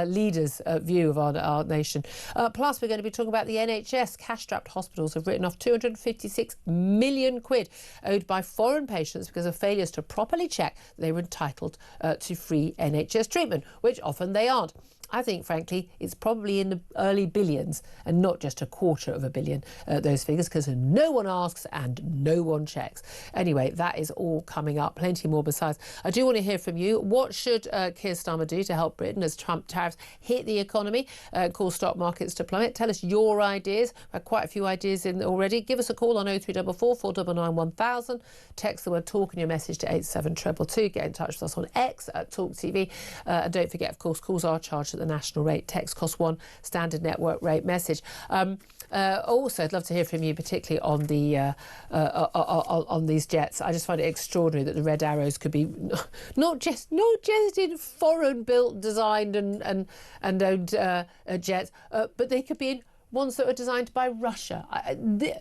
leaders' view of our nation. Plus, we're going to be talking about the NHS. Cash-strapped hospitals have written off 256 million quid owed by foreign patients because of failures to properly check they were entitled to free NHS treatment, which often they aren't. I think, frankly, it's probably in the early billions and not just a quarter of a billion, those figures, because no one asks and no one checks. Anyway, that is all coming up. Plenty more besides. I do want to hear from you. What should Keir Starmer do to help Britain as Trump tariffs hit the economy, cause stock markets to plummet? Tell us your ideas. We've had quite a few ideas in already. Give us a call on 0344 499 1000. Text the word TALK in your message to 87222. Get in touch with us on X at Talk TV. And don't forget, of course, calls are charged at the national rate. Text costs £1, standard network rate message. Also, I'd love to hear from you, particularly on the on these jets. I just find it extraordinary that the Red Arrows could be not just in foreign-built, designed and owned jets, but they could be in ones that were designed by Russia.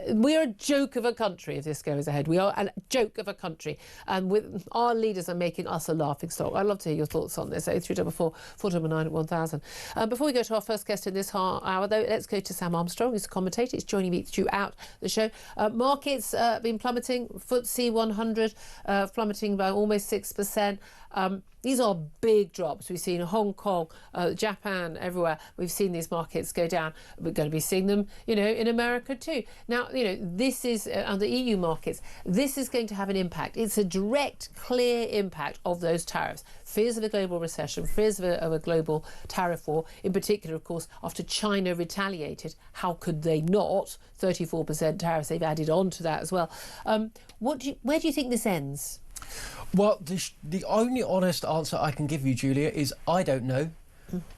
We're a joke of a country if this goes ahead. We are a joke of a country. And with our leaders are making us a laughing stock. I'd love to hear your thoughts on this. 0344 499 1000. Before we go to our first guest in this hour, though, let's go to Sam Armstrong, who's a commentator. He's joining me throughout the show. Markets been plummeting. FTSE 100 plummeting by almost 6%. These are big drops. We've seen Hong Kong, Japan, everywhere. We've seen these markets go down. We're going to be seeing them, in America too. Now, this is on the EU markets. This is going to have an impact. It's a direct, clear impact of those tariffs. Fears of a global recession, fears of a global tariff war. In particular, of course, after China retaliated, how could they not? 34% tariffs. They've added on to that as well. Where do you think this ends? Well, the only honest answer I can give you, Julia, is I don't know.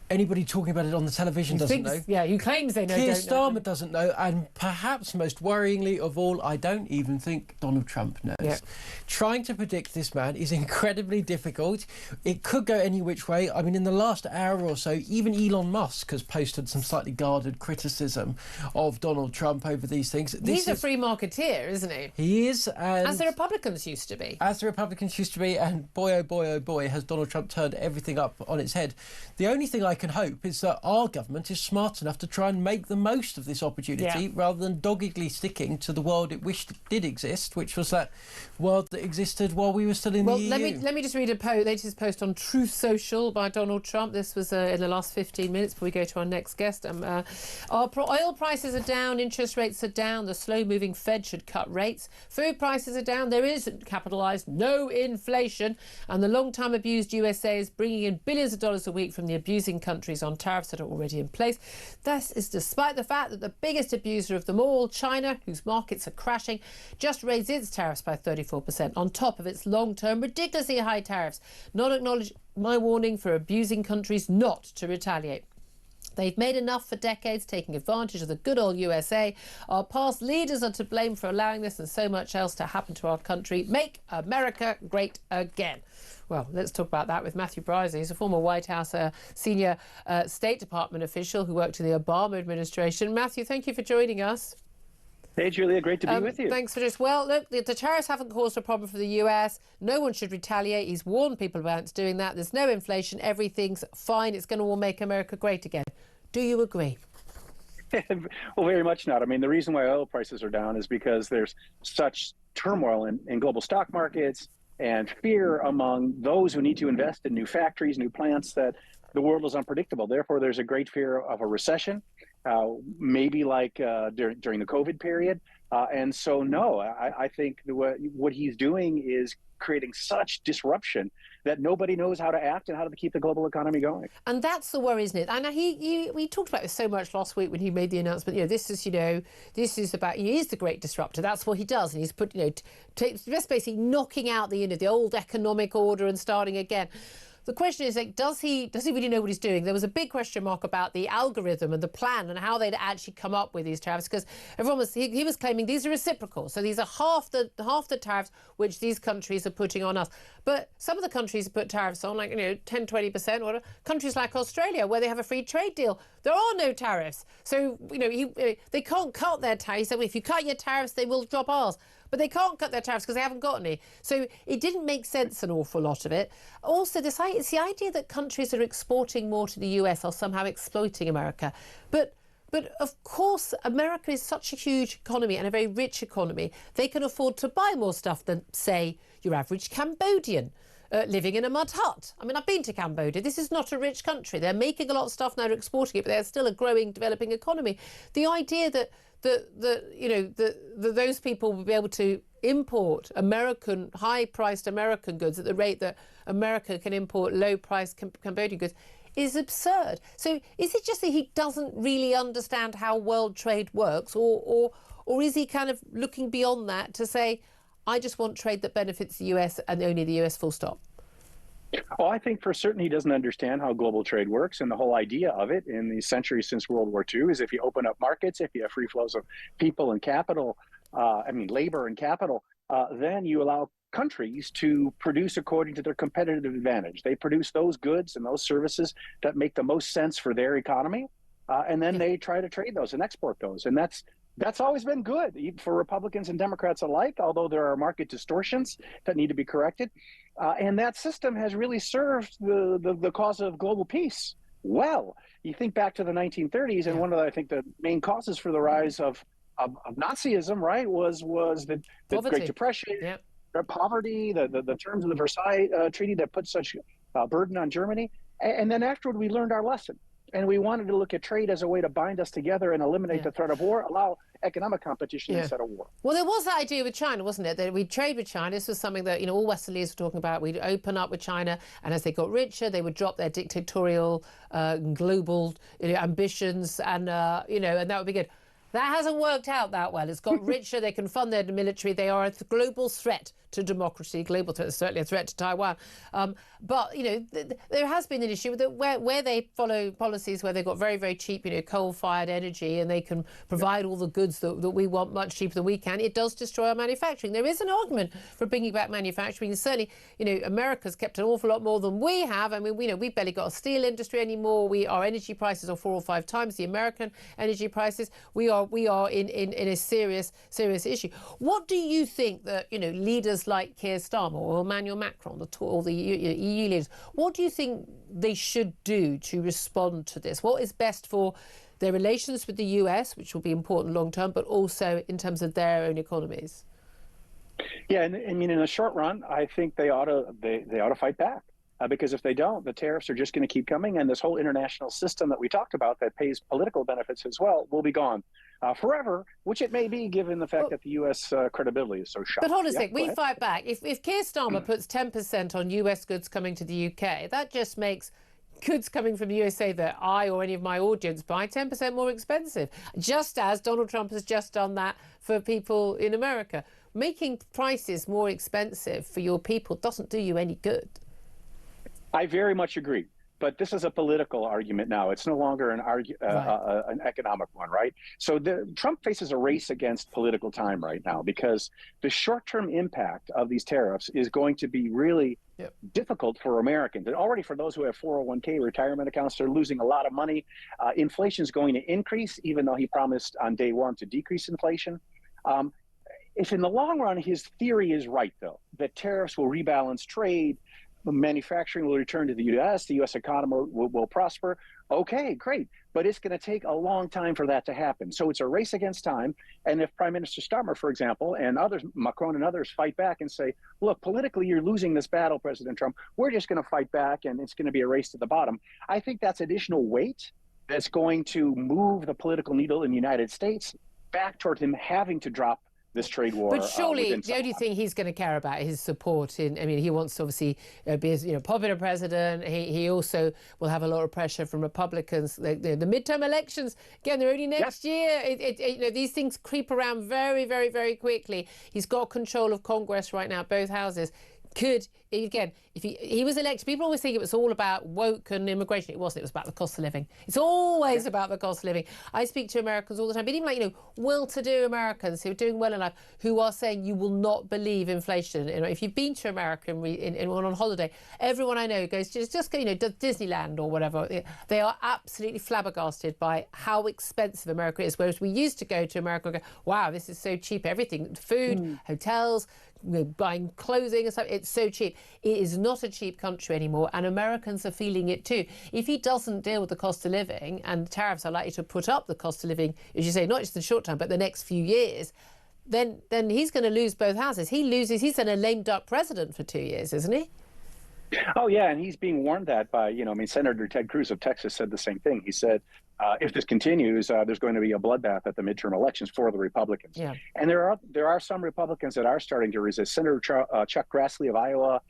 Anybody talking about it on the television doesn't know. Yeah, who claims they know. Keir Starmer doesn't know, and perhaps most worryingly of all, I don't even think Donald Trump knows. Yeah. Trying to predict this man is incredibly difficult. It could go any which way. I mean, in the last hour or so, even Elon Musk has posted some slightly guarded criticism of Donald Trump over these things. He's a free marketeer, isn't he? He is. As the Republicans used to be. As the Republicans used to be, and boy, oh boy, oh boy, has Donald Trump turned everything up on its head. The only thing I can hope is that our government is smart enough to try and make the most of this opportunity rather than doggedly sticking to the world it wished did exist, which was that world that existed while we were still in the EU. Let me just read a latest post on Truth Social by Donald Trump. This was in the last 15 minutes before we go to our next guest. Our oil prices are down, interest rates are down, the slow-moving Fed should cut rates, food prices are down, there isn't capitalised, no inflation, and the long-time abused USA is bringing in billions of dollars a week from the abusing countries on tariffs that are already in place. This is despite the fact that the biggest abuser of them all, China, whose markets are crashing, just raised its tariffs by 34% on top of its long-term ridiculously high tariffs. Not acknowledge my warning for abusing countries not to retaliate. They've made enough for decades, taking advantage of the good old USA. Our past leaders are to blame for allowing this and so much else to happen to our country. Make America great again. Well, let's talk about that with Matthew Bryson. He's a former White House senior State Department official who worked in the Obama administration. Matthew, thank you for joining us. Hey, Julia, great to be with you. Thanks for this. Well, look, the tariffs haven't caused a problem for the US. No one should retaliate. He's warned people about doing that. There's no inflation. Everything's fine. It's going to all make America great again. Do you agree? Well, very much not. I mean, the reason why oil prices are down is because there's such turmoil in global stock markets and fear among those who need to invest in new factories, new plants, that the world is unpredictable. Therefore, there's a great fear of a recession, maybe like during the COVID period. And so, no, I think what he's doing is creating such disruption that nobody knows how to act and how to keep the global economy going. And that's the worry, isn't it? And we talked about this so much last week when he made the announcement. This is about, he is the great disruptor. That's what he does. And he's put, just basically knocking out the old economic order and starting again. The question is, does he really know what he's doing? There was a big question mark about the algorithm and the plan and how they'd actually come up with these tariffs, because everyone he was claiming these are reciprocal. So these are half the tariffs which these countries are putting on us. But some of the countries have put tariffs on, like 10, 20%. Or countries like Australia, where they have a free trade deal, there are no tariffs. So they can't cut their tariffs. So if you cut your tariffs, they will drop ours. But they can't cut their tariffs because they haven't got any. So it didn't make sense, an awful lot of it. Also, it's the idea that countries that are exporting more to the US are somehow exploiting America. But of course, America is such a huge economy and a very rich economy. They can afford to buy more stuff than, say, your average Cambodian living in a mud hut. I mean, I've been to Cambodia. This is not a rich country. They're making a lot of stuff now, they're exporting it, but they're still a growing, developing economy. The idea that those people will be able to import high-priced American goods at the rate that America can import low-priced Cambodian goods is absurd. So is it just that he doesn't really understand how world trade works, or is he kind of looking beyond that to say, I just want trade that benefits the US and only the US, full stop? Well, I think for certain he doesn't understand how global trade works, and the whole idea of it in the centuries since World War II is if you open up markets, if you have free flows of people and capital, labor and capital, then you allow countries to produce according to their competitive advantage. They produce those goods and those services that make the most sense for their economy, and then they try to trade those and export those. And that's always been good for Republicans and Democrats alike, although there are market distortions that need to be corrected. And that system has really served the cause of global peace well. You think back to the 1930s, and one of the, I think, the main causes for the rise of Nazism, right, was the Great Depression, poverty, the terms of the Versailles Treaty that put such burden on Germany. And then afterward, we learned our lesson. And we wanted to look at trade as a way to bind us together and eliminate the threat of war, allow economic competition instead of war. Well, there was that idea with China, wasn't it? That we'd trade with China. This was something that, all Western leaders were talking about. We'd open up with China, and as they got richer, they would drop their dictatorial, global ambitions, and, and that would be good. That hasn't worked out that well. It's got richer. They can fund their military. They are a global threat to democracy, global threat, certainly a threat to Taiwan. But, there has been an issue with where they follow policies where they've got very, very cheap, coal-fired energy, and they can provide all the goods that we want much cheaper than we can. It does destroy our manufacturing. There is an argument for bringing back manufacturing. And certainly, America's kept an awful lot more than we have. I mean, we've barely got a steel industry anymore. Our energy prices are 4 or 5 times the American energy prices. We are in a serious issue. What do you think that, leaders like Keir Starmer or Emmanuel Macron or the EU leaders, what do you think they should do to respond to this? What is best for their relations with the US, which will be important long term, but also in terms of their own economies? Yeah, and I mean, in the short run, I think they ought to fight back. Because if they don't, the tariffs are just going to keep coming, and this whole international system that we talked about that pays political benefits as well will be gone forever, which it may be given the fact that the U.S. credibility is so shot. But hold a sec, we fight back. If Keir Starmer puts 10% on U.S. goods coming to the UK, that just makes goods coming from the USA that I or any of my audience buy 10% more expensive, just as Donald Trump has just done that for people in America. Making prices more expensive for your people doesn't do you any good. I very much agree. But this is a political argument now. It's no longer an economic one, right? So Trump faces a race against political time right now because the short-term impact of these tariffs is going to be really difficult for Americans. And already for those who have 401k retirement accounts, they're losing a lot of money. Inflation is going to increase, even though he promised on day one to decrease inflation. If in the long run, his theory is right, though, that tariffs will rebalance trade, manufacturing will return to the U.S., the U.S. economy will prosper. Okay, great. But it's going to take a long time for that to happen. So it's a race against time. And if Prime Minister Starmer, for example, and others, Macron and others, fight back and say, look, politically, you're losing this battle, President Trump. We're just going to fight back, and it's going to be a race to the bottom. I think that's additional weight that's going to move the political needle in the United States back toward him having to drop this trade war. But surely the only thing he's going to care about is his support in. I mean, he wants to obviously be a popular president. He also will have a lot of pressure from Republicans. The midterm elections, again, they're only next year. These things creep around very, very, very quickly. He's got control of Congress right now, both houses. Could, again, if he was elected, people always think it was all about woke and immigration. It wasn't. It was about the cost of living. It's always about the cost of living. I speak to Americans all the time, but even well-to-do Americans who are doing well in life, who are saying you will not believe inflation. If you've been to America on holiday, everyone I know goes to just Disneyland or whatever. They are absolutely flabbergasted by how expensive America is. Whereas we used to go to America and go, wow, this is so cheap. Everything, food, hotels, buying clothing and stuff, it's so cheap. It is not a cheap country anymore, and Americans are feeling it too. If he doesn't deal with the cost of living, and tariffs are likely to put up the cost of living, as you say, not just in the short term, but the next few years, then he's going to lose both houses. He's then a lame duck president for 2 years, isn't he? Oh, yeah, and he's being warned that by, Senator Ted Cruz of Texas said the same thing. He said, if this continues, there's going to be a bloodbath at the midterm elections for the Republicans. Yeah. And there are some Republicans that are starting to resist. Senator Chuck Grassley of Iowa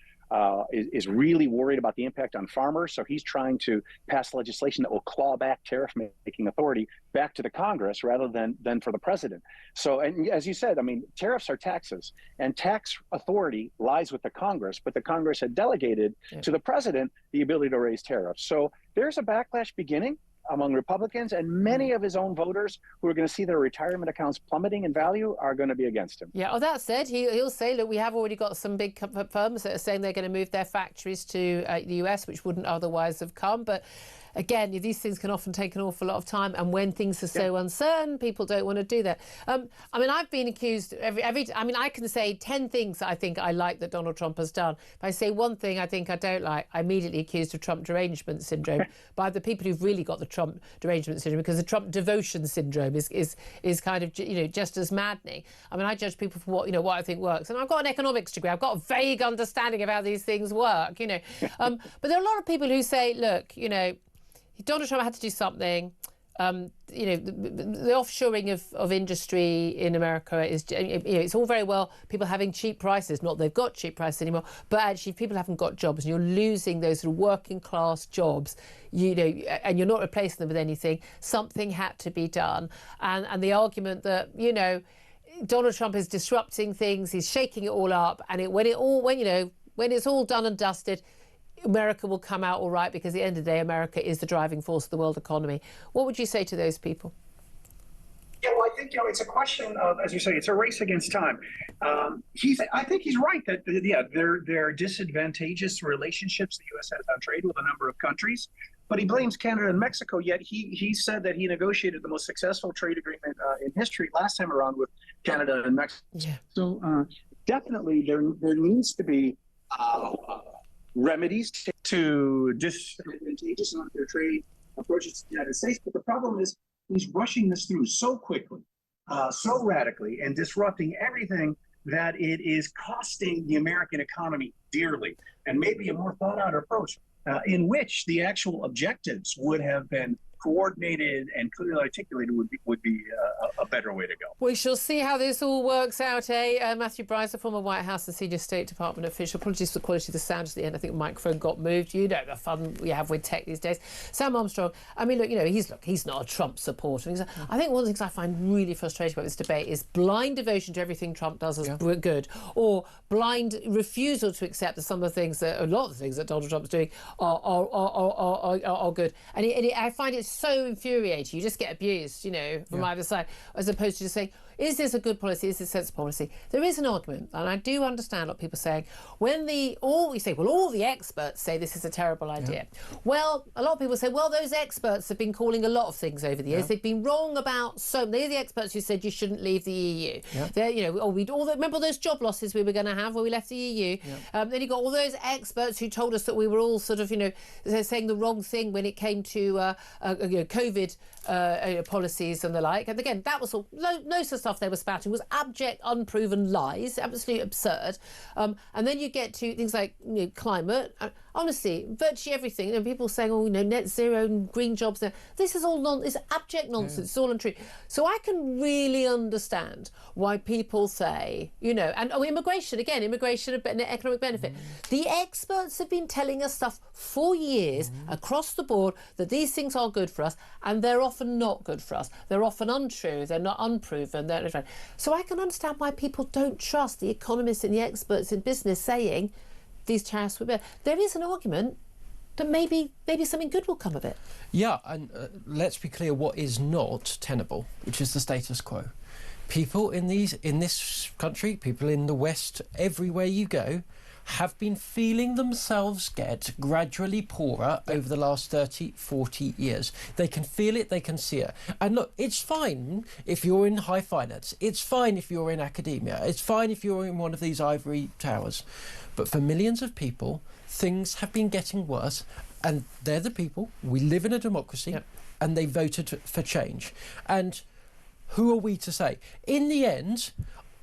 is really worried about the impact on farmers. So he's trying to pass legislation that will claw back tariff-making authority back to the Congress rather than for the president. So, and as you said, tariffs are taxes, and tax authority lies with the Congress, but the Congress had delegated to the president the ability to raise tariffs. So there's a backlash beginning among Republicans, and many of his own voters who are going to see their retirement accounts plummeting in value are going to be against him. Yeah, that said, he'll say, look, we have already got some big firms that are saying they're going to move their factories to the US, which wouldn't otherwise have come. But again, these things can often take an awful lot of time, and when things are so uncertain, people don't want to do that. I've been accused I can say 10 things that I think I like that Donald Trump has done. If I say one thing I think I don't like, I'm immediately accused of Trump derangement syndrome by the people who've really got the Trump derangement syndrome, because the Trump devotion syndrome is kind of just as maddening. I judge people for what I think works, and I've got an economics degree. I've got a vague understanding of how these things work. But there are a lot of people who say, look, Donald Trump had to do something. The offshoring of industry in America is, it's all very well people having cheap prices. Not they've got cheap prices anymore, but actually people haven't got jobs, and you're losing those sort of working class jobs, and you're not replacing them with anything. Something had to be done, and the argument that Donald Trump is disrupting things, he's shaking it all up, and when it's all done and dusted, America will come out all right, because at the end of the day, America is the driving force of the world economy. What would you say to those people? Yeah, well, I think it's a question of, as you say, it's a race against time. I think he's right that there are disadvantageous relationships the U.S. has on trade with a number of countries, but he blames Canada and Mexico. Yet he said that he negotiated the most successful trade agreement in history last time around with Canada and Mexico. Yeah. So definitely there needs to be remedies to disadvantageous and unfair trade approaches to the United States. But the problem is he's rushing this through so quickly, so radically, and disrupting everything that it is costing the American economy dearly. And maybe a more thought out approach in which the actual objectives would have been coordinated and clearly articulated would be a better way to go. We shall see how this all works out, Matthew Bryce, a former White House and senior State Department official. Apologies for the quality of the sound at the end. I think the microphone got moved. You know the fun we have with tech these days. Sam Armstrong, I mean, look, he's not a Trump supporter. I think one of the things I find really frustrating about this debate is blind devotion to everything Trump does as good, or blind refusal to accept that some of the things that, a lot of the things that Donald Trump's doing are good. And I find it so infuriating. You just get abused, from either side, as opposed to just saying, is this a good policy? Is this a sensible policy? There is an argument, and I do understand a lot of people saying, all the experts say this is a terrible idea. Well, a lot of people say, well, those experts have been calling a lot of things over the years. They've been wrong about they're the experts who said you shouldn't leave the EU. Remember those job losses we were going to have when we left the EU? Then you got all those experts who told us that we were all sort of, saying the wrong thing when it came to COVID policies and the like. And again, that was all, most of the stuff they were spouting was abject, unproven lies, absolutely absurd. And then you get to things like climate. Honestly, virtually everything. People saying, net zero and green jobs. This is all it's abject nonsense. It's all untrue. So I can really understand why people say, and immigration and economic benefit. The experts have been telling us stuff for years across the board that these things are good for us, and they're often not good for us. They're often untrue. They're not unproven. So I can understand why people don't trust the economists and the experts in business saying these tariffs were better. There is an argument that maybe something good will come of it. Yeah, and let's be clear what is not tenable, which is the status quo. People in this country, people in the West, everywhere you go, have been feeling themselves get gradually poorer over the last 30, 40 years. They can feel it, they can see it. And look, it's fine if you're in high finance. It's fine if you're in academia. It's fine if you're in one of these ivory towers. But for millions of people, things have been getting worse. And they're the people. We live in a democracy, and they voted for change. And who are we to say? In the end,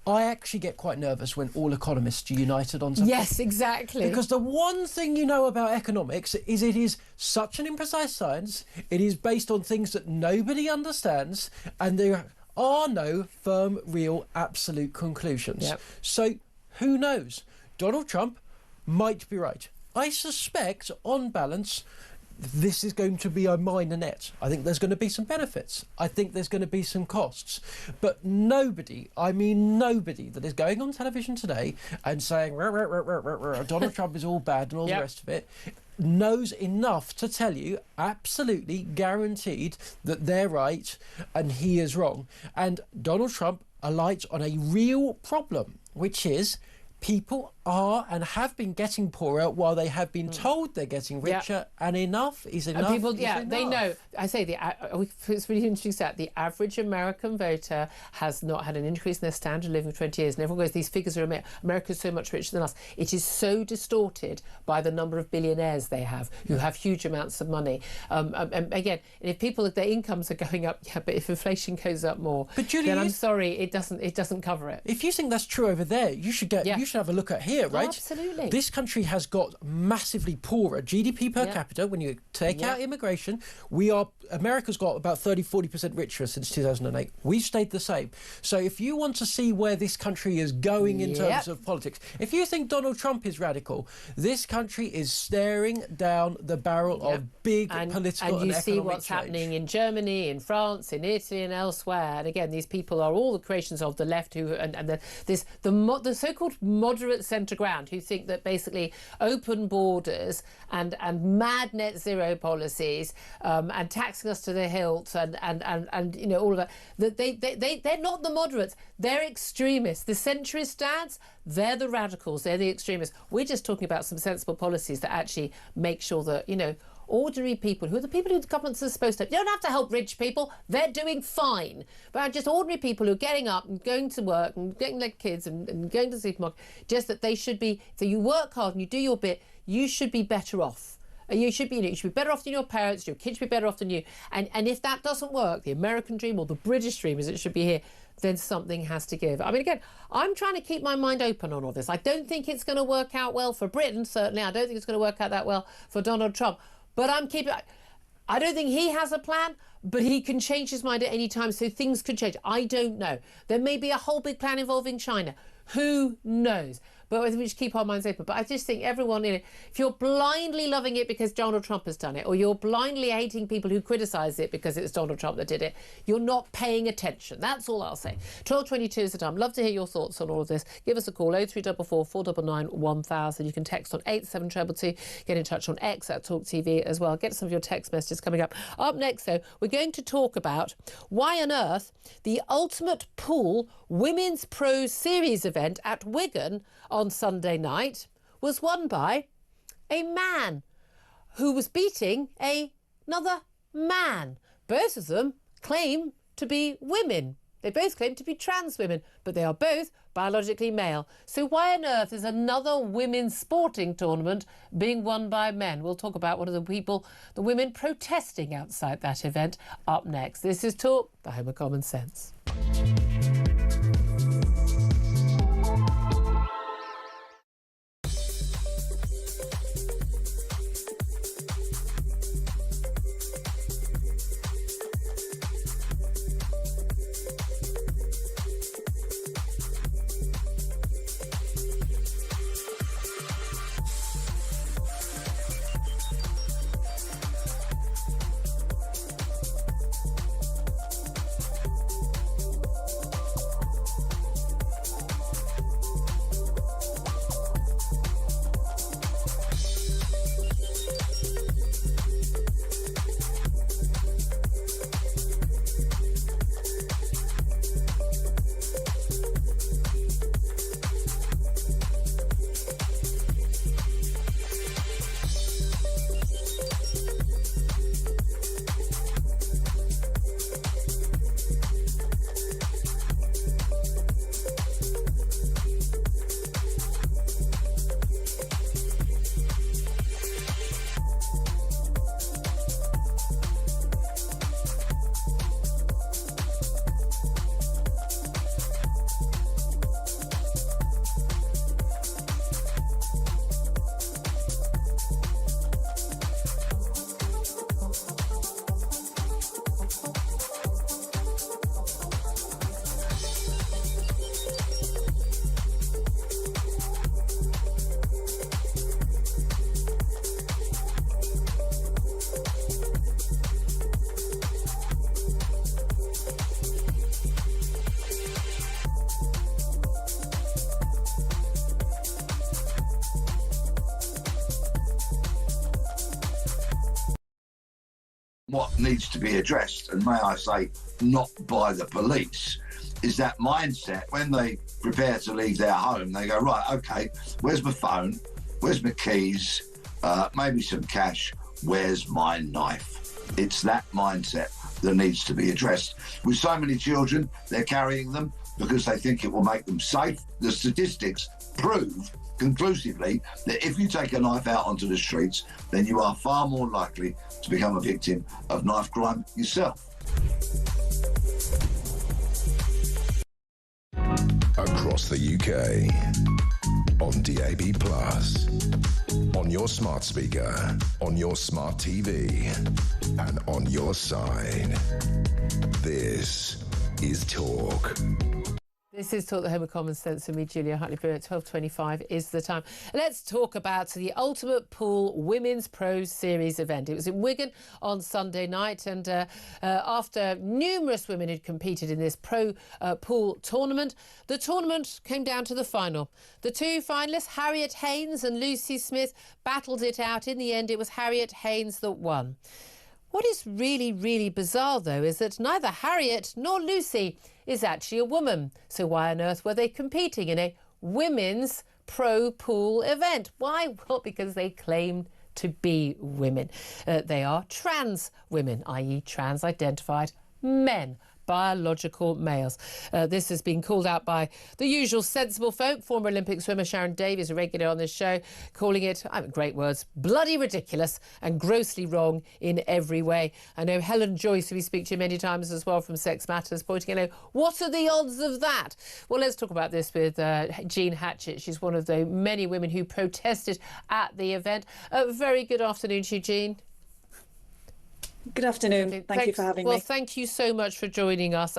I actually get quite nervous when all economists are united on something. Yes, exactly. Because the one thing you know about economics is it is such an imprecise science. It is based on things that nobody understands, and there are no firm, real, absolute conclusions. So who knows? Donald Trump might be right. I suspect, on balance, this is going to be a minor net. I think there's going to be some benefits. I think there's going to be some costs. But nobody, I mean nobody, that is going on television today and saying Donald Trump is all bad and all the rest of it, knows enough to tell you, absolutely guaranteed, that they're right and he is wrong. And Donald Trump alights on a real problem, which is people are and have been getting poorer while they have been told they're getting richer, and enough is enough. And people, they know. I say it's really interesting that the average American voter has not had an increase in their standard of living for 20 years, and everyone goes, these figures are America's so much richer than us. It is so distorted by the number of billionaires they have who have huge amounts of money. And again, if their incomes are going up, but if inflation goes up more, then I'm sorry, it doesn't cover it. If you think that's true over there, you should have a look at here, right? Oh, absolutely. This country has got massively poorer GDP per capita. When you take out immigration, America's got about 30-40% richer since 2008. We've stayed the same. So if you want to see where this country is going in terms of politics, if you think Donald Trump is radical, this country is staring down the barrel of big political and economic change. And you see what's happening in Germany, in France, in Italy and elsewhere. And again, these people are all the creations of the left the so-called moderate centre ground who think that basically open borders and mad net zero policies and taxing us to the hilt and all of that they're not the moderates, they're extremists. The centrist dads, they're the radicals, they're the extremists. We're just talking about some sensible policies that actually make sure that ordinary people, who are the people who the governments are supposed to help. You don't have to help rich people, they're doing fine. But just ordinary people who are getting up and going to work and getting their kids and going to the supermarket, just that they should be, so you work hard and you do your bit, you should be better off. You should be better off than your parents, your kids should be better off than you. And if that doesn't work, the American dream or the British dream as it should be here, then something has to give. I mean, again, I'm trying to keep my mind open on all this. I don't think it's going to work out well for Britain, certainly. I don't think it's going to work out that well for Donald Trump. But I don't think he has a plan, but he can change his mind at any time, so things could change. I don't know. There may be a whole big plan involving China. Who knows? But I think we should keep our minds open. But I just think everyone, if you're blindly loving it because Donald Trump has done it, or you're blindly hating people who criticise it because it's Donald Trump that did it, you're not paying attention. That's all I'll say. 12:22 is the time. Love to hear your thoughts on all of this. Give us a call, 0344 499 1000. You can text on 87222. Get in touch on X at Talk TV as well. Get some of your text messages coming up. Up next, though, we're going to talk about why on earth the Ultimate Pool Women's Pro Series event at Wigan on Sunday night was won by a man who was beating another man. Both of them claim to be women. They both claim to be trans women, but they are both biologically male. So why on earth is another women's sporting tournament being won by men? We'll talk about one of the women protesting outside that event up next. This is Talk, the home of common sense. What needs to be addressed, and may I say, not by the police, is that mindset. When they prepare to leave their home, they go, right, okay, where's my phone? Where's my keys? Maybe some cash. Where's my knife? It's that mindset that needs to be addressed. With so many children, they're carrying them because they think it will make them safe. The statistics prove conclusively that if you take a knife out onto the streets, then you are far more likely to become a victim of knife crime yourself. Across the UK, on DAB+, on your smart speaker, on your smart TV, and on your side. This is Talk. This is Talk, the home of common sense, with me, Julia Hartley-Brewer. 12:25 is the time. Let's talk about the Ultimate Pool Women's Pro Series event. It was in Wigan on Sunday night, and after numerous women had competed in this pro pool tournament, the tournament came down to the final. The two finalists, Harriet Haynes and Lucy Smith, battled it out. In the end, it was Harriet Haynes that won. What is really, really bizarre, though, is that neither Harriet nor Lucy is actually a woman. So why on earth were they competing in a women's pro pool event? Why? Well, because they claimed to be women. They are trans women, i.e. trans-identified men. Biological males. This has been called out by the usual sensible folk. Former Olympic swimmer Sharon Davies, a regular on this show, calling it, great words, bloody ridiculous and grossly wrong in every way. I know Helen Joyce, who we speak to many times as well from Sex Matters, pointing out, what are the odds of that? Well, let's talk about this with Jean Hatchett. She's one of the many women who protested at the event. Very good afternoon to you, Jean. Good afternoon. Thank you for having me. Well, thank you so much for joining us.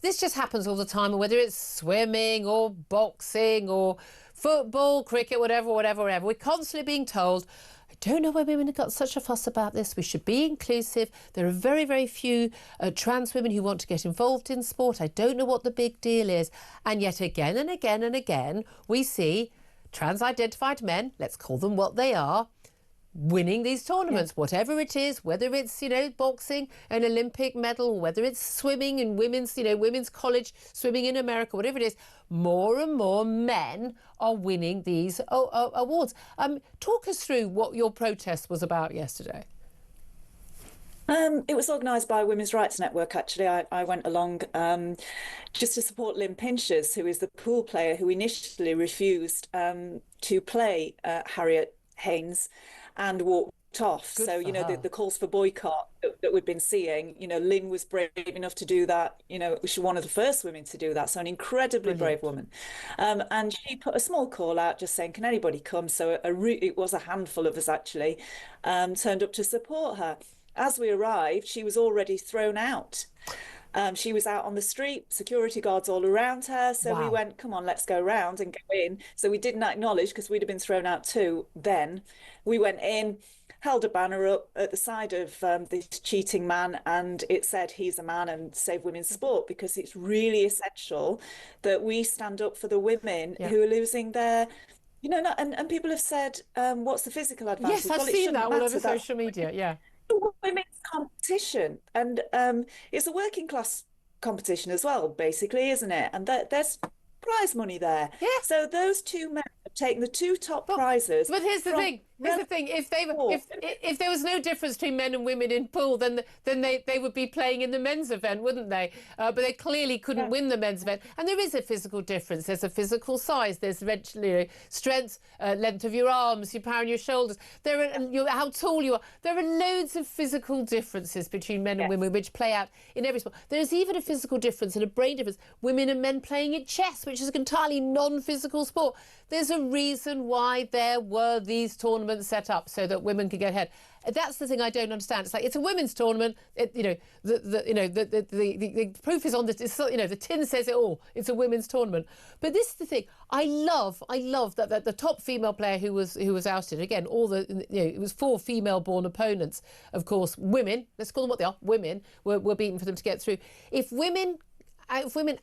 This just happens all the time, whether it's swimming or boxing or football, cricket, whatever. We're constantly being told, I don't know why women have got such a fuss about this. We should be inclusive. There are very, very few trans women who want to get involved in sport. I don't know what the big deal is. And yet again and again and again, we see trans-identified men, let's call them what they are, winning these tournaments, whatever it is, whether it's, boxing, an Olympic medal, whether it's swimming in women's, women's college swimming in America, whatever it is, more and more men are winning these awards. Talk us through what your protest was about yesterday. It was organised by Women's Rights Network, actually. I went along just to support Lynn Pinchers, who is the pool player who initially refused to play Harriet Haynes and walked off. Good so, the calls for boycott that we've been seeing, Lynn was brave enough to do that. She was one of the first women to do that. So an incredibly brave woman. And she put a small call out just saying, can anybody come? So it was a handful of us actually turned up to support her. As we arrived, she was already thrown out. She was out on the street, security guards all around her. So we went, come on, let's go round and go in. So we didn't acknowledge, because we'd have been thrown out too then. We went in, held a banner up at the side of this cheating man, and it said, he's a man and save women's sport, because it's really essential that we stand up for the women who are losing their... and people have said, what's the physical advantage? Yes, I've seen that all over social media, yeah. Women's competition, and it's a working class competition as well, basically, isn't it? And there's prize money there. Yeah. So those two men have taken the two top prizes. But here's the thing. If there was no difference between men and women in pool, then they would be playing in the men's event, wouldn't they? But they clearly couldn't win the men's event. And there is a physical difference. There's a physical size. There's eventually strength, length of your arms, your power in your shoulders. How tall you are. There are loads of physical differences between men and women which play out in every sport. There's even a physical difference and a brain difference. Women and men playing at chess, which is an entirely non-physical sport. There's a reason why there were these tournaments set up so that women could get ahead. That's the thing I don't understand. It's like, it's a women's tournament. The proof is on this. The tin says it all. It's a women's tournament. But this is the thing. I love that the top female player who was ousted, again, it was 4 female-born opponents. Of course, women. Let's call them what they are. Women were beaten for them to get through. If women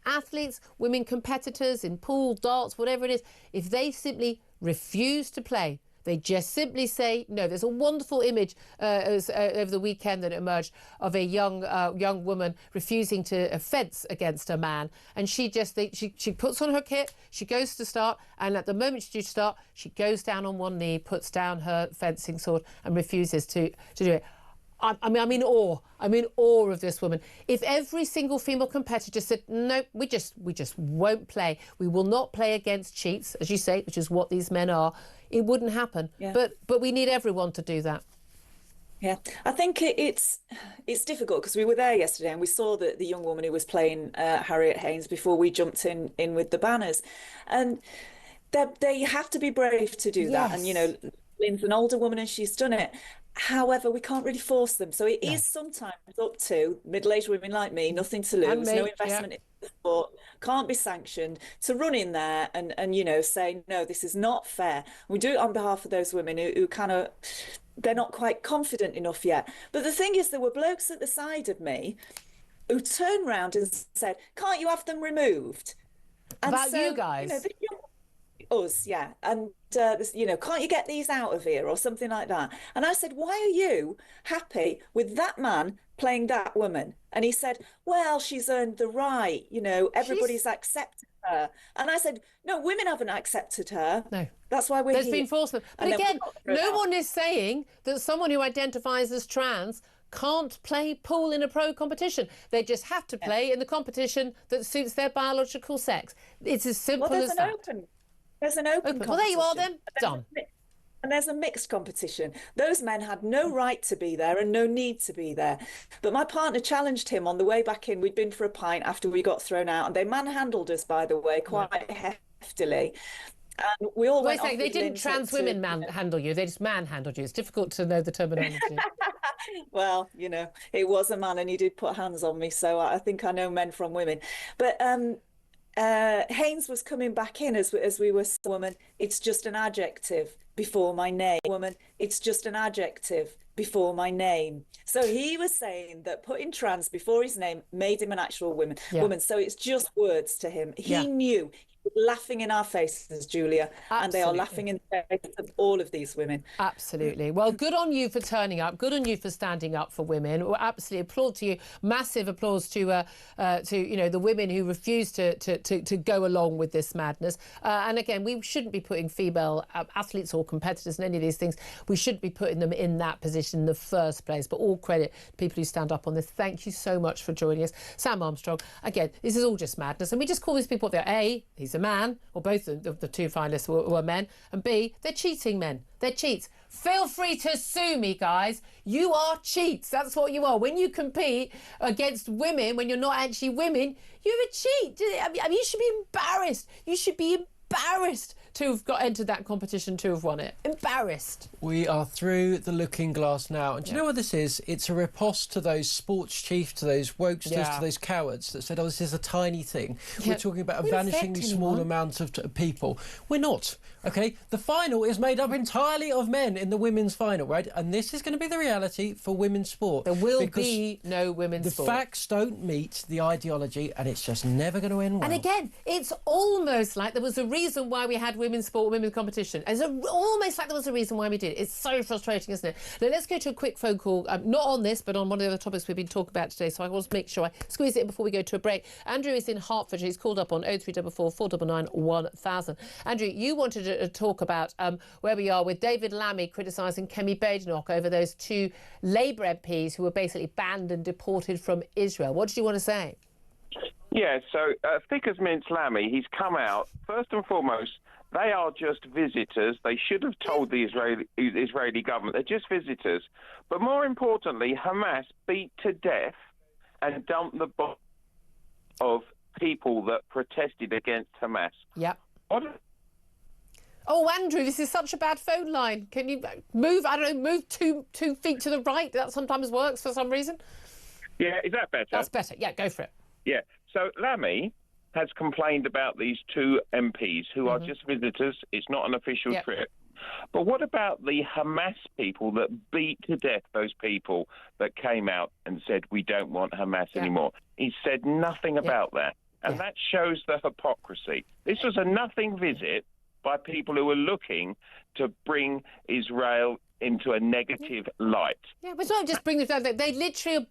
athletes, women competitors in pool, darts, whatever it is, if they simply refuse to play, they just simply say no. There's a wonderful image over the weekend that emerged of a young woman refusing to fence against a man, and she puts on her kit, she goes to start, and at the moment she's due to start, she goes down on one knee, puts down her fencing sword, and refuses to do it. I'm in awe. I'm in awe of this woman. If every single female competitor said, no, we just won't play. We will not play against cheats, as you say, which is what these men are, it wouldn't happen. Yeah. But we need everyone to do that. Yeah, I think it's difficult because we were there yesterday and we saw the young woman who was playing Harriet Haynes before we jumped in with the banners. And they have to be brave to do that. And, Lynn's an older woman and she's done it. However, we can't really force them. So it is sometimes up to middle-aged women like me, nothing to lose, no investment in the sport, can't be sanctioned, to run in there and say, no, this is not fair. We do it on behalf of those women who kind of, they're not quite confident enough yet. But the thing is, there were blokes at the side of me who turned round and said, can't you have them removed? And about you guys? Us, yeah. And, can't you get these out of here or something like that? And I said, why are you happy with that man playing that woman? And he said, well, she's earned the right, everybody's accepted her. And I said, no, women haven't accepted her. No. That's why we're here. There's been forced. But again, no one is saying that someone who identifies as trans can't play pool in a pro competition. They just have to play in the competition that suits their biological sex. It's as simple as that. There's an open competition. Well, there you are then. Done. And there's a mixed competition. Those men had no right to be there and no need to be there. But my partner challenged him on the way back in. We'd been for a pint after we got thrown out, and they manhandled us, by the way, quite heftily. And we all went off. They didn't trans women handle you. They just manhandled you. It's difficult to know the terminology. Well, you know, it was a man and he did put hands on me, so I think I know men from women. But Haynes was coming back in as we were saying, woman, it's just an adjective before my name. Woman, it's just an adjective before my name. So he was saying that putting trans before his name made him an actual woman. So it's just words to him. He knew. Laughing in our faces, Julia, and they are laughing in the faces of all of these women. Absolutely. Well, good on you for turning up. Good on you for standing up for women. Well, absolutely applaud to you. Massive applause to you know, the women who refuse to go along with this madness. And again, we shouldn't be putting female athletes or competitors in any of these things. We shouldn't be putting them in that position in the first place. But all credit to people who stand up on this. Thank you so much for joining us, Sam Armstrong. Again, this is all just madness, and we just call these people what they're. A, he's a man, or both of the two finalists were men, and B, they're cheating men. They're cheats. Feel free to sue me, guys. You are cheats. That's what you are. When you compete against women, when you're not actually women, you're a cheat. I mean, you should be embarrassed. You should be embarrassed to have entered that competition, to have won it. Embarrassed. We are through the looking glass now. And do you know what this is? It's a riposte to those sports chiefs, to those wokesters, to those cowards that said, oh, this is a tiny thing. We're talking about a vanishingly small amount of people. We're not. OK, the final is made up entirely of men in the women's final, right? And this is going to be the reality for women's sport. There will be no women's sport. The facts don't meet the ideology, and it's just never going to end well. And again, it's almost like there was a reason why we had women's sport, women's competition. It's almost like there was a reason why we did it. It's so frustrating, isn't it? Now, let's go to a quick phone call, not on this, but on one of the other topics we've been talking about today, so I want to make sure I squeeze it in before we go to a break. Andrew is in Hertfordshire. He's called up on 0344 499 1000. Andrew, you wanted to talk about where we are with David Lammy criticising Kemi Badenoch over those two Labour MPs who were basically banned and deported from Israel. What did you want to say? Yeah, so thick as mince Lammy, he's come out. First and foremost, they are just visitors. They should have told the Israeli government they're just visitors. But more importantly, Hamas beat to death and dumped the body of people that protested against Hamas. Yep. Oh, Andrew, this is such a bad phone line. Can you move, I don't know, move two feet to the right? That sometimes works for some reason. Yeah, is that better? That's better. Yeah, go for it. Yeah. So Lammy has complained about these two MPs who are just visitors. It's not an official trip. But what about the Hamas people that beat to death those people that came out and said, we don't want Hamas anymore? He said nothing about that. And that shows the hypocrisy. This was a nothing visit by people who were looking to bring Israel into a negative light. Yeah, but it's not just bring them down. They literally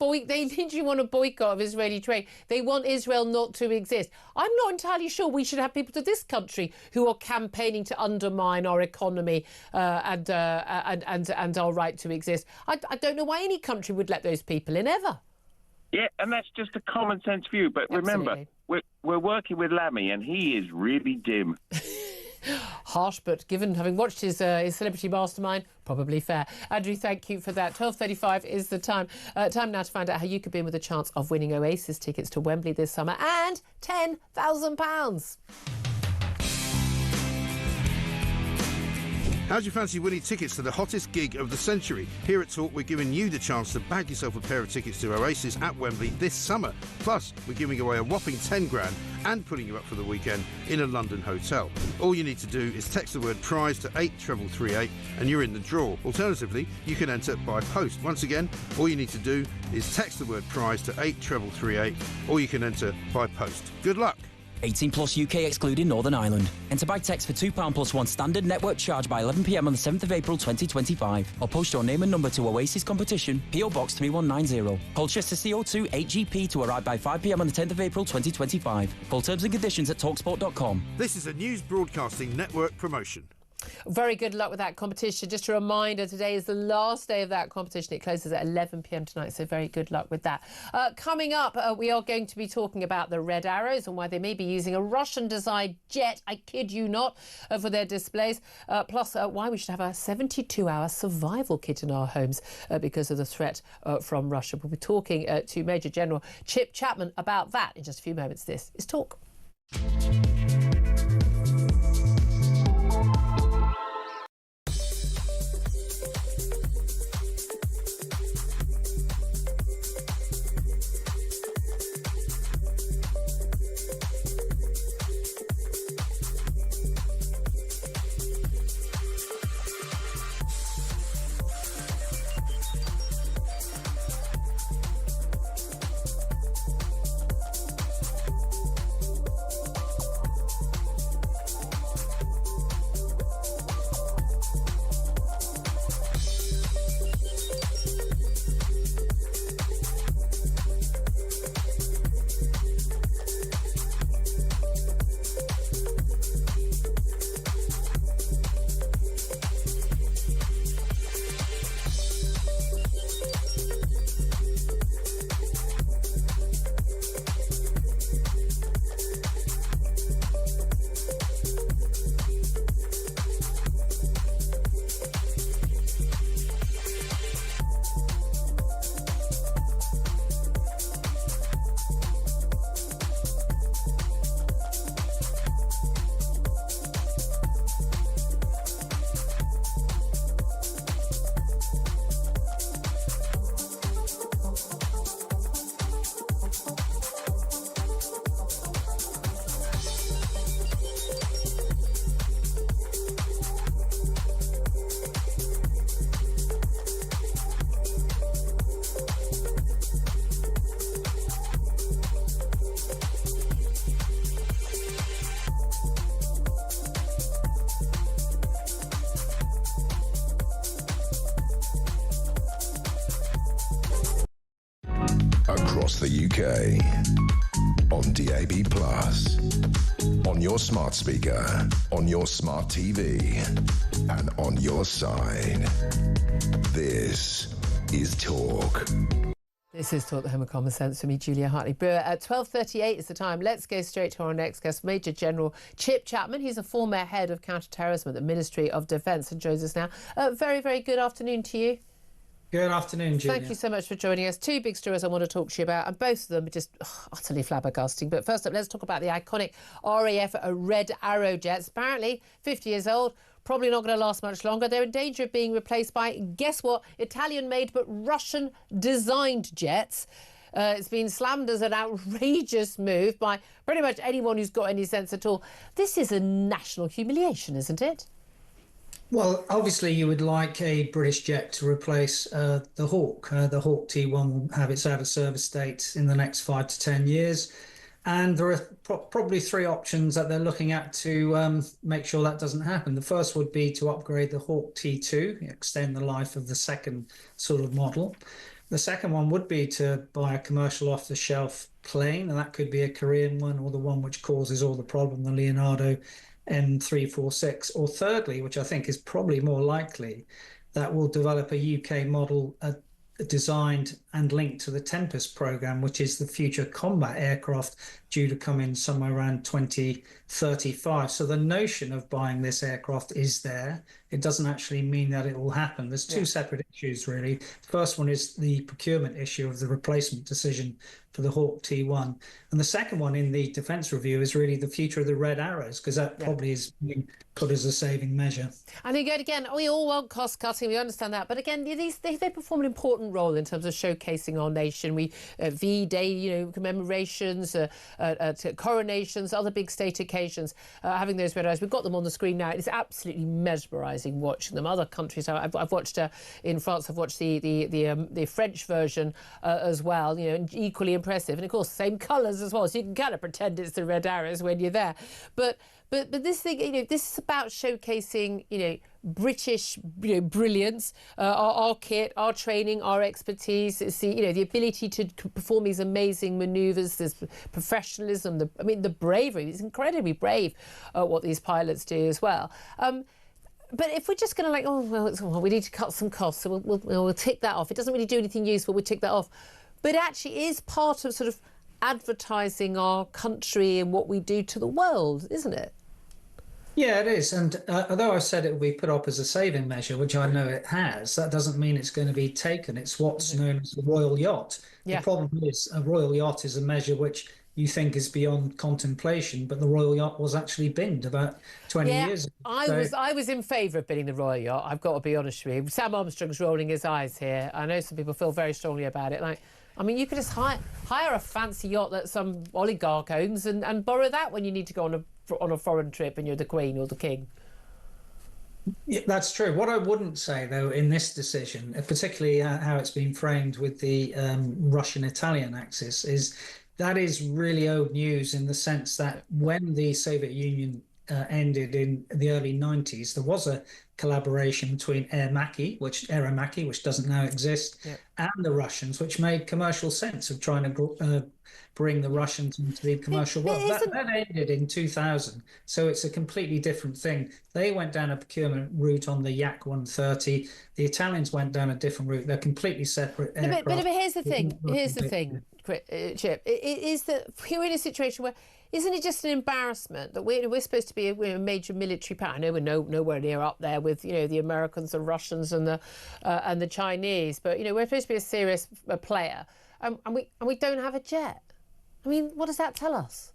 want a boycott of Israeli trade. They want Israel not to exist. I'm not entirely sure we should have people to this country who are campaigning to undermine our economy and our right to exist. I don't know why any country would let those people in ever. Yeah, and that's just a common sense view. But remember, we're working with Lammy, and he is really dim. Harsh, but given having watched his Celebrity Mastermind, probably fair. Andrew, thank you for that. 12:35 is the time. Time now to find out how you could be in with a chance of winning Oasis tickets to Wembley this summer and £10,000. How do you fancy winning tickets to the hottest gig of the century? Here at Talk, we're giving you the chance to bag yourself a pair of tickets to Oasis at Wembley this summer. Plus, we're giving away a whopping 10 grand and putting you up for the weekend in a London hotel. All you need to do is text the word prize to 83338 and you're in the draw. Alternatively, you can enter by post. Once again, all you need to do is text the word prize to 83338 or you can enter by post. Good luck. 18 plus UK excluding Northern Ireland. Enter by text for £2 plus one standard network charge by 11 p.m. on the 7th of April 2025. Or post your name and number to Oasis Competition, PO Box 3190. Colchester CO2 8GP to arrive by 5 p.m. on the 10th of April 2025. Full terms and conditions at talksport.com. This is a News Broadcasting Network promotion. Very good luck with that competition. Just a reminder, today is the last day of that competition. It closes at 11 p.m. tonight, so very good luck with that. Coming up, we are going to be talking about the Red Arrows and why they may be using a Russian-designed jet, I kid you not, for their displays. Plus, why we should have a 72-hour survival kit in our homes because of the threat from Russia. We'll be talking to Major General Chip Chapman about that in just a few moments. This is Talk. across the UK. On DAB+, on your smart speaker, on your smart TV, and on your side. This is Talk. This is Talk, the Home of Common Sense, for me, Julia Hartley-Brewer. At 12:38 is the time. Let's go straight to our next guest, Major General Chip Chapman. He's a former head of counter-terrorism at the Ministry of Defence and joins us now. Very, very good afternoon to you. Good afternoon, Julia. Thank you so much for joining us. Two big stories I want to talk to you about, and both of them are just utterly flabbergasting. But first up, let's talk about the iconic RAF Red Arrow jets. Apparently, 50 years old, probably not going to last much longer. They're in danger of being replaced by, guess what, Italian-made but Russian-designed jets. It's been slammed as an outrageous move by pretty much anyone who's got any sense at all. This is a national humiliation, isn't it? Well, obviously, you would like a British jet to replace the Hawk. The Hawk T1 will have its out-of-service date in the next 5 to 10 years. And there are probably three options that they're looking at to make sure that doesn't happen. The first would be to upgrade the Hawk T2, extend the life of the second sort of model. The second one would be to buy a commercial off-the-shelf plane, and that could be a Korean one or the one which causes all the problem, the Leonardo M346, or thirdly, which I think is probably more likely, that will develop a UK model designed and linked to the Tempest program, which is the future combat aircraft due to come in somewhere around 2035. So the notion of buying this aircraft is there. It doesn't actually mean that it will happen. There's two separate issues, really. The first one is the procurement issue of the replacement decision for the Hawk T1. And the second one in the defence review is really the future of the Red Arrows, because that probably is being put as a saving measure. And again, we all want cost cutting, we understand that. But again, they perform an important role in terms of showcasing our nation. We V-Day, commemorations, coronations, other big state occasions, having those Red Arrows. We've got them on the screen now. It's absolutely mesmerising watching them. Other countries, I've watched in France. I've watched the French version as well. And equally impressive, and of course same colours as well, so you can kind of pretend it's the Red Arrows when you're there. But this thing, this is about showcasing, British, brilliance, our kit, our training, our expertise. It's the ability to perform these amazing manoeuvres, this professionalism, the bravery. It's incredibly brave what these pilots do as well. But if we're just going to we need to cut some costs, so we'll tick that off. It doesn't really do anything useful. We'll tick that off. But actually is part of sort of advertising our country and what we do to the world, isn't it? Yeah, it is. And although I said it will be put up as a saving measure, which I know it has, that doesn't mean it's going to be taken. It's what's known as the Royal Yacht. The problem is a Royal Yacht is a measure which you think is beyond contemplation, but the Royal Yacht was actually binned about 20 years ago. I was in favour of bidding the Royal Yacht, I've got to be honest with you. Sam Armstrong's rolling his eyes here. I know some people feel very strongly about it. You could just hire a fancy yacht that some oligarch owns and borrow that when you need to go on a foreign trip and you're the Queen or the King. Yeah, that's true. What I wouldn't say, though, in this decision, particularly how it's been framed with the Russian-Italian axis, is that is really old news in the sense that when the Soviet Union ended in the early 90s, there was a collaboration between Aeromacchi, which doesn't now exist, and the Russians, which made commercial sense of trying to bring the Russians into the commercial world. That ended in 2000, so it's a completely different thing. They went down a procurement route on the Yak 130. The Italians went down a different route. They're completely separate aircraft. But here's the thing, Chip. It is that we're in a situation where, isn't it just an embarrassment that we're supposed to be a major military power? I know we're nowhere near up there with the Americans, the Russians, and the Chinese, but we're supposed to be a serious player, and we don't have a jet. What does that tell us?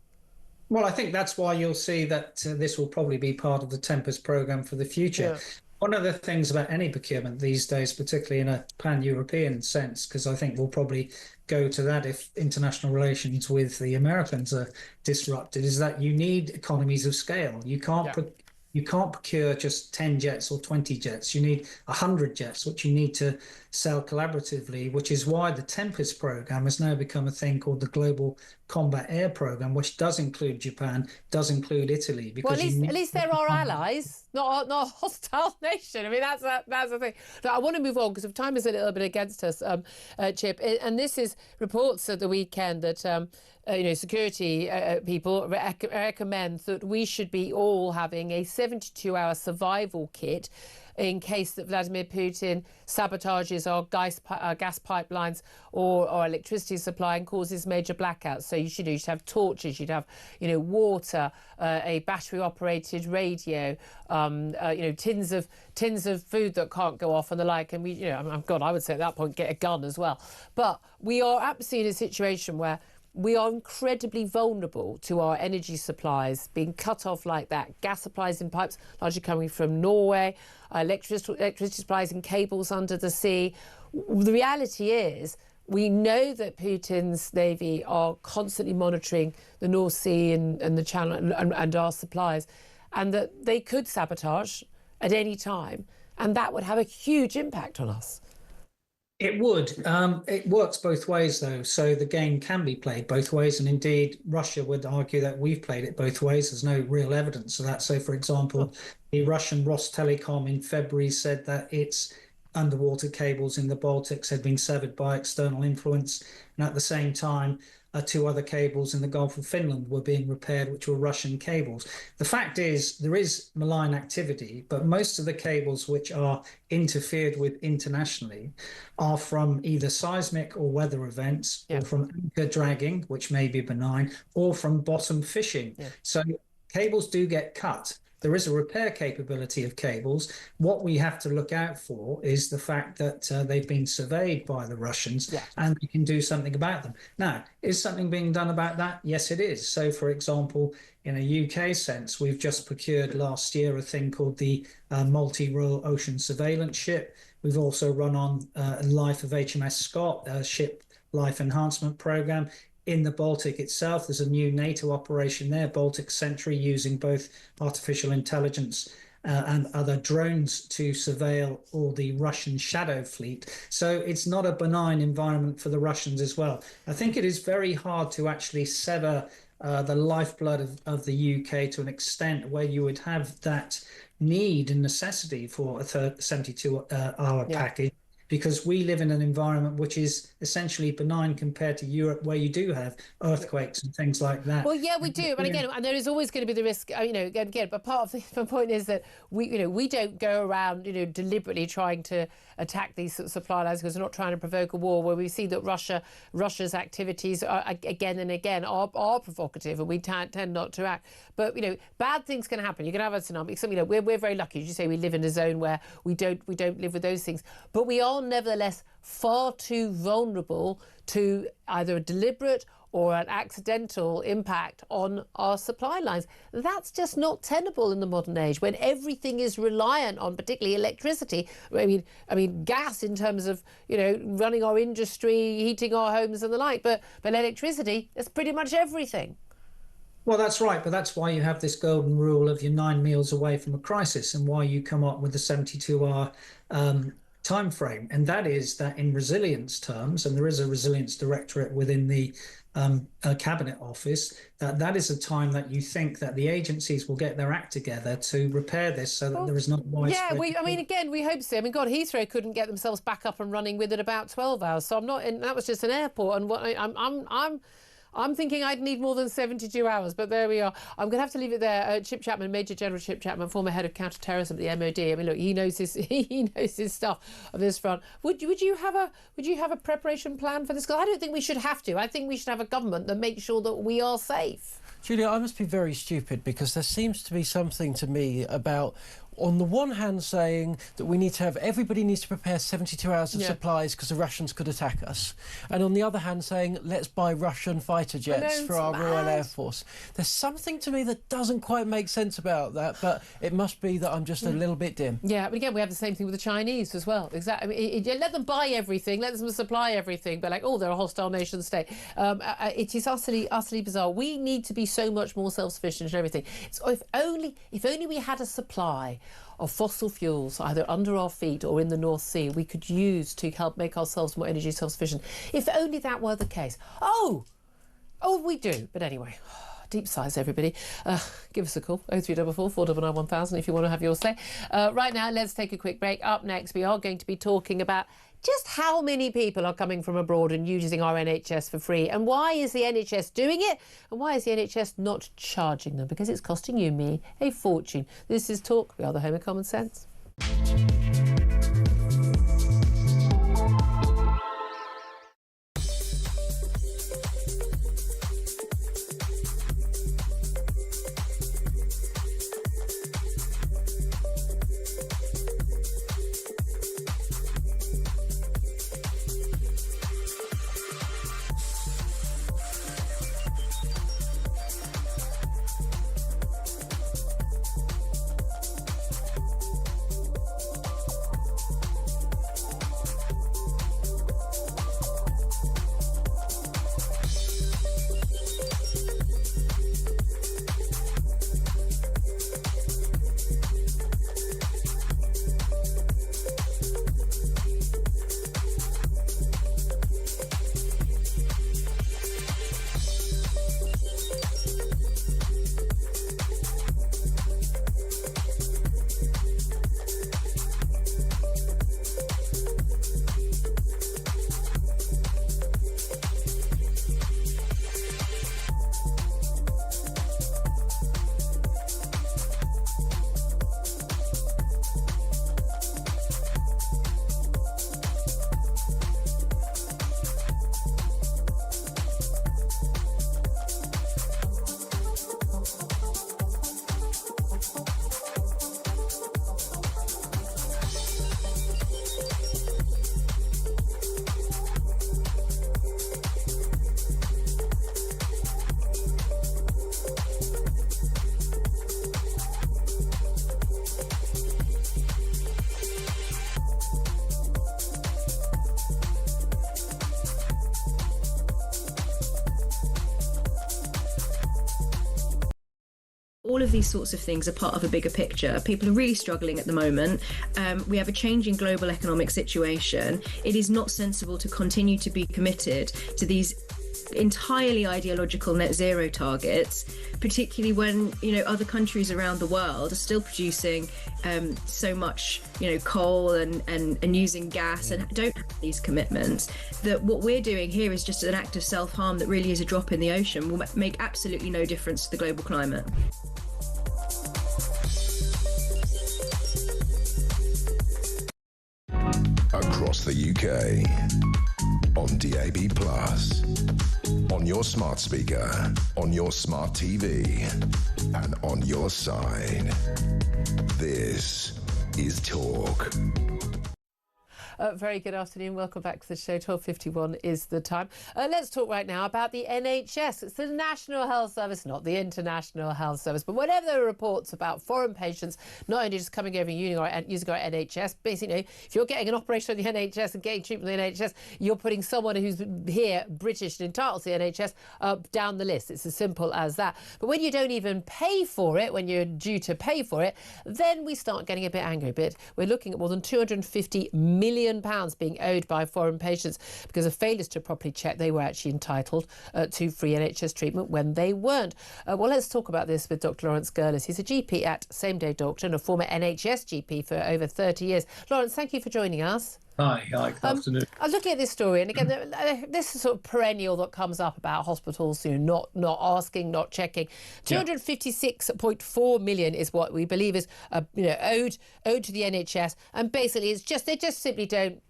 Well, I think that's why you'll see that this will probably be part of the Tempest program for the future. Yeah. One of the things about any procurement these days, particularly in a pan-European sense, because I think we'll probably go to that if international relations with the Americans are disrupted, is that you need economies of scale. You can't procure just 10 jets or 20 jets. You need 100 jets, which you need to sell collaboratively, which is why the Tempest program has now become a thing called the Global combat air program, which does include Japan, does include Italy. Because at least they're our allies, not a hostile nation. I mean, that's the thing. Now, I want to move on because time is a little bit against us, Chip. And this is reports at the weekend that security people recommend that we should be all having a 72-hour survival kit in case that Vladimir Putin sabotages our gas pipelines or electricity supply and causes major blackouts. So you should have torches, you'd have water, a battery-operated radio, tins of food that can't go off and the like. And I would say at that point get a gun as well. But we are absolutely in a situation where we are incredibly vulnerable to our energy supplies being cut off like that. Gas supplies in pipes largely coming from Norway, electricity supplies in cables under the sea. The reality is we know that Putin's navy are constantly monitoring the North Sea and the Channel and our supplies, and that they could sabotage at any time, and that would have a huge impact on us. It would. It works both ways, though. So the game can be played both ways. And indeed, Russia would argue that we've played it both ways. There's no real evidence of that. So, for example, the Russian Rostelecom in February said that its underwater cables in the Baltics had been severed by external influence. And at the same time, 2 other cables in the Gulf of Finland were being repaired, which were Russian cables. The fact is, there is malign activity, but most of the cables which are interfered with internationally are from either seismic or weather events, or from anchor dragging, which may be benign, or from bottom fishing. So cables do get cut. There is a repair capability of cables. What we have to look out for is the fact that they've been surveyed by the Russians and we can do something about them. Now, is something being done about that? Yes, it is. So, for example, in a UK sense, we've just procured last year a thing called the Multi-Role Ocean Surveillance Ship. We've also run on life of HMS Scott, a ship life enhancement program. In the Baltic itself, there's a new NATO operation there, Baltic Sentry, using both artificial intelligence and other drones to surveil all the Russian shadow fleet. So it's not a benign environment for the Russians as well. I think it is very hard to actually sever the lifeblood of the UK to an extent where you would have that need and necessity for a 72-hour package. Because we live in an environment which is essentially benign compared to Europe, where you do have earthquakes and things like that. Well, yeah, we do. But again, and there is always going to be the risk, again, but part of the point is that we don't go around, deliberately trying to attack these sort of supply lines because we're not trying to provoke a war, where we see that Russia's activities are, again and again are provocative, and we tend not to act. But, bad things can happen. You can have a tsunami. We're very lucky, as you say, we live in a zone where we don't live with those things. But we are nevertheless far too vulnerable to either a deliberate or an accidental impact on our supply lines. That's just not tenable in the modern age, when everything is reliant on, particularly electricity. I mean, gas in terms of running our industry, heating our homes and the like. But electricity is pretty much everything. Well, that's right, but that's why you have this golden rule of you're 9 meals away from a crisis, and why you come up with the 72-hour time frame. And that is that in resilience terms, and there is a resilience directorate within the cabinet office, that is a time that you think that the agencies will get their act together to repair this, so that there is not widespread. Yeah, we hope so. I mean, God, Heathrow couldn't get themselves back up and running within about 12 hours. So that was just an airport, and what I'm thinking I'd need more than 72 hours, but there we are. I'm going to have to leave it there. Chip Chapman, Major General Chip Chapman, former head of counter-terrorism at the MOD. I mean, look, he knows his stuff on this front. Would you have a preparation plan for this? Because I don't think we should have to. I think we should have a government that makes sure that we are safe. Julia, I must be very stupid, because there seems to be something to me about, on the one hand, saying that everybody needs to prepare 72 hours of supplies because the Russians could attack us, and on the other hand saying let's buy Russian fighter jets for our Royal Air Force. There's something to me that doesn't quite make sense about that, but it must be that I'm just a little bit dim. Yeah, but again, we have the same thing with the Chinese as well. Exactly. I mean, let them buy everything, let them supply everything, but they're a hostile nation state. It is utterly bizarre. We need to be so much more self-sufficient in everything. So if only we had a supply of fossil fuels either under our feet or in the North Sea we could use to help make ourselves more energy self-sufficient. If only that were the case. Oh, Oh, we do. But anyway, deep sighs, everybody. Give us a call, 0344 499 1000 if you want to have your say. Right now, let's take a quick break. Up next, we are going to be talking about just how many people are coming from abroad and using our NHS for free, and why is the NHS doing it, and why is the NHS not charging them? Because it's costing you and me a fortune. This is Talk. We are the home of common sense. All of these sorts of things are part of a bigger picture. People are really struggling at the moment. We have a changing global economic situation. It is not sensible to continue to be committed to these entirely ideological net zero targets, particularly when other countries around the world are still producing so much coal and using gas and don't have these commitments. That what we're doing here is just an act of self-harm that really is a drop in the ocean, will make absolutely no difference to the global climate. Across the UK, on DAB+, on your smart speaker, on your smart TV, and on your side. This is Talk. Very good afternoon. Welcome back to the show. 12:51 is the time. Let's talk right now about the NHS. It's the National Health Service, not the International Health Service. But whenever there are reports about foreign patients not only just coming over and using our NHS, basically, if you're getting an operation on the NHS and getting treatment on the NHS, you're putting someone who's here, British and entitled to the NHS, down the list. It's as simple as that. But when you don't even pay for it, when you're due to pay for it, then we start getting a bit angry. But we're looking at more than £250 million being owed by foreign patients because of failures to properly check they were actually entitled to free NHS treatment when they weren't. Well, let's talk about this with Dr. Lawrence Gurlis. He's a GP at Same Day Doctor and a former NHS GP for over 30 years. Lawrence, thank you for joining us. Hi, good afternoon. I'm looking at this story, and again, this is sort of perennial that comes up about hospitals not asking, not checking. 256.4 million is what we believe is owed to the NHS, and basically it's just they just simply don't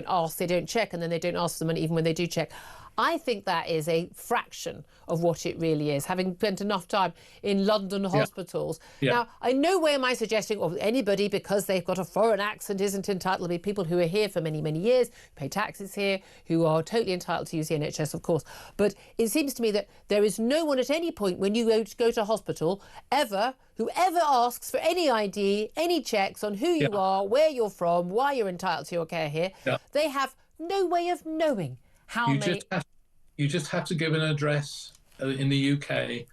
ask, they don't check, and then they don't ask for the money even when they do check. I think that is a fraction of what it really is, having spent enough time in London hospitals. Yeah. Now, in no way am I suggesting anybody, because they've got a foreign accent, isn't entitled to be. People who are here for many, many years, pay taxes here, who are totally entitled to use the NHS, of course. But it seems to me that there is no one at any point when you go to hospital who ever asks for any ID, any checks on who you are, where you're from, why you're entitled to your care here. Yeah. They have no way of knowing you just have to give an address in the UK,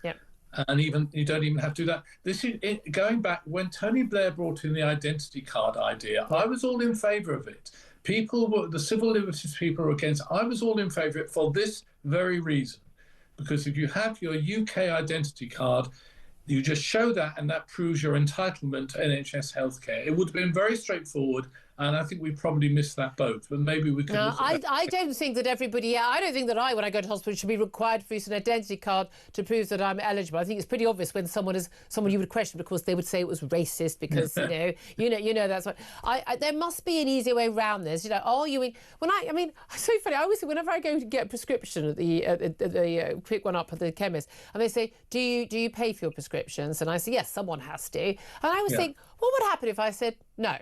and you don't even have to do that. This is going back when Tony Blair brought in the identity card idea. I was all in favour of it the civil liberties people are against. I was all in favour of it for this very reason, because if you have your UK identity card, you just show that, and that proves your entitlement to NHS healthcare. It would have been very straightforward, and I think we probably missed that boat. But maybe we could. No, I don't think that everybody. I don't think that when I go to hospital, should be required to use an identity card to prove that I'm eligible. I think it's pretty obvious when someone you would question, because they would say it was racist because you know that's what. There must be an easier way around this. Arguing I mean, it's so funny. I always think whenever I go to get a prescription at the quick one up at the chemist, and they say, do you pay for your prescriptions? And I say, yes, someone has to. And I always think, what would happen if I said no?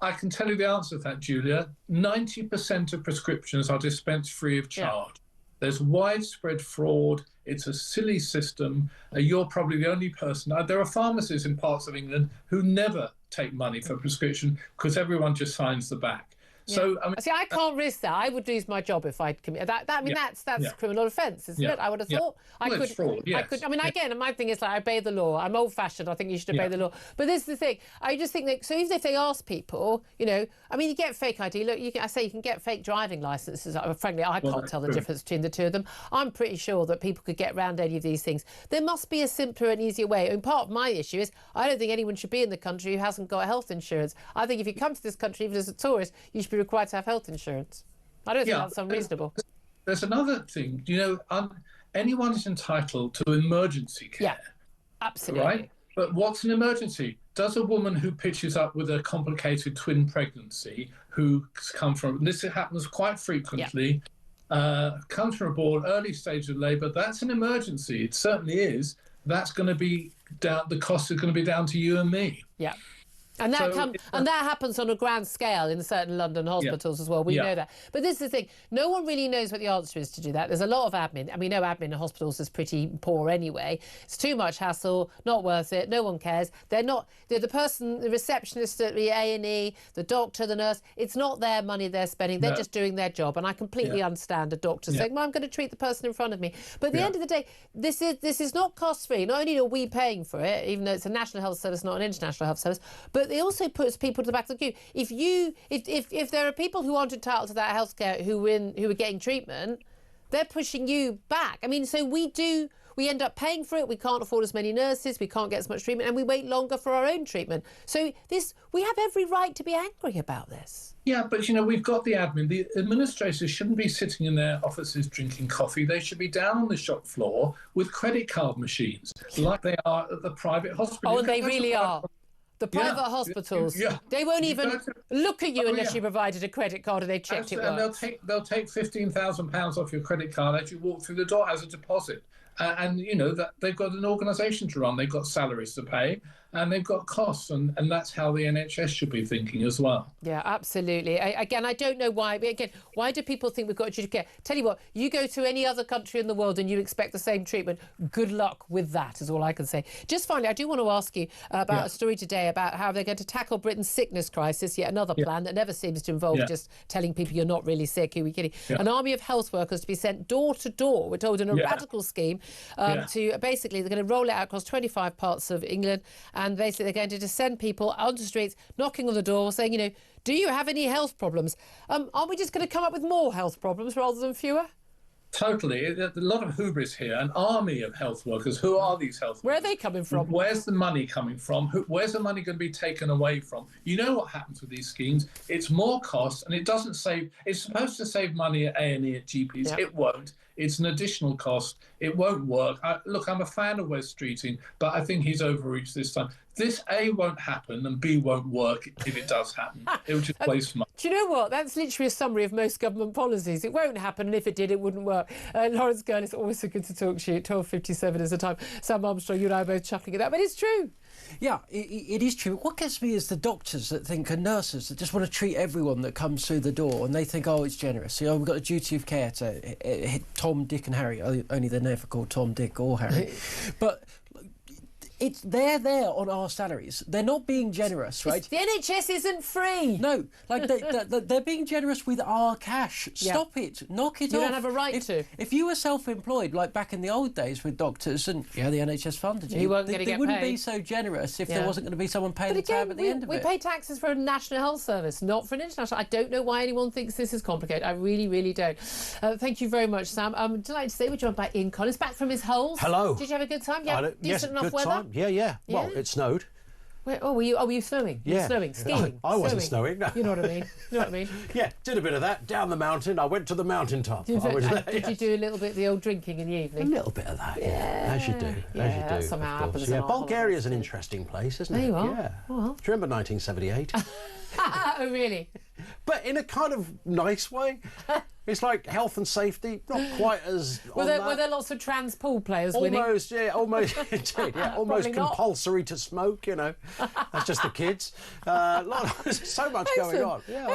I can tell you the answer to that, Julia. 90% of prescriptions are dispensed free of charge. There's widespread fraud. It's a silly system. You're probably the only person. There are pharmacies in parts of England who never take money for prescription because everyone just signs the back. So I mean, see, I can't risk that. I would lose my job if I'd commit that. I mean, that's a criminal offence, isn't it? I would have thought. It's fraud, yes. I could. I mean, again, my thing is I obey the law. I'm old-fashioned. I think you should obey the law. But this is the thing. I just think that. So even if they ask people, I mean, you get fake ID. Look, you can get fake driving licences. Frankly, I can't tell the difference between the two of them. I'm pretty sure that people could get around any of these things. There must be a simpler and easier way. And part of my issue is I don't think anyone should be in the country who hasn't got health insurance. I think if you come to this country, even as a tourist, you should be required to have health insurance. I don't think that's unreasonable. There's another thing. Anyone is entitled to emergency care. Yeah, absolutely. Right? But what's an emergency? Does a woman who pitches up with a complicated twin pregnancy, who's come from, this happens quite frequently, comes from abroad, early stage of labour, that's an emergency. It certainly is. That's going to be down, the cost is going to be down to you and me. Yeah. And that happens on a grand scale in certain London hospitals as well. We know that. But this is the thing. No one really knows what the answer is to do that. There's a lot of admin. And we know admin in hospitals is pretty poor anyway. It's too much hassle, not worth it. No one cares. They're the person, the receptionist at the A&E, the doctor, the nurse, it's not their money they're spending. They're just doing their job. And I completely understand a doctor saying, well, I'm going to treat the person in front of me. But at the end of the day, this is not cost-free. Not only are we paying for it, even though it's a national health service, not an international health service, but it also puts people to the back of the queue. If there are people who aren't entitled to that healthcare who are getting treatment, they're pushing you back. I mean, so we end up paying for it. We can't afford as many nurses. We can't get as much treatment, and we wait longer for our own treatment. So we have every right to be angry about this. Yeah, but we've got the admin. The administrators shouldn't be sitting in their offices drinking coffee. They should be down on the shop floor with credit card machines, like they are at the private hospital. Oh, and they really are. The private hospitals, they won't even look at you unless you provided a credit card and they checked it works. And they'll take £15,000 off your credit card as you walk through the door as a deposit. And that they've got an organisation to run, they've got salaries to pay, and they've got costs, and that's how the NHS should be thinking as well. Yeah, absolutely. I don't know why. But again, why do people think we've got duty of care? Tell you what, you go to any other country in the world and you expect the same treatment. Good luck with that, is all I can say. Just finally, I do want to ask you about a story today about how they're going to tackle Britain's sickness crisis. Yet another plan that never seems to involve just telling people you're not really sick. Who are we kidding? An army of health workers to be sent door to door. We're told in a radical scheme to basically they're going to roll it out across 25 parts of England. And basically they're going to just send people onto the streets, knocking on the door, saying, do you have any health problems? Aren't we just going to come up with more health problems rather than fewer? Totally. A lot of hubris here. An army of health workers. Who are these health workers? Where are they coming from? Where's the money coming from? Where's the money going to be taken away from? You know what happens with these schemes? It's more cost, and it doesn't save. It's supposed to save money at A&E, at GPs. Yeah. It won't. It's an additional cost. It won't work. Look, I'm a fan of Wes Streeting, but I think he's overreached this time. This A won't happen and B won't work if it does happen. It will just waste money. Do you know what? That's literally a summary of most government policies. It won't happen, and if it did, it wouldn't work. Lawrence Gurn, it's always so good to talk to you. 12:57 is the time. Sam Armstrong, you and I are both chuckling at that, but it's true. Yeah, it is true. What gets me is the doctors that think, and nurses that just want to treat everyone that comes through the door, and they think, oh, it's generous. We've got a duty of care to hit Tom, Dick and Harry. Only they're never called Tom, Dick or Harry. But they're there on our salaries. They're not being generous, right? The NHS isn't free. No, like they're being generous with our cash. Stop it. Knock it off. You don't have a right to. If you were self-employed, like back in the old days with doctors, and the NHS funded you, you weren't going to get wouldn't paid. be so generous if there wasn't going to be someone paying But the tab at the end of we it. pay taxes for a national health service, not for an international. I don't know why anyone thinks this is complicated. I really, really don't. Thank you very much, Sam. I'm delighted to say we're joined by Ian Collins, back from his holes. Hello. Did you have a good time? Yeah, yes, decent enough good weather? time. Yeah. Well, it snowed. Were you snowing? Yeah. You were snowing, skiing. I wasn't snowing. No. You know what I mean? Yeah, did a bit of that down the mountain. I went to the mountaintop. Did you do a little bit of the old drinking in the evening? A little bit of that, as you do. That somehow happens. Yeah, Bulgaria's an interesting place, isn't it? There you are. Yeah. Well. Do you remember 1978? Oh, really? But in a kind of nice way. It's like health and safety, not quite as. Were there lots of trans pool players winning? Almost, indeed, almost compulsory to smoke. That's just the kids. So much going on. Yeah.